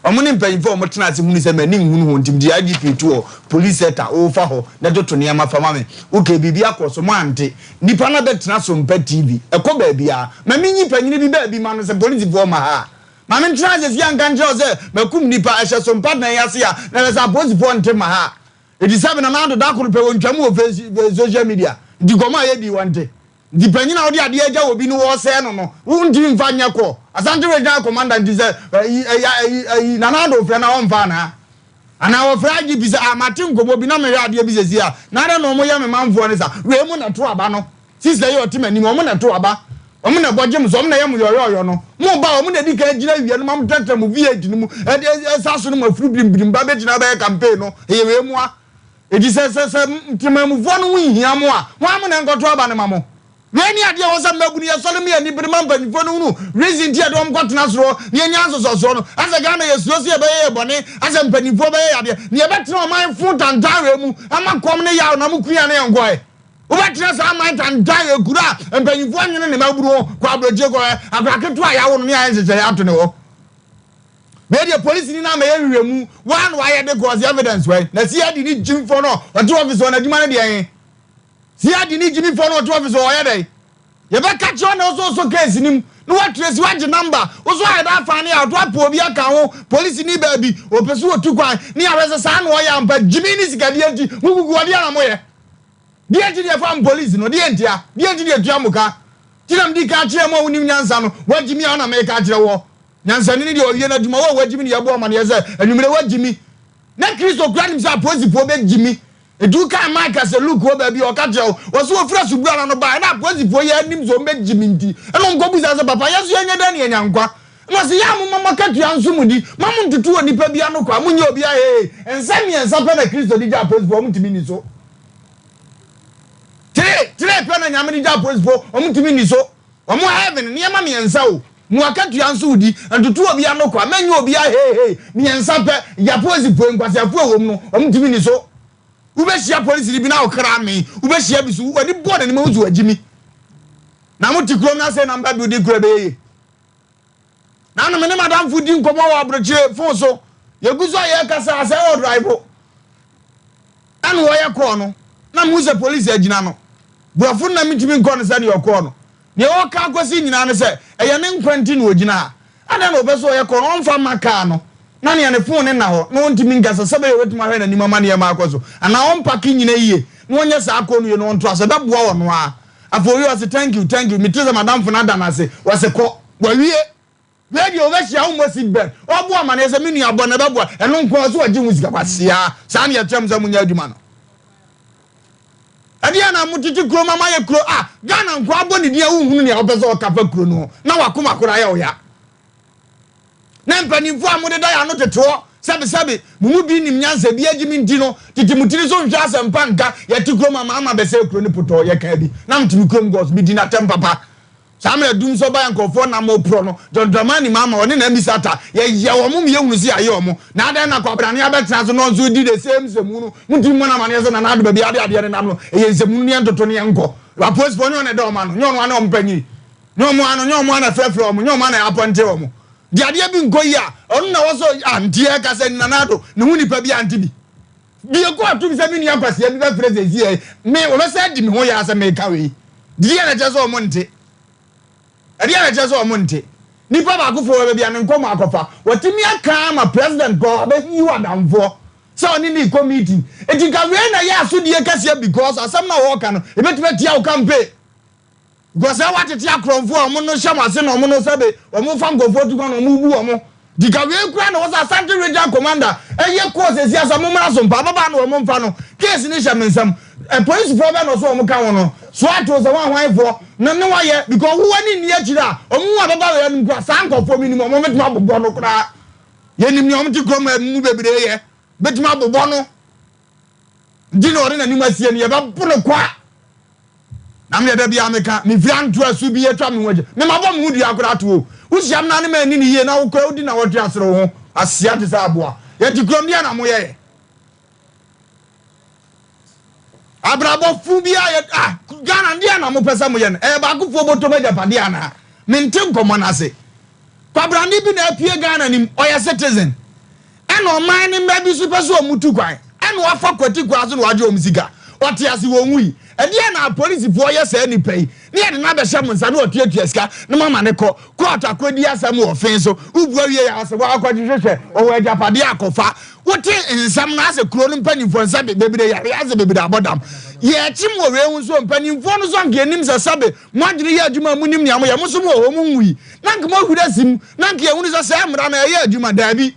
omo ni mpanyifo omo tena ase hunu se ma ni hunu ho ntim di agibi to police center o fa ho na doto ne ma fa ma me o ke bibia koso mo ante nipa na be tena Sompa TV ekọ ba bia ma me nyi panyine bi ba bi ma no se police fo ma ha ma me tena ase sia nkanjira o se makum nipa ehye Sompa na yase ya na se police fo ante ma ha edi sabe na mando da koro pe wontwamu o social media di goma ye di wante di panyina odi ade agya obi no wo se no wundi mfa nya ko asante regional commander ndi se na mando fe na wonfa na ana wo fra gi bi se amate ngobo bi na me ade bi sesi a na re no mo ye me manfo ne sa we mu na to aba no sisi ye otimani mo na to aba omo na bogem so omo na ye mu yoyo no mo ba omo na di ka gina wie no mam tata mu village no mu saso no mafuru birim ba be gina ba campaign no ye we mu a edi se ntimamu fo no hia mo a ho am na ngoto aba ne mamo we ni ade wo sa magunu ye sole me ani birima mpanifo no nu reason dia do mkotena soro ni anya asoso no asa Ghana ye suosi e be ye bone asa mpanifo be ye ade ni e betena o man fu tantawe mu ama kom ne yaw na mukua ne ngoe wo betena sa man tantawe kura mpanifo anwene ne maburu kwa abroje ko abraketo a yawo no ne ayen sese ato ne wo media police ni na me yewemu one why dey cause evidence why na see adi ni jim for no oto officer na dima ne de yen see adi ni jim for no oto officer o yede ye be catch on also case nim no what trace wage number also I da fa ne ato apo obi aka ho police ni ba bi o pesu otu kwan ni awese sa na o ya mpa jimi ni sika de enti gugugu odi ana mo ye de enti de fa police no de enti de atua muka tinam di ka kire mo wonim nyansa no wajimi ana me ka kire wo nyansani ni de oye na duma wo wajimi ni yabo ma ne ye anumere wajimi na Kristo kuranim sa posipo be jimi edu ka Mike se look wo ba bi o ka je wo so ofura su bra no ba na posipo ye anim zo be jimi nti eno nko buza se papa yesu yenye da ne yanyankwa no se ya mo mama ka tua nso mudi mamu ntutu oni pa bia no kwa munye obi a ensami ensa pa na Kristo di ja posipo mu timi ni so tire pe na nyame di ja posipo mu timi ni so omo heaven ne yama me ensa o mu akatu yanso udi ntutu obi anokwa menye obi a mi ensa pe ya posipo nkwasiafo ewom no omtimi ni so Ubeshia police bi na okra me. Ubeshia bi so wani board ni ma uzu agimi. Na mo ti krom na say number building kura be. Na no me ne madam fudi nkomo wa abrochire phone so. Yeguzo ye kasa ase o drive. Anu wo ye call no. Na mo se police agina no. Buafo na mitimi nko no se ne yokọ no. Ne o ka akosi nyina no se eye ne nkwanti no ogina. Ada na obeso ye call on fa maka no. Na ne ne phone na ho. No ntimi ngasa sebe ye wetima hwe na nima ma ne ma akoso. Ana on paki nyina yie. No onye sa akọ no ye no nto ase da boa wo no a. Afo you say thank you me tell madam for na da na say was se ko wa wie we over shia almost bed obo amane say menu abo na bebo eno nko so agi musika kwasia sa na ye trem za munya aduma no ade na mutiti kro mama ye kro Ghana nko abo ne dia uhunu ne obezo okafa kro no na wakoma kora ya oya na mpanimfo amode da ya no teto sabe mumu bi nim nyansa bi agimi ndi no titimutiri so nhwa Asem Mpe nka ye ti kro mama ama be se kro ne poto ye ka bi na mtimi krom gos bi di na tem papa Samuel dum so ba nkofo na mo pro no dondramani mama oni na misata ye wo mum ye hunu si aye omo na ada na kwabrane abetena so no nso di the same semu no muti mo na mane so na ado ba bi ade ne nam no ye semu ne ntoto ne enko wa post for ne do ma no nyo no ana ompanyi nyo mo ana frefre omo nyo mo ana aponte omo di ade bi nko yi a onu na wo so antie ka se na nado ne hu nipa bi anti bi ko atu bi se mi ni akwase bi ba phrase ezi me wo se di me ho ya se me ka we di ya na je so omo nte Adi ana cheso omonte nipa ba akufo we bia ne nkomo akofa watimi aka ma president go be yi wadamfo so oni ni committee etika we na ya asodie kase because asem na wo ka no ebetime tia wo campaign because e watete akromfo omo no hyamase na omo no sabe omo fa ngofo tu no omo bu omo dika we kura na wo sa Asante regional commander eye course esi asam mra so mpa baba na omo mfa no case ni hyamensam police problem no so omo ka wono so ato so wan fo na ne wa ye because wo wani ni akira omo wa baba we nko san kofo minimum omo metuma bobo no kura ye nim ni omo ti krom mu bebire ye betuma bobo no di no ore na ni masie ni ye ba bono kwa na me da bia meka me vianto asu bi ye twa me waje me mabo mu di akura to wo siam na ne ma ni ye na wo kura odi na wo twa asere ho asia te sa aboa ye ti krom dia na mo ye Abrabo fubia Ghana ndia na mo pesa mo ye no ba kufo boto ba japade ana mente nkomo na se kwabrande bi na apie Ghana nim oya citizen eno man ni mba bi so pesa o mutu kwan eno afa kwati kwa so no waje o msika ote ase wo nwi edia na police fo ye se ni pay ni e de na be hye mo nsa na otuatua sika na mama ne ko court akwadi asam ofin so ubu awie ya ase wa akwaji hwehwe o wa japade akofa wote nsam na ase kuro no mpanimfo nsa bebere ya ase bebere abodam ye chim wo we hu so mpanimfo no so nge nim se sabe mo agire ye adwuma mu nim ne am ye mo so mo ho mu nwi na nka mo hura sim na nka ye hu so se amra na ye adwuma dabi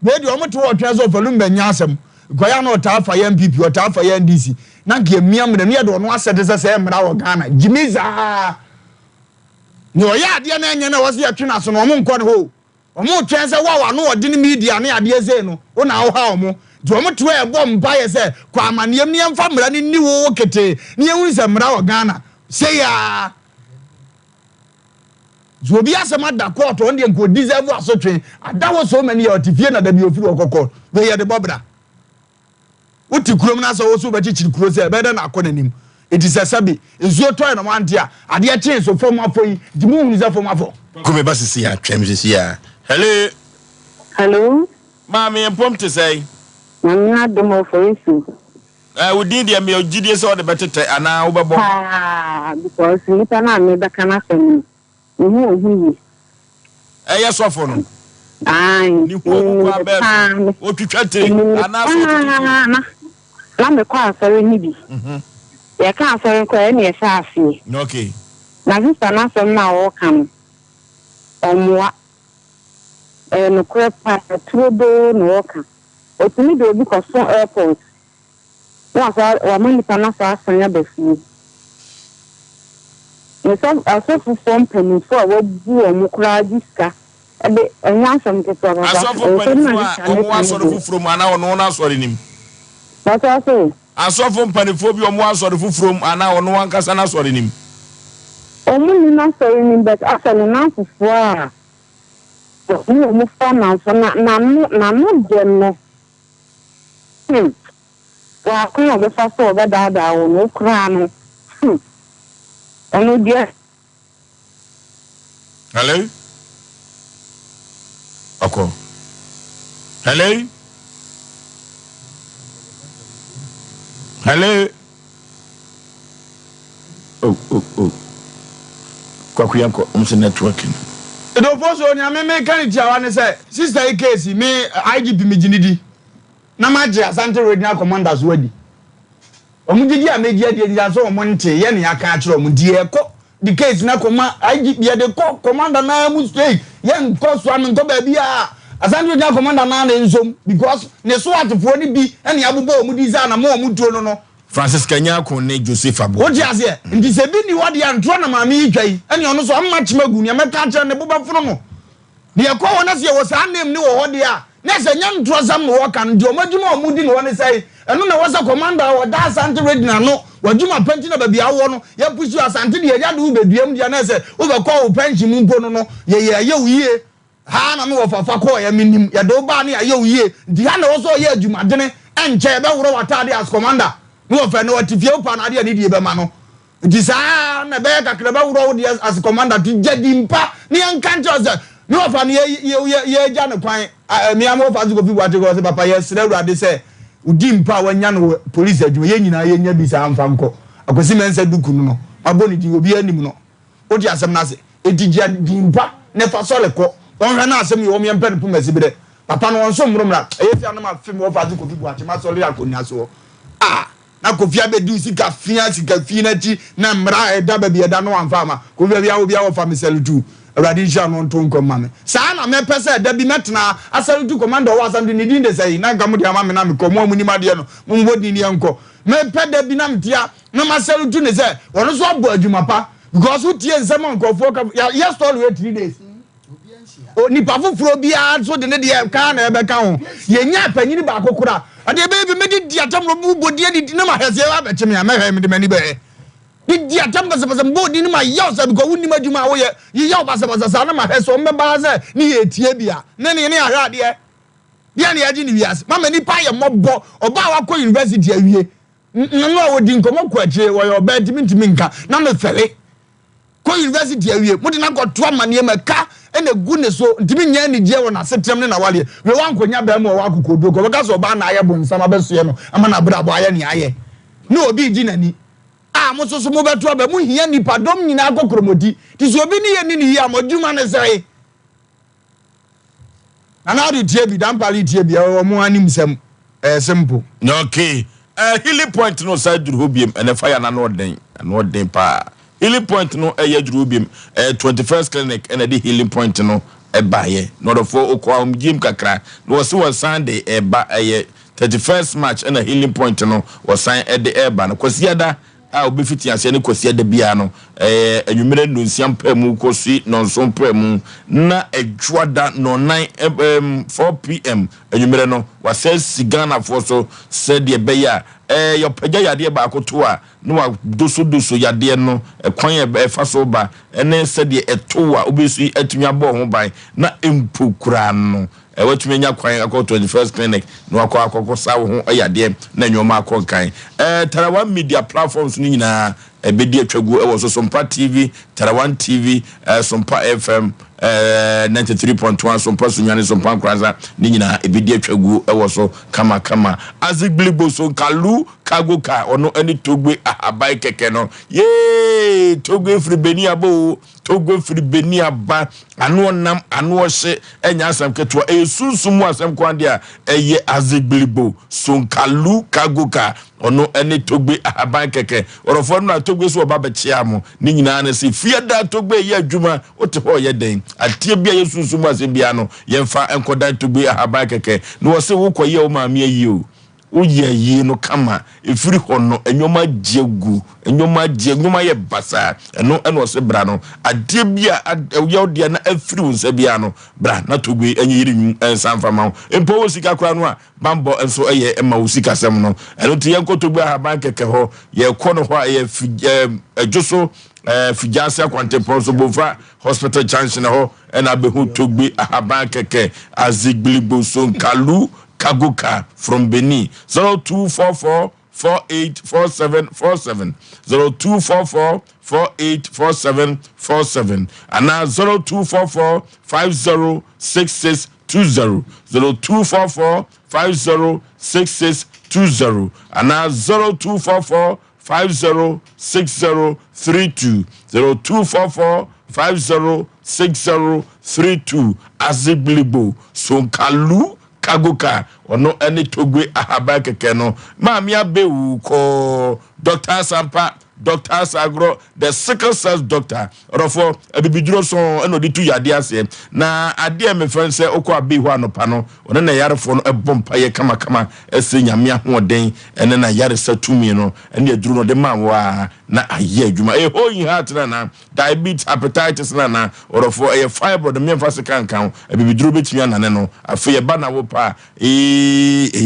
we de o mo to wo twa so falum banya asem goya no ta fa ye MPP o ta fa ye NDC na nka emia mre ne de no asede se amra wo Ghana jimiza no ya ade na enye na wo se atwe na so no mo nko ne ho omo twense wa no odin media na ade eze no una wo ha omo do omo to e bom ba ye se kwa amanem ne mfa mra ne ni wo kete ne ehun se mra wo Ghana se ya zo bi asema da court on de nko deserve asotwe adawo so many ya tifie na da bi ofiri okoko we ye de bobra uti kurom na so wo so ba chichiri kuro se be da na akonanim it is a sabi ezuo toy no mante a ade a chen so fom afoi di mu hunu za fom afo kome ba sisi ya twem sisi ya hello mama empom te say Nana Asem Oforisuo we did me ogidie so de betete ana wo bebo because nipa na me be kana fam ohu yes ofo no ni ho kwa be o twitwate ana so na me kwa asore ni bi ya ka asore ko e na ye sha afie okay na sister na fam na wo kan omwa no krepa tudo no kan otumi do bi ko so airport wa mani pana sa sanya befu so asofu from penny for wo bu omu kura diska ebe enya asem ke so ba asofu penny omu asore fufuro ana ono na asore nim bata so asofu penny fo bi omu asore fufuro ana ono ankasa na asore nim omu ni na asore nim but asale na fufuro a omu fa na no dem no wa ko no be fa so be da wo no kra no ono dia hello ako hello oh kwakuyanko networking. Edo foso nya me kan ti awa ne say sister case me IGP me ginidi na maje Asante Regional Commanders wadi omugidi a meji ade dia so omonte ye ne aka akire omudi eko the case na koma IGP ye de commander na mu state ye nko so am nko ba bia Asante Regional Commander na nsom because ne so atefo ni bi ene abobo omudi za na mo omutuo no Francis Kanyako ne Joseph Abo. What you say? Nti se bi ni wadi antro na ma mi twai. Ene ono so amma chimagu ni ameka kire ne boba funu no. Ne ekọ wona se wo sa nem ni wo hode a. Na se nya ntro sam no wo kan di omadwuma omudi no woni sai. Eno na wo sa commander wo da Asante Regional no. Wadwuma panti na baby awo no. Ya pusu Asante de ya do beduam dia na se wo be kọ wo panchi mu mpo no ye wiye. Ha na me wo fafa kọ ya minim. Ya do ba ni ya wiye. Nti ha na wo so ye adwumadene enche be woro watade as commander. No fa no atifie pa na de ni die be ma no nti saa na be kakra ba wuro wo as commander to jadi mpa ni ankanto as no fa ni ye ja ne kwan mi am fa zu ko fi wate ko se papa ye sere urade se udi mpa wanya no police adwuma ye nyina ye nya bi saa mfa nko akosi mensa duku no aboni di obi anim no odi asem na se edija di mpa ne fa sole ko on hwa na asem yo mi empe ne pu mesi bi de papa no onso mromra e fi anama film wo fa zu ko fi wate ma sole akoni aso na kofia be du sika fina ti na mra eda ba bi eda no amfama kofia bia wo bia wo fa meselutu awradi sha no nton koma me saa na me pese eda bi metna aselutu commander wo asam ni din de sei na gamu de ama me na me komo mu ni made no mu mbodi ni enko me pede bi na mtia na maselutu ne se wono so abo adwuma pa because who tie nsem nkofo ka yes all wait 3 days o ni pa fufuro bia so de ne de ka na ebe ka ho ye nya panyini ba kokora ade be me di atam no bu bodi ani na ma hese wa be cheme amehwe me de mani be di atam ka se bodi ni ma yaw se because wuni madwuma wo ye yaw ba se sa na ma hese o me ba se ni ye tie bia ne ahwe ade bia ne agi ni wiase mama ni pa ye mobo oba wa ko university awie no wo di nkomo kwache wo yo ba ntimi nka na me fele ko university awie mudi na ko to amane maka ene gu ne so ntimi nya ni je wona setrem ne na wale we wankonya ba mu wa kokodo ko beka so ba na aye bonsam abeso ye no ama na bra bo aye ne aye no obi gi nani mo so mo beto ba mu hia ni padom nyina akokromodi ti so obi ni ye ni yi amadwuma ne sei ana do tie bi dan pali tie bi o mo anim sem simple okay healing point no side duru hobiem ene fire na no den pa healing point no duru hobiem 21st clinic ene di healing point no baye no for okwa jim kakra no was Sunday ba 31st March ene healing point no was sign e ba no kwasiada a obefiti ase ne kwasiada bia no anwumere no nsiam pa mu kosi no nson pa mu na adwada no 4 pm anwumere no wase sigana for so said ye beya yo pagya yade ba akoto a no wa doso yade no kwan e fa so ba ene said ye eto a obesu atumi abo ho ban na empokura no watumi nya kwan akọ 21st clinic no akọ sawo ho yade na nyoma akọ kan Tarawan media platforms ni nyina ebedi atwagu e wo so Sompa TV, Tarawan TV, Sompa FM 93.1 Sompa Sunyane Sompa Kranza ni nyina ebedi atwagu e wo so kama aziglibo so kalu kagoka ono ani togbe abai keke no ye togbe free beni abo togbe free beni aba anu nam anu ohye enya asam keto esunsumu asam kwande a eye aziglibo so kalu kagoka ono ani togbe abai keke orofo no togbe so oba bechia mo ni nyina na se fiada togbe ye adwuma ote ho ye den atie bia yesunsumu asem bia no yemfa enkoda togbe abai keke no wo se wo koye o ma me yi o uye no kama efiri hono enwoma jegu enwoma ye basa eno se bra no ade bia yawde na afiri wonsa bia no bra na togbe enye yiri ensanfa ma empo wosika kra no a bambo enso eye ema wosika sem no eno te yenko togbe ahaban keke ho ye kono ho aye ejoso fijase akwantepon so bofa hospital junction ho ena be hu togbe ahaban keke azigblibo so kalu Kaguka from Benin. 0244 484747 0244 484747 and now 0244 506620 0244 506620 and now 0244 506032 0244 506032 Aziblibo Sonkalu Kaguka ono eni togwe ahaba keke no maami abewu ko Dr. Sompa Dr. Sagro the sickle cells doctor rofo abibiduro so eno di tu yade ase na ade me fen se okọ abi hu anopa no one na yarefo no ebompa ye kama kama ese nyame ahoden ene na yare satumi no ene aduru no de manwa na aye adwuma hoyin heart na diabetes hepatitis na rofo fiber de me fase kankan abibiduro betumi anane no afa ye ba na wo pa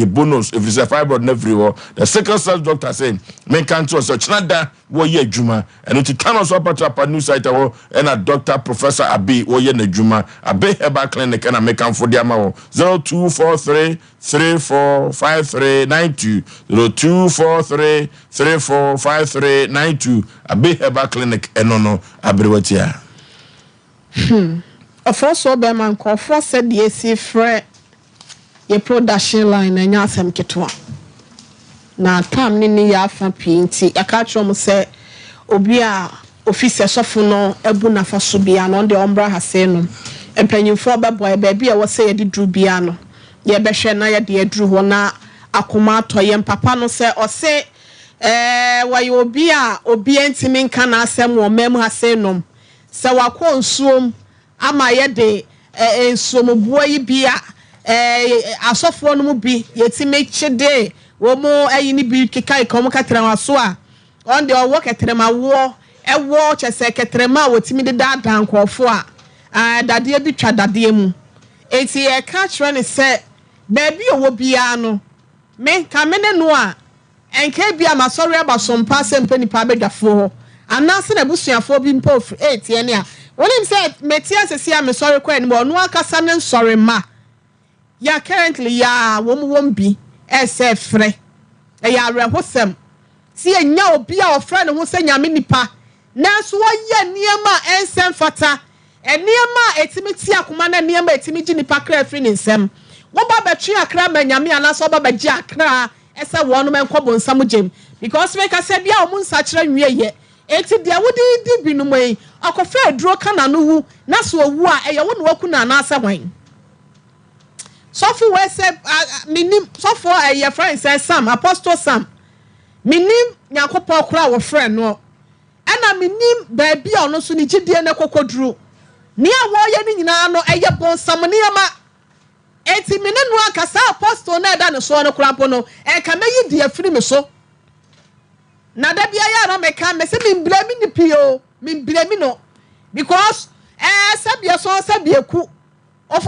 bonus if it's a fiber na everywhere the sickle cells doctor say men kan to so chinada wo ye adwuma eno ti tanos opatra new site wo na Dr. Professor Abi wo ye na adwuma Abe Herbal Clinic na mekan for dia ma wo 0243 345392 0243 345392 Abe Herbal Clinic eno abrewatia Oforisuo be man ko for said the AC free ye production line enya asem ketwa na tam ni ya fa pinti aka chom se obi a office sofo no ebu na fa so bia no de ombra hase no empanyimfo beboy ba bia wo se ye de dru bia no ye behwe na ye de adru ho na akoma atoye papa no se o se waye obi a obi entimi nka na asem wo mem hase no se wakọ nsuom ama ye de nsuombuo yi bia asofo no mu bi yetime chede wo mo ayi ni bi keka ikom katrema so a on de owo ketrema wo ewo chese ketrema wotimi de dadan kwofo a dade bi twa dade mu enti e ka kire ne se baabi owo bia no me ka mene no a enke bia masori aba Sompa Asem Mpe Nipa bedwafo ho anase na busuafo bi mpo 8 ye ne a wonim se metia sesi a me sorry kwa ni mo no akasa ne sorry ma ya currently ya wom bi esefre ya rehosem si enya obi a ofra ne ho se nyame nipa nanso woye niema ensem fata niema etimiti akoma na niema etimiji nipa kra afri ne nsem wo ba betwe akra ma nyame anaso ba bagye akra ese wonu menkobo nsam gem because we ka se bia o nsa kira nwieye eti dia wodi di binum yi akofa aduro kana no wu na so wu a eye wo ne waku na na ase hwan Sofu we say minim sofo your friend say Sam Apostle Sam minim nyakopo kura wo friend no ana minim baabi a ono so ni gidie ne kokoduru ni a wo ye ni nyina no eye bonsam ne ma eti minenu akasa Apostle na da ne so no kura po no e ka meyi die firi me so na da bia ya na me ka me se min blame ni pio min blame no because sabia so sabia ku of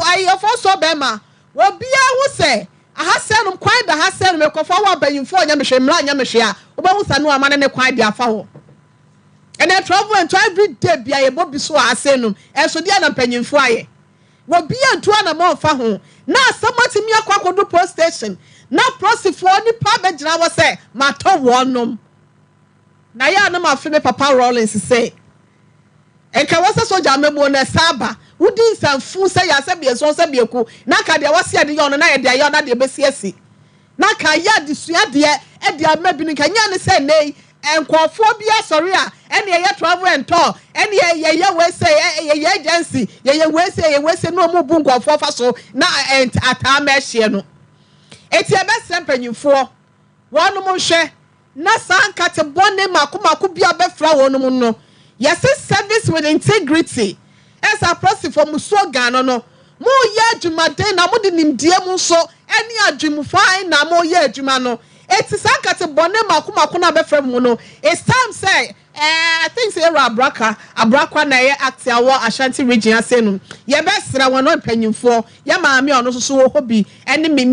so be ma wo bia wo se ahasenum kwan da hasenum ekofa wo abayimfo onya mehwe mra nya mehwe a wo ba husanu amane ne kwan dia fa ho ene travel and every day bia ye bobi so ahasenum enso dia na panyimfo aye wo bia ntu ana mo fa ho na samati mi akwakodo post station na prosifo ni pa begina wo se mato wonom na ya na ma fe me papa Rollins say enka wasa soja mebo na saba wudi nsanfu se ya se bie so se bie ku na ka de wase ade yo no na ye de ayo na de besiesi na ka ya de sua de e de amabi ni kanya ne se nei enkofo bia sori a ene ye travel and tour ene ye we say ye agency ye we say no mu bu nkofo fa so na ata ma hye no eti e be sempanyimfo wonu mu hwe na sanka te bone makomako bia be fra wonu mu no yes service with integrity as a process for musoga no mo ye adwuma den na mo de nimdie mu so eni adwum fine na mo ye adwuma no eti sanka te bone makomako na be fra mu no it's time say I think say abraka na ye actia wo Ashanti region asenu ye be sra wono panyimfo ye maami ono so wo hobi eni mi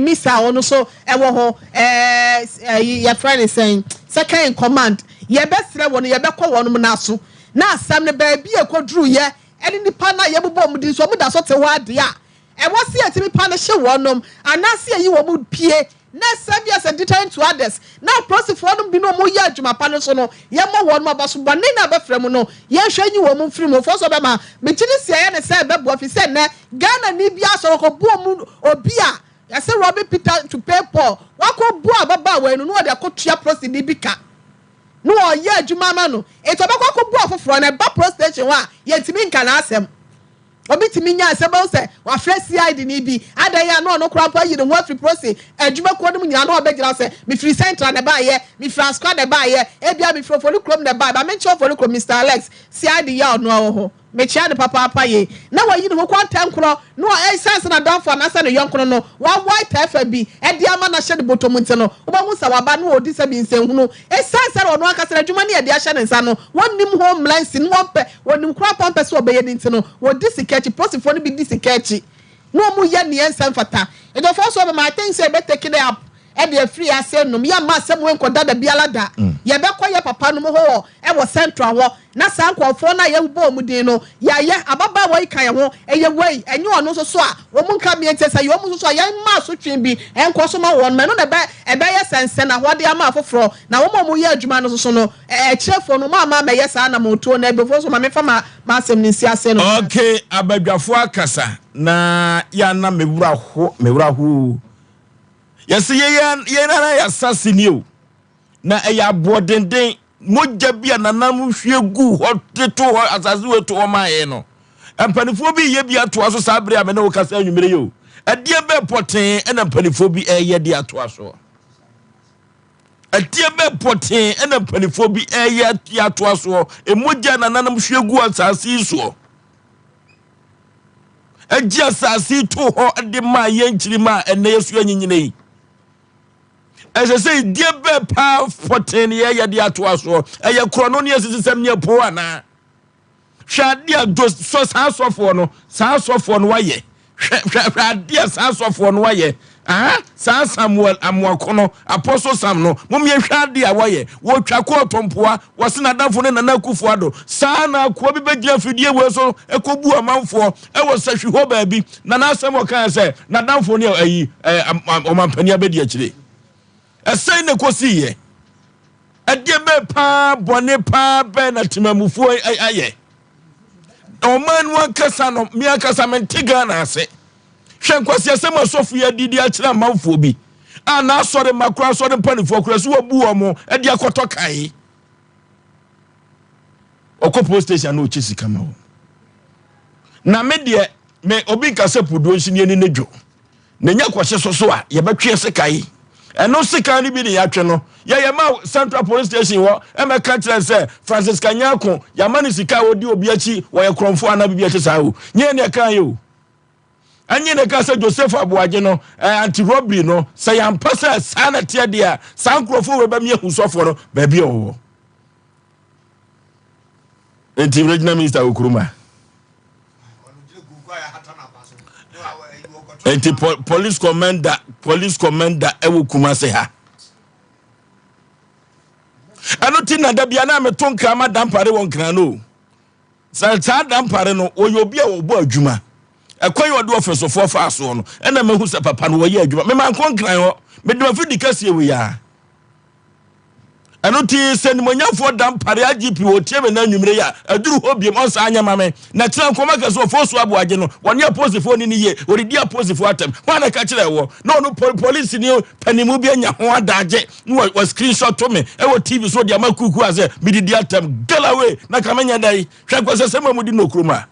misa ono so e wo ho ye friend is saying second in command ye be sra wono ye be kọ wono mu na so na asam ne ba bi ekoduru ye eni nipa na ye bobom di so mu da so te wa de a e wo se atimi pa na hye wonom anase ayi wo mu pie na sabi as a deterrent to others now process for them bi no mo ya adwuma pa no so no ye mo wonom abaso bone na ba frem no ye hwanyi wo mu frem fo so be ma me chini sia ye ne se be bo fi se ne Ghana ni bia so ko bo mu obi a ya se Robert Peter to pay Paul wako bo ababa we no no de akotua process ni bi ka no ye adwuma ma no e to be ko bo afoforo na ba process station wa ye ntimi nka na asem obi timi nya asebon se wa fresh ID ni bi adaya no no krampa yi no free process adwuma ko no nya no obegira se me free central na ba ye me free squad na ba ye e bia me free follow na ba me cho follow Mr Alex si ID ya no ho me chia de papa ye na wa yi no kwanta nkro no e sense na don for na se no yonkro no wa white FB e dia ama na hye de bottom nti no wo ba mu sa wa ba no odi se bi nsenhunu e sense na no aka se adwuma na e dia hye ne nsa no wonnim homelands no wonpe wonim krapa mpe se obeye nti no wodi sikechi prosifo no bi di sikechi no mu ye ne ensem fata e do for so be my thing say be take it up e dey free asenum ya ma asem we nkoda da biala da ye be koye papa no ho e wo central ho na san kwofo na ye bo mu din no ya ye ababa wo ikan ho e ye wei enye ono so a wo mu nka mi ente say wo mu so a ye ma so twin bi enko so ma won me no na be e be ye sense na ho de ama afoforo na wo mu ye adwuma no so no e kirefo no ma me ye sa na mo to na before so ma me fa ma asem ni si ase no okay abadwafo akasa na ya na mewura ho yes ye na ya assassinate o na e ya bodenden moja bia nanam hwie gu hoteto asase we to o maye no empanifo bi ye bia to aso sabre amene wo kasa anwumere yo adie be poten ena empanifo bi eye de ato aso adie be poten ena empanifo bi eye de ato aso emoja nanam hwie gu asase so eji asase to ho de ma ye nchiri ma ene yesu anyinyine yi as I say, dear be power for 10 years, dear to us, or a chrononius is a poor ana. Shall dear just so house of one, sounds of one way. Dear sounds of one way. Ah, San Samuel Amokono, Apostle Samno, Mumia Shadi away, what Chako Tompua, was not done for an Anakufuado, Sana, Quabi Bedia Weso, a Kobu amount for, I was such a baby, Nana Samoka say, not down for near a Omampania Bedia. Asai ne kosi ye adie be pa bone pa be na timamufu aye o man wan kasa no mi akasa mentiga na ase hwe nkwasi asem asofu ya didi a kira manfo bi ana asore makura asore panifo kura so wabu omo e dia koto kai okopo station no chisi kama o na me de me obi kasa pudo nhini ni nedwo na nya kwahye so a ye betwe se kai eno sika ni bi ni yatwe no ye ma Central Police Station wo e me ka kire se Francis Kanyako ya mani sika odi obi achi wo ye kromfo ana bi achi sa o nye ne kan yo anye ne ka se Joseph Aboagye no anti robbery no se ya mpasa sana tie dia san krofo we ba mi ehusofo no ba bi o enti regional minister Okuruma enti police commander ewo Kumase ha anoti na da bia na meton krama dampare won kran no sa dampare no oyobi a wo bo adwuma ekwan yo de office for aso no ena mehu se papa no wo ye adwuma me man kon kran ho me de afidi kase we ya anoti se ni monyafo dampare agp wo tie me na nwumre ya aduru hobiem on sa anya mame na kira nkoma kase Osei Aboagye no woni opposite fo ni ye oridi opposite fo atem wana ka kire wo no police ni panimu bi anya ho adaje no wa screenshot to me e wo tv so dia makuku aze mi didi atem galawe na kamanya dai hwa kwase sema mudi no kroma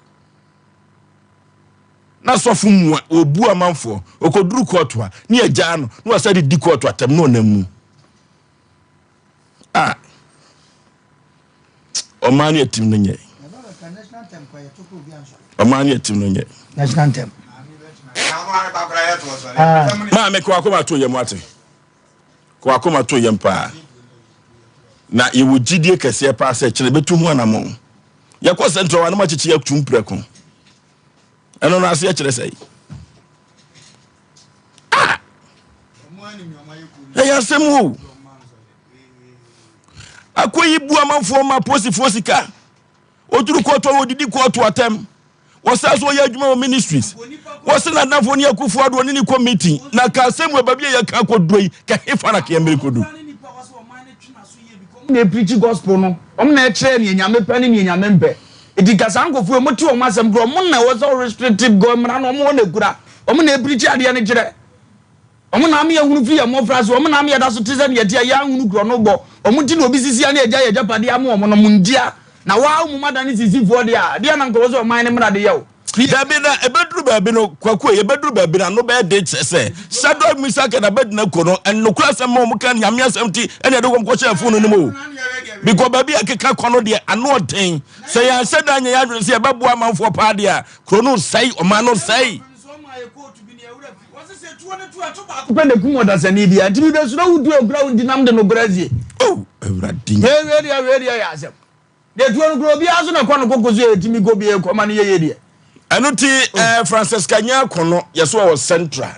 na sofu mu obu amanfo okoduru court a ni agya no no asa di court atem no namu ah omani etim no nye omani etim no nye national team ma me kwa akoma to yem ate kwa akoma to yem pa na ye wo gidie kese pa se kire betu hu anamo ye ko central wa na ma chichi atum preko eno na ase kire sei ah ya semu akoyi bu amanfo ma posifo sika oduru koto odidi koto atem was also your ministries. Was in enough when you could for one committee. Now, Kasem Babia Kako can if I can make do. They preach gospel no. Not training in your penny in your member. It is Casango for Motu Masam Gromona was all restricted government and no one good. Omne preach at the energy. Omunami unufia mo fraso omunami ya daso tizen ye dia ya unu kronobo omuti no bisisi ane eja ye japade amu omono mundia na wa umumada ni sisi fo dia na nko so man ne mrade yawo dabi na ebedru ba bi no kwako ebedru ba bi na no be date say Shadrach Meshach and Abednego ko no en no klasa mo mu kan nyame asamti ene de kom ko che funu no mo because baby akeka kono de ano den say ya seda anya ya dwen say babu amanfo pa de a krono sai o ma no sai when the Kumoda Sanidia, do there's no ground in Amden Brazil. Oh, everything. They don't grow the Azuna Kono Timmy go be a command area. I know Francis Kanya Kono, Yasua was central.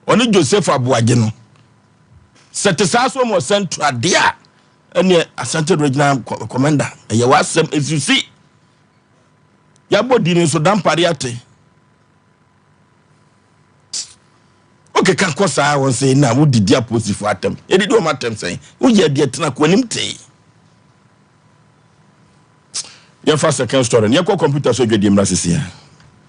Only Joseph Aboagye. Setisaso was central, dear. And yet, a central regional commander. And you was some, as you see. Yabo didn't so damn pariate. Okay, can cause I was saying now, what did you post for them? It did not matter saying, we had yet not when him tea. Your first second story, your computer so good, here.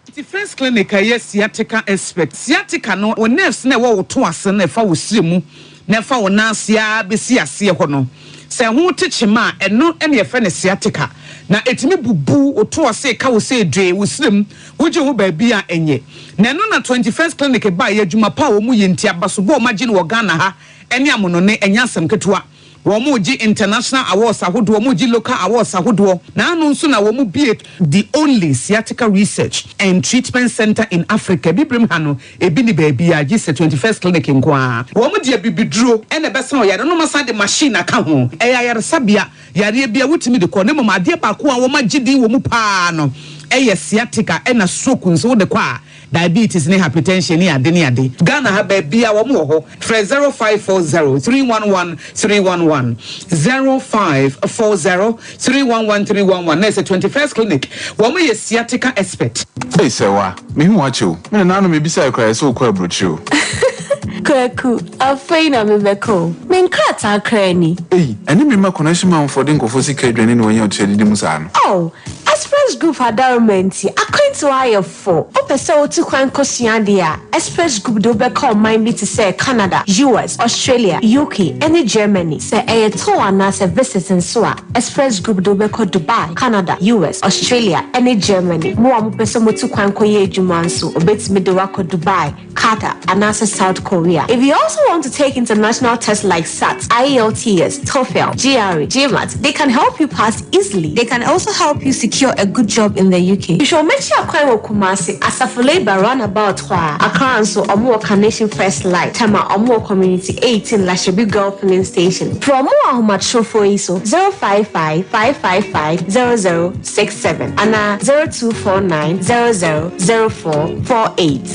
Defense clinic, yes, sciatica expert. Sciatica no, or nurse never to us and if I was simu, never or Nansia, Bessia, Siacono. Say, who teach him and not any friend sciatica. Now, it's me boo or to us say, cow say, Dre, with slim, would you be a enye. Nanona 21st clinic by a Juma Power Muyintia Basubo, Majin Wagana, ha, and Yamonone, and Yansam Ketua. Womuji International Awards, Womuji Local Awards, now no sooner womu be it the only sciatica research and treatment center in Africa. Bibrimhano, a bini baby, I just 21st clinic in Kwa. Womuji bibi drew, and the best one, ya don't know the machine account. Aya Sabia, Yarabia, with me the corner, my dear Bakua, Womajidi, Womupano, Aya sciatica, and a sokun, so the qua. Diabetes ni hypertension ni ade ni ade. Ghana ha ba bia wo mo ho. 0540 311 311 0540 311 311. Next 21st clinic. Wo mo ye sciatica expert. Hey sewa, me hu acho. Me na no me bisa ekra so kwa brochu. Kwaku, afeina me beko. Me nkrata krani. Hey, eni me ma connection man for den kofo sika adwane no wen otwe di musa no. Oh, Express Group Adarmenti, according to IF4, Opesa to Kwan Kosiandia, Express Group do beko mind me to say Canada, US, Australia, UK, and Germany. Say a tour and as a visit in Swa, Express Group do beko Dubai, Canada, US, Australia, and Germany. More Opesa to Kwan Koye Jumansu, Obets Midowako Dubai, Qatar, and as South Korea. If you also want to take international tests like SAT, IELTS, TOEFL, GRE, GMAT, they can help you pass easily. They can also help you secure a good job in the UK. You should make sure Akwa Kumasi Asafule Roundabout Accra and so Omo Carnation First Light, Tama Omo Community 18 Lashabi Girl Filling Station. Promo Ahumacho for ISO 055 555 0067 and 0249 000448.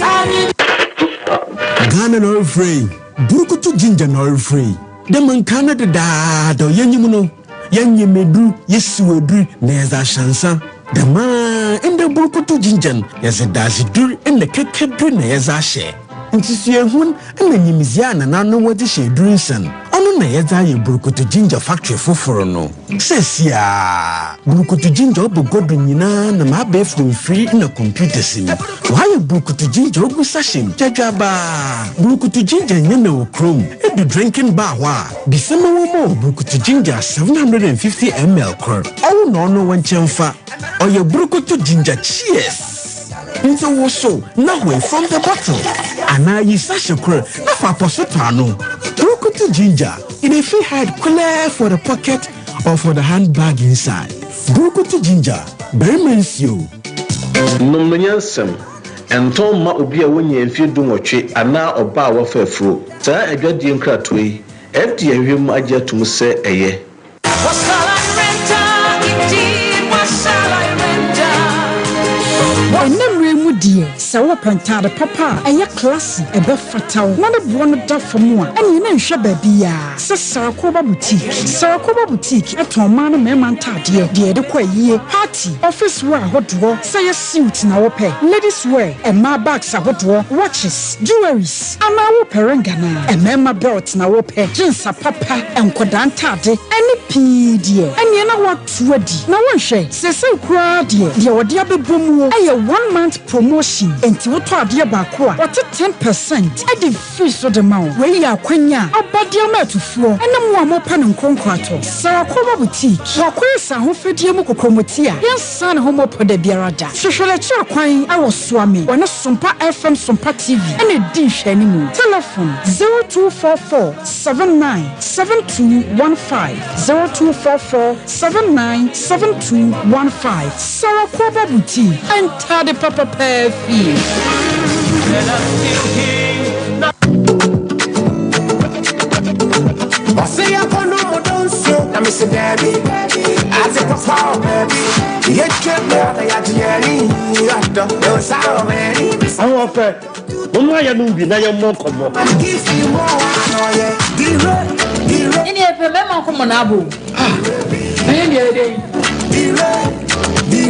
Ghana no free. Burukutu ginger no free. The man Canada da do yenyimuno. Yenye medru yesuedru neza shansa. The man in the burukutu ginger yes dashi dru in the kekedru neza she. Ntisi ehun ena nyimizia na nanu wadi she drunsen. Onu na yeza ye burukutu ginger factory foforo no. Sesia burukutu ginger obo godu nyina na mabe from free in a computer sim. Why burukutu ginger obu sashim jajaba. Burukutu ginger nyene wo chrome e be drinking bar wa. Bisema wo mo burukutu ginger 750 ml kro. Owo no no wanchenfa. Oye burukutu ginger cheers. Into also now way from the bottle. And I use such a crack. Not for positano. Burukutu ginger. In a free head clear for the pocket or for the handbag inside. Burukutu ginger. Very mensio. Nomenyansem. And Tom ma obi a wonye mfie dumotwe ana oba wa fafuro. Saa adwade nkratoi. FDA hwem agye atum se eye. dear. So pentade papa, a classy, a bit fatal, not a one of from one, and you know, Shababia, Sarakoba Boutique, Sarakoba Boutique, at Tomana Memanta, dear, the quay, party, office wear, hot draw, say a suit in our pay, ladies wear, and my bags are hot draw, watches, jewelries, and our perengana, and memma belts in our pay, jeans are papa, and quadrantade, any pea, dear, and you know what, ready. Now, one shade, say so crowd, dear, your dear boom, a 1 month promotion, and to what dear Bakua, what 10%, I did fish of the mouth, where you are quenya, a body to floor, and no more pan and concrato. Sarakoba Boutique, Wakwesa, who fed Yamoko Promotia, yes, son, homo for the Biarada. Social quine, I was swami, when a Sompa FM Sompa TV, and a dish anymore. Telephone 0244 797215 0244 797215 Sarakoba Boutique and Tade Papa Perfi. Osei Aboagye don't show. Na me say baby, I take a fall, baby. You trip me out of your journey. You don't sound ready. I want to. Mama ya numbi na ya moko mo. Ini epe mema komo na abo. Ni ede.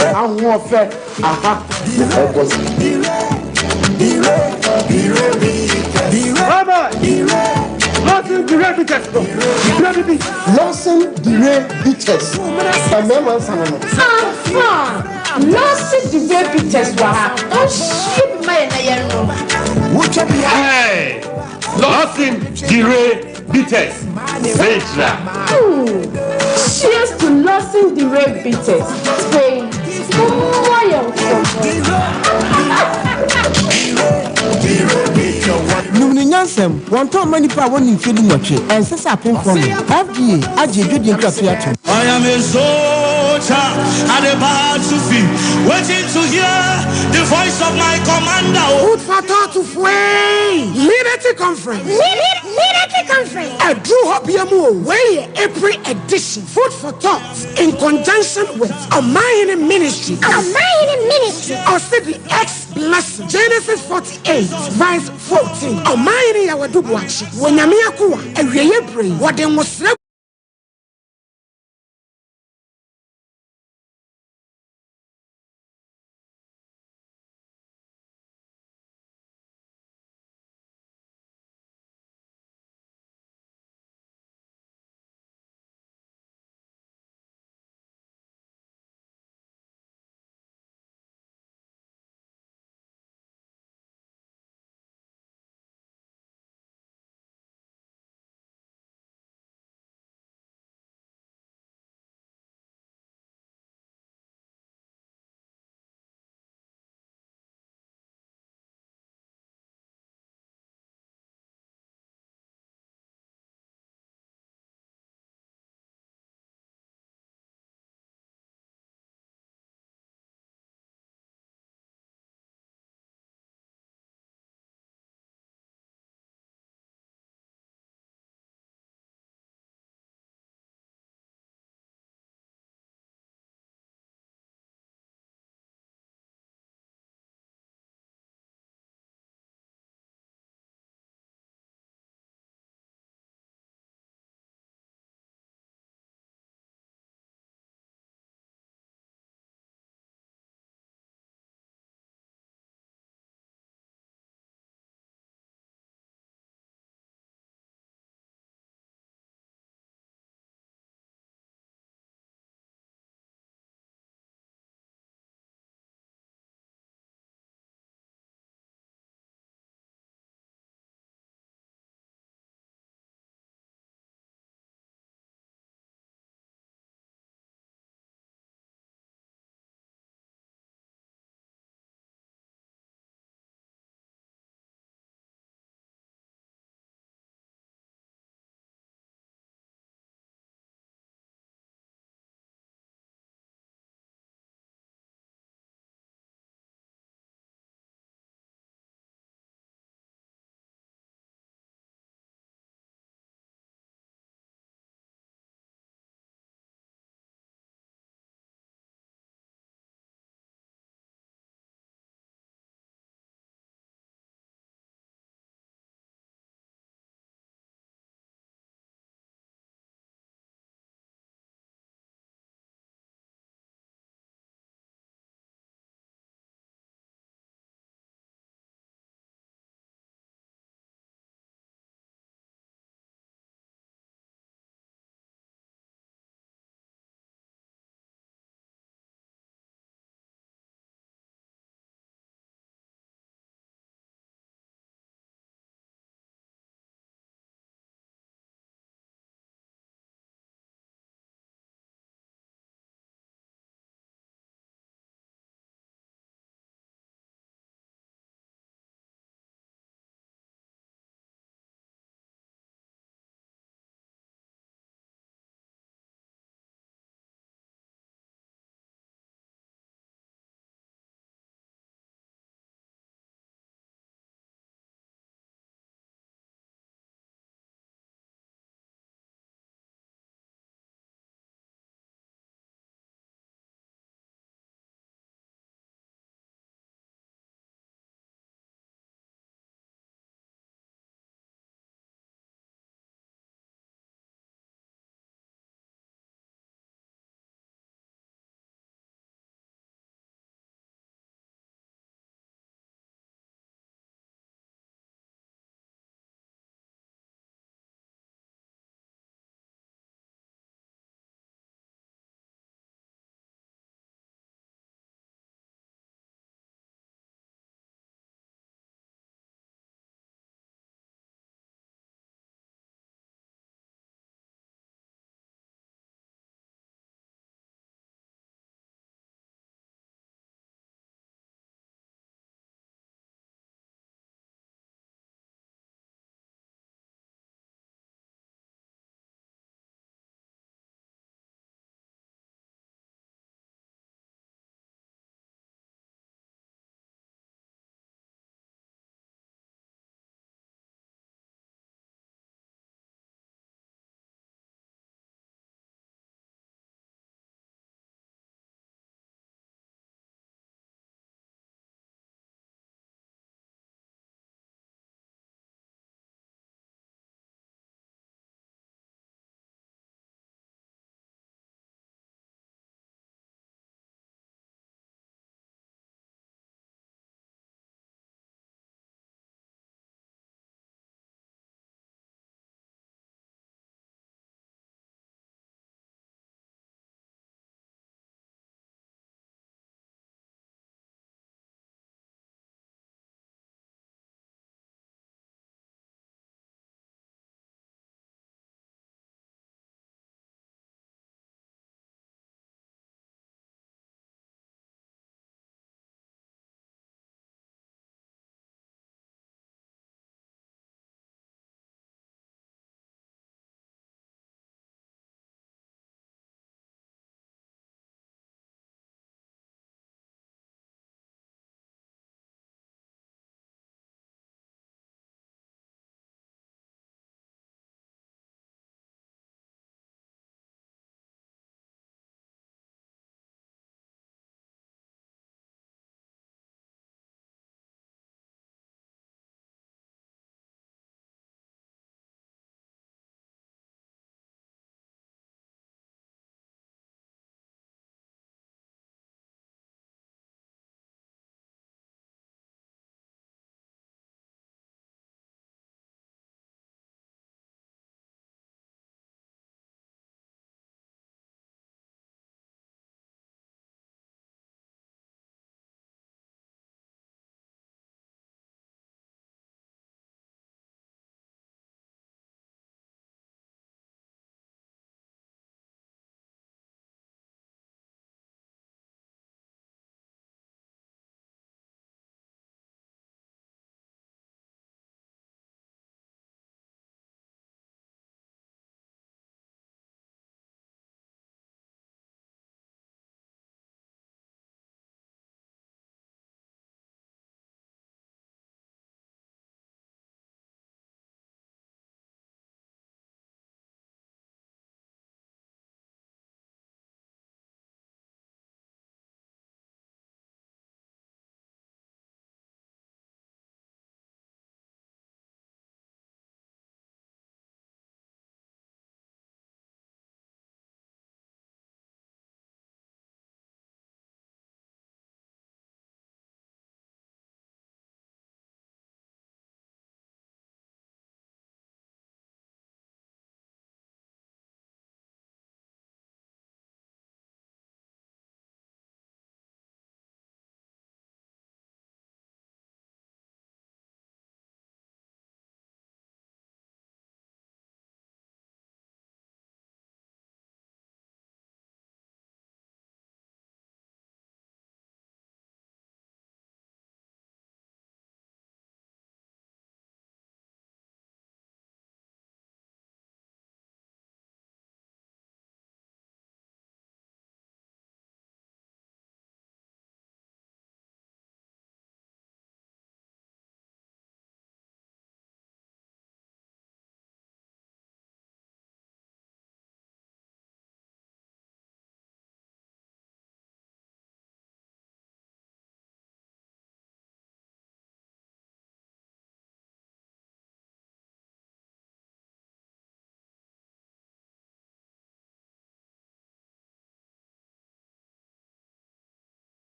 I want to. Aha. Baba. Lawson Dire Bitters. Lawson Dire Bitters. Lawson Dire Bitters wa. Oh shit my na yero. Hey. Lawson Dire Bitters. Veja. Cheers to Lawson Dire Bitters. Say, Numnyansem, one time many power in feeding watch and says I think from FDA, Ajay Crafty. I am a soldier at the battlefield, waiting to hear the voice of my commander. Food for thought to fway. Leadership conference. Leadership conference. A Drew Hobiamu, way April edition. Food for thought in conjunction with Omahine Ministry. Also the X blessing. Genesis 48, verse 14. Omahine Yawadubuachi. When Yamiakua, a real what they must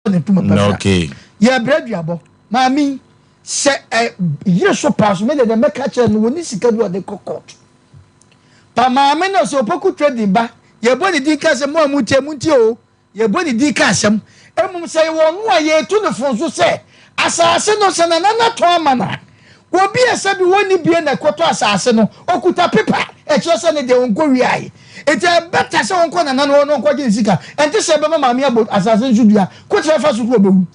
Okay. Yeah, bread yabo. Mami, se you so pass me the make catch no woni sika bi o de court. Pa mami no so poku trading ba. Ye boni di ka se mo amuti o. Ye boni di ka asem. Emum se wonu a ye tu ne fonso se. Asase no se na na to amana. Obi ese bi woni bie na koto asase no. Okuta paper. E cho se ne de onko wi ai. Eti better se onko na na no onko gi sika. Enti se be mama mi abo asase nsudua. Ko tire fa so ko bewu.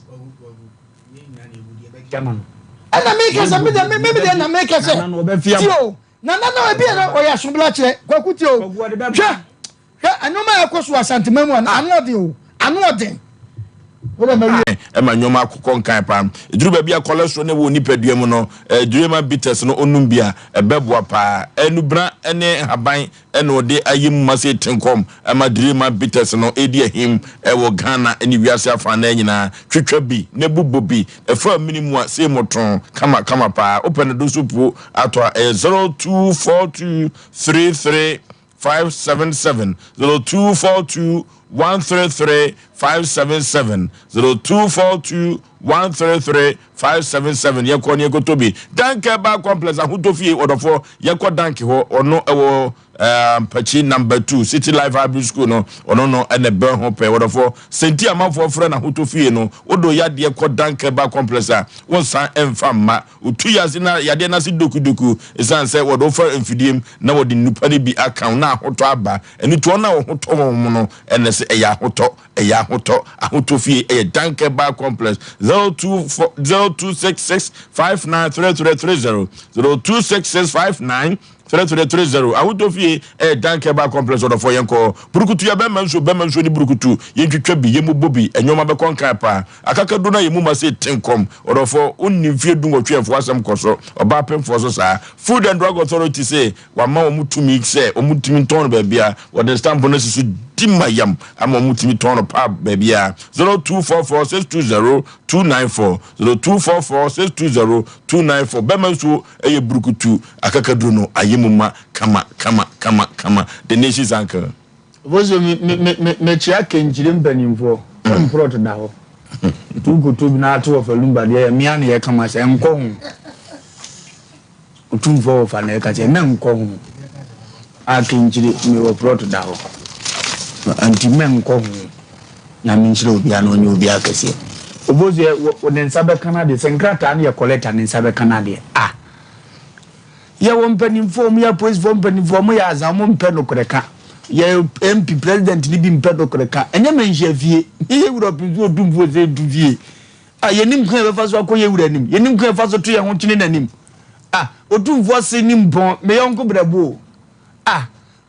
Ana make us maybe they na make us tio na ebi na o ya subla kire kwaku tio hwa anoma akoso asantemamu anu odin Ema nyoma akokɔ nkan pam eduru ba bia cholesterol ne wo nipadua mu no durema bitters no onum bia ebeboa pa enubra ene haban ene ode ayim mase tenkom ama durema bitters no edi ahim ewo Ghana ene wiase afa na nyina twetwa bi ne bubo bi efa minimu a se moton kama pa open do supu ato 024233 577 0242 133 577 0242 133 577 yekoni ekotobi danke ba complex ahutofie odofo yekọ danke ho ono ewo pachi number 2 City Life High School no ono no ene be ho pe odofo senti amafo frɛ na ahutofie no odo yade yekọ danke ba complex a wonsan emfamma otu yazi na yade na si dokudoku esan se wodofo emfidiem na wodi nupa ne bi account na ahoto aba eni to na ahoto mo no ene se eya ahoto ahutofie eye danke ba complex 0266 593330 0266 593330 ahutofie danke ba complex odofo yenko burukutu ya bemanso ni burukutu yentwetwa bi yemubobi enyoma be konkan pa akakadu na yemu mase tenkom odofo onnimfie dunwotwefo asem koso oba pemfo so sa Food and Drug Authority say wa ma omutumi say omutumi ton ba bia wo stamp no sisu dimayam ama omutumi ton pa ba bia 0244 620 294 0244 620 294 bemanso eye burukutu akakadu no ayemuma kama the nation's anchor bozo me chia kenjire mpanimfo mprot da ho tugutu na ato of lumba de mia na ye kama se nko hu utumfo fa na ye ka che me nko hu a kenjire me wo prot da ho anti me nko hu na me nchire obi ana onye obi akase obozo wo den sabe kana de senkrata na ye collector ne sabe kana de ya wompanimfo mu ya police wompanimfo mu ya azamo mpeno koreka ya MP president ni bi mpeno koreka enye menhia vie ye Europe nzo dumfo ze duvie yenim kan be faso akoye wura nim yenim kan faso to ye ho kyene nanim odumfo se nim bon me yonko brabo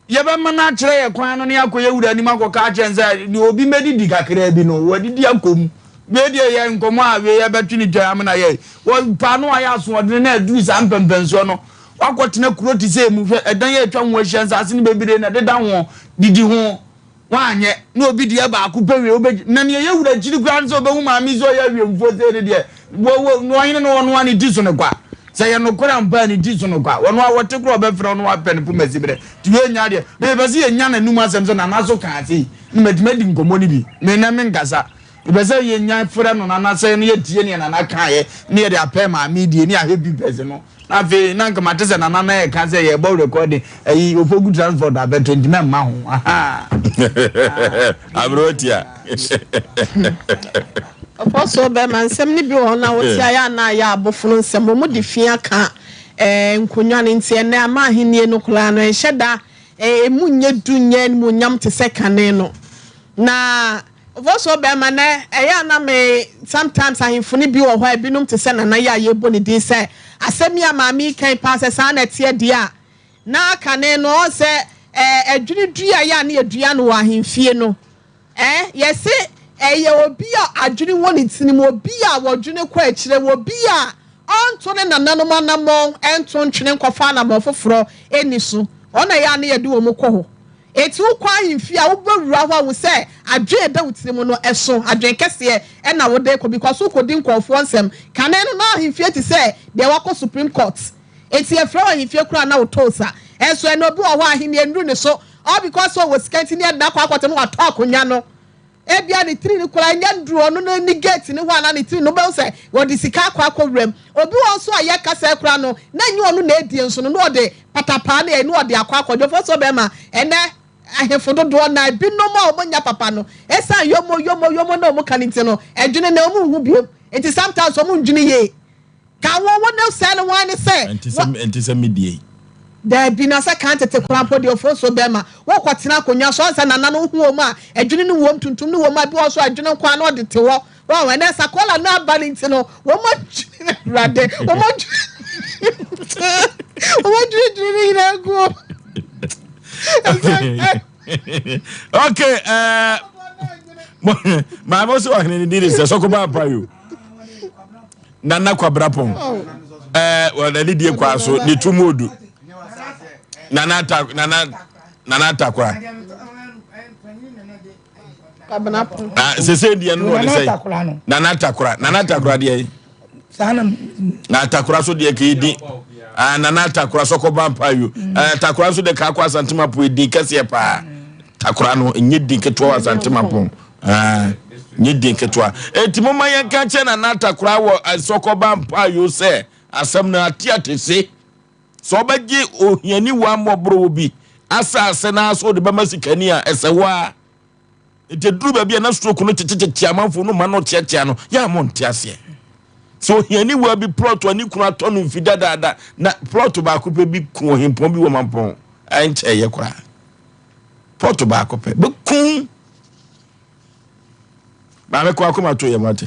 ye be mana kire ye kwan no ne akoye wura nim akoka chenza ni obi medidi kakra bi no wadidi akom be die ye nkomo a we ye betwini twam na ye wo pa no aya so odene na adu sa mpempenso no wakotena kuroti se mu hwe edan ye atwa ho ahia ase ne bebire na deda ho didi ho wanye na obi die ba akupewe obe na ne ye wura jiri kwa nso obehu ma mi zo ya wiemfo ze ne die wo no yin no no ani diso ne kwa se ye no kora mpa ni diso no kwa wono awote kro obefre no apen pu mazibire tiwe nya de na be se ye nya na num asem so na naso kan ase ni medimedi nkomo ni bi me na me ngasa ibese ye nya fere no na se ne ye tie ne na na kan ye ne ye de apɛ ma mi die ne ahwe bi pese no afi nanka matese na nana e kan say ye bo recording ayi opogu transport abeto ndima ma ho abrotia Apostle be man sem ni bi ho na wotia ya na ya abofunu nsem mo de fia ka nkonwa ne ntie na ma ahenie no kula no enhyeda emunye dunye mu nyam te sekane no na Apostle be man ya na me sometimes ahimfuni bi wo ho ebinum te se na ya ye boni din say asemi amami kan pass sa na tie dia na kane no se adwini dua ya na adua no ahimfie no yesi ye obi a adwini woni tinim obi a wodwini kwa akire obi a onto ne nananom anamon ento ntwene nkwafa na mofoforo enisu ona ya na yede wo mukọ ho eti ukwa ahimfie a wobawura ho wo se adwe da wutirim no eso adwen kese na wode ko because ukodi nkofo nsem kane no na ahimfie ti se de wako Supreme Court eti e fra ahimfie kura na wotosa eso e no bi wo ho ahimie nru ne so all because so was scanty ne na kwa akwate no ato akonya no ebia ni tiri ni kola nya nduro no na ni gate ni ho ana ni tiri no be say wo di sika akwa rem obi won so aye kasa kura no na nyi onu na edi nso no no de patapa na e no de akwa akwa jofo so be ma ene ahefo dodo na bi no ma omonya papa no esa yomo na omo kaniti no edwene na omo hu biem enti sometimes omo ndwene ye ka wo na say no wan say enti se medie there be na say kan tete kura po de ofo so be ma wo kwotena akonya so say nana no hu o ma edwene ni wom tuntum ni wom abi wo so edwene kwa na de te wo wo we na sakola na balance no wo mo rade wo mo dwene na go okay my boss wa ni did is so ko ba pa you nana kwabra pon wa na di kwa so ni tumodu nana takwa kabana pon se se di no de say nana takwa de sana na takwa so de ke di nana takwa so ko ba pa you takwa so de ka kwa santima po di kase pa takwa no enye di keto wa santima po nye di keto enti moma yen ka che nana takwa wo soko ba pa you say asem na atiatese so bagye ohiani wa mobro bi asase na so de ba masikani a esewa ete duru ba bia na stroke no checheche amanfo no ma no cheche no ya monte ase so ohiani wa bi plot ani kuna to no mfida dada na plot ba ko pe bi kun himpon bi wo mampon anche ye kura plot ba ko pe be kun ba me ko akoma to ye mate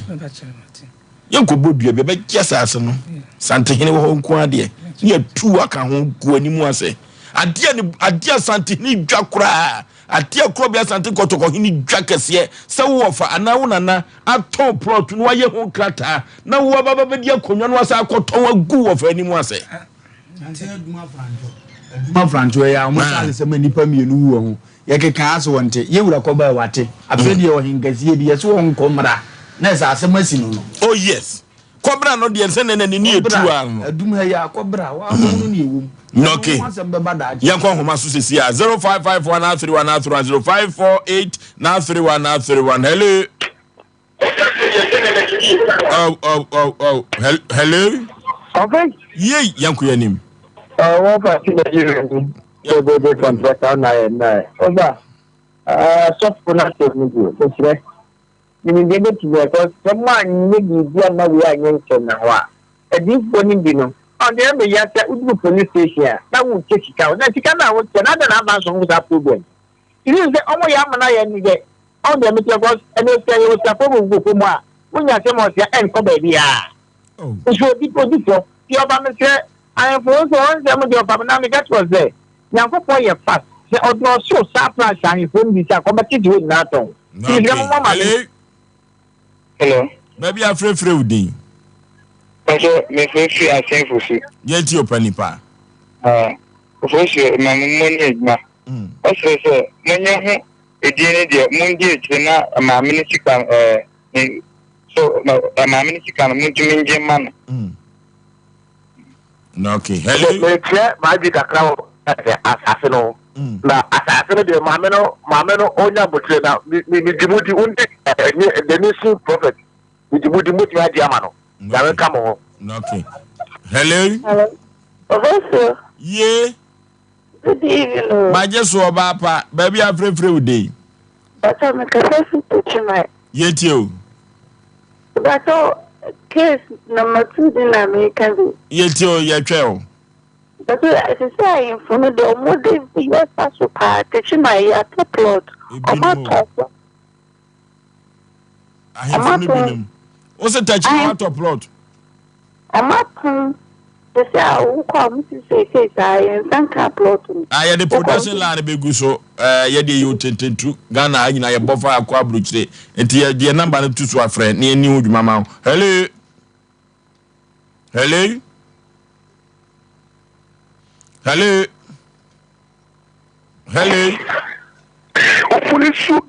yanko bodua be be kiasase no santehene wo nko ade ye tu aka ho ku animu ase adia santehene dwa kura adia kro bia sante kotoko hini dwa kese se wo fa ana wo nana aton plot no waye ho krata na wo baba be dia konwa no asa akoton wagu wo fa animu ase ma franco ya mo sa se ma nipa mienu wo ho ye keka aso wonte ye wura ko ba wate afedi wo hingasie bi ye so won ko mra na sa ase masi no oh yes kobra no de se ne ni etu an adum ha ya kobra wa mo no ni ewum okay yankwa homa so sesi a 0551931054893191 hello hello okay ye yanku yanim what part in the the contract na oba so for na to me go so ni dey get because someone need be na we anyen na wa e di phone bi no on the me ya say udu police station na wo chekika na tika na wo na da na ba so wo problem it is the omo ya mana ya ni dey on the me because and say you say for go ko mo a wo nya say mo say en ko ba bi a oh so di position ti oba me say I for so on say mo dey oba na me get was there nya ko for ye fast say odno so surprise and phone bi say ko ba ti do na ton hello baby afrefre udin okay me free Asem Mpe Yaw Osei Nipa Oforisuo ma mo ni ejuma Osei so menye ho edin de mun die na ma minister so ma minister mun tumi nje man no okay hello me clear ma di kakra asase no na asase no de ma me no onya botre na mi dimudi unde the nation prophet mi dimudi muti adi amano ya we come ho okay hello Oforisuo ye good evening ma je so oba pa baby afrefre udin but I'm a cafe to chima ye tio but case number 2 in America ye tio ye twel but I say for me the model yes so pa to chima ya plot about I have no problem. What's the touch out of plot? I'm up to say I come to say I thank plot. I had the production line be good so ye you 10 Ghana anyina ye bofa akwa bruchire enti ye number no to so afre na eni uduma ma hello hello hello hello Oforisuo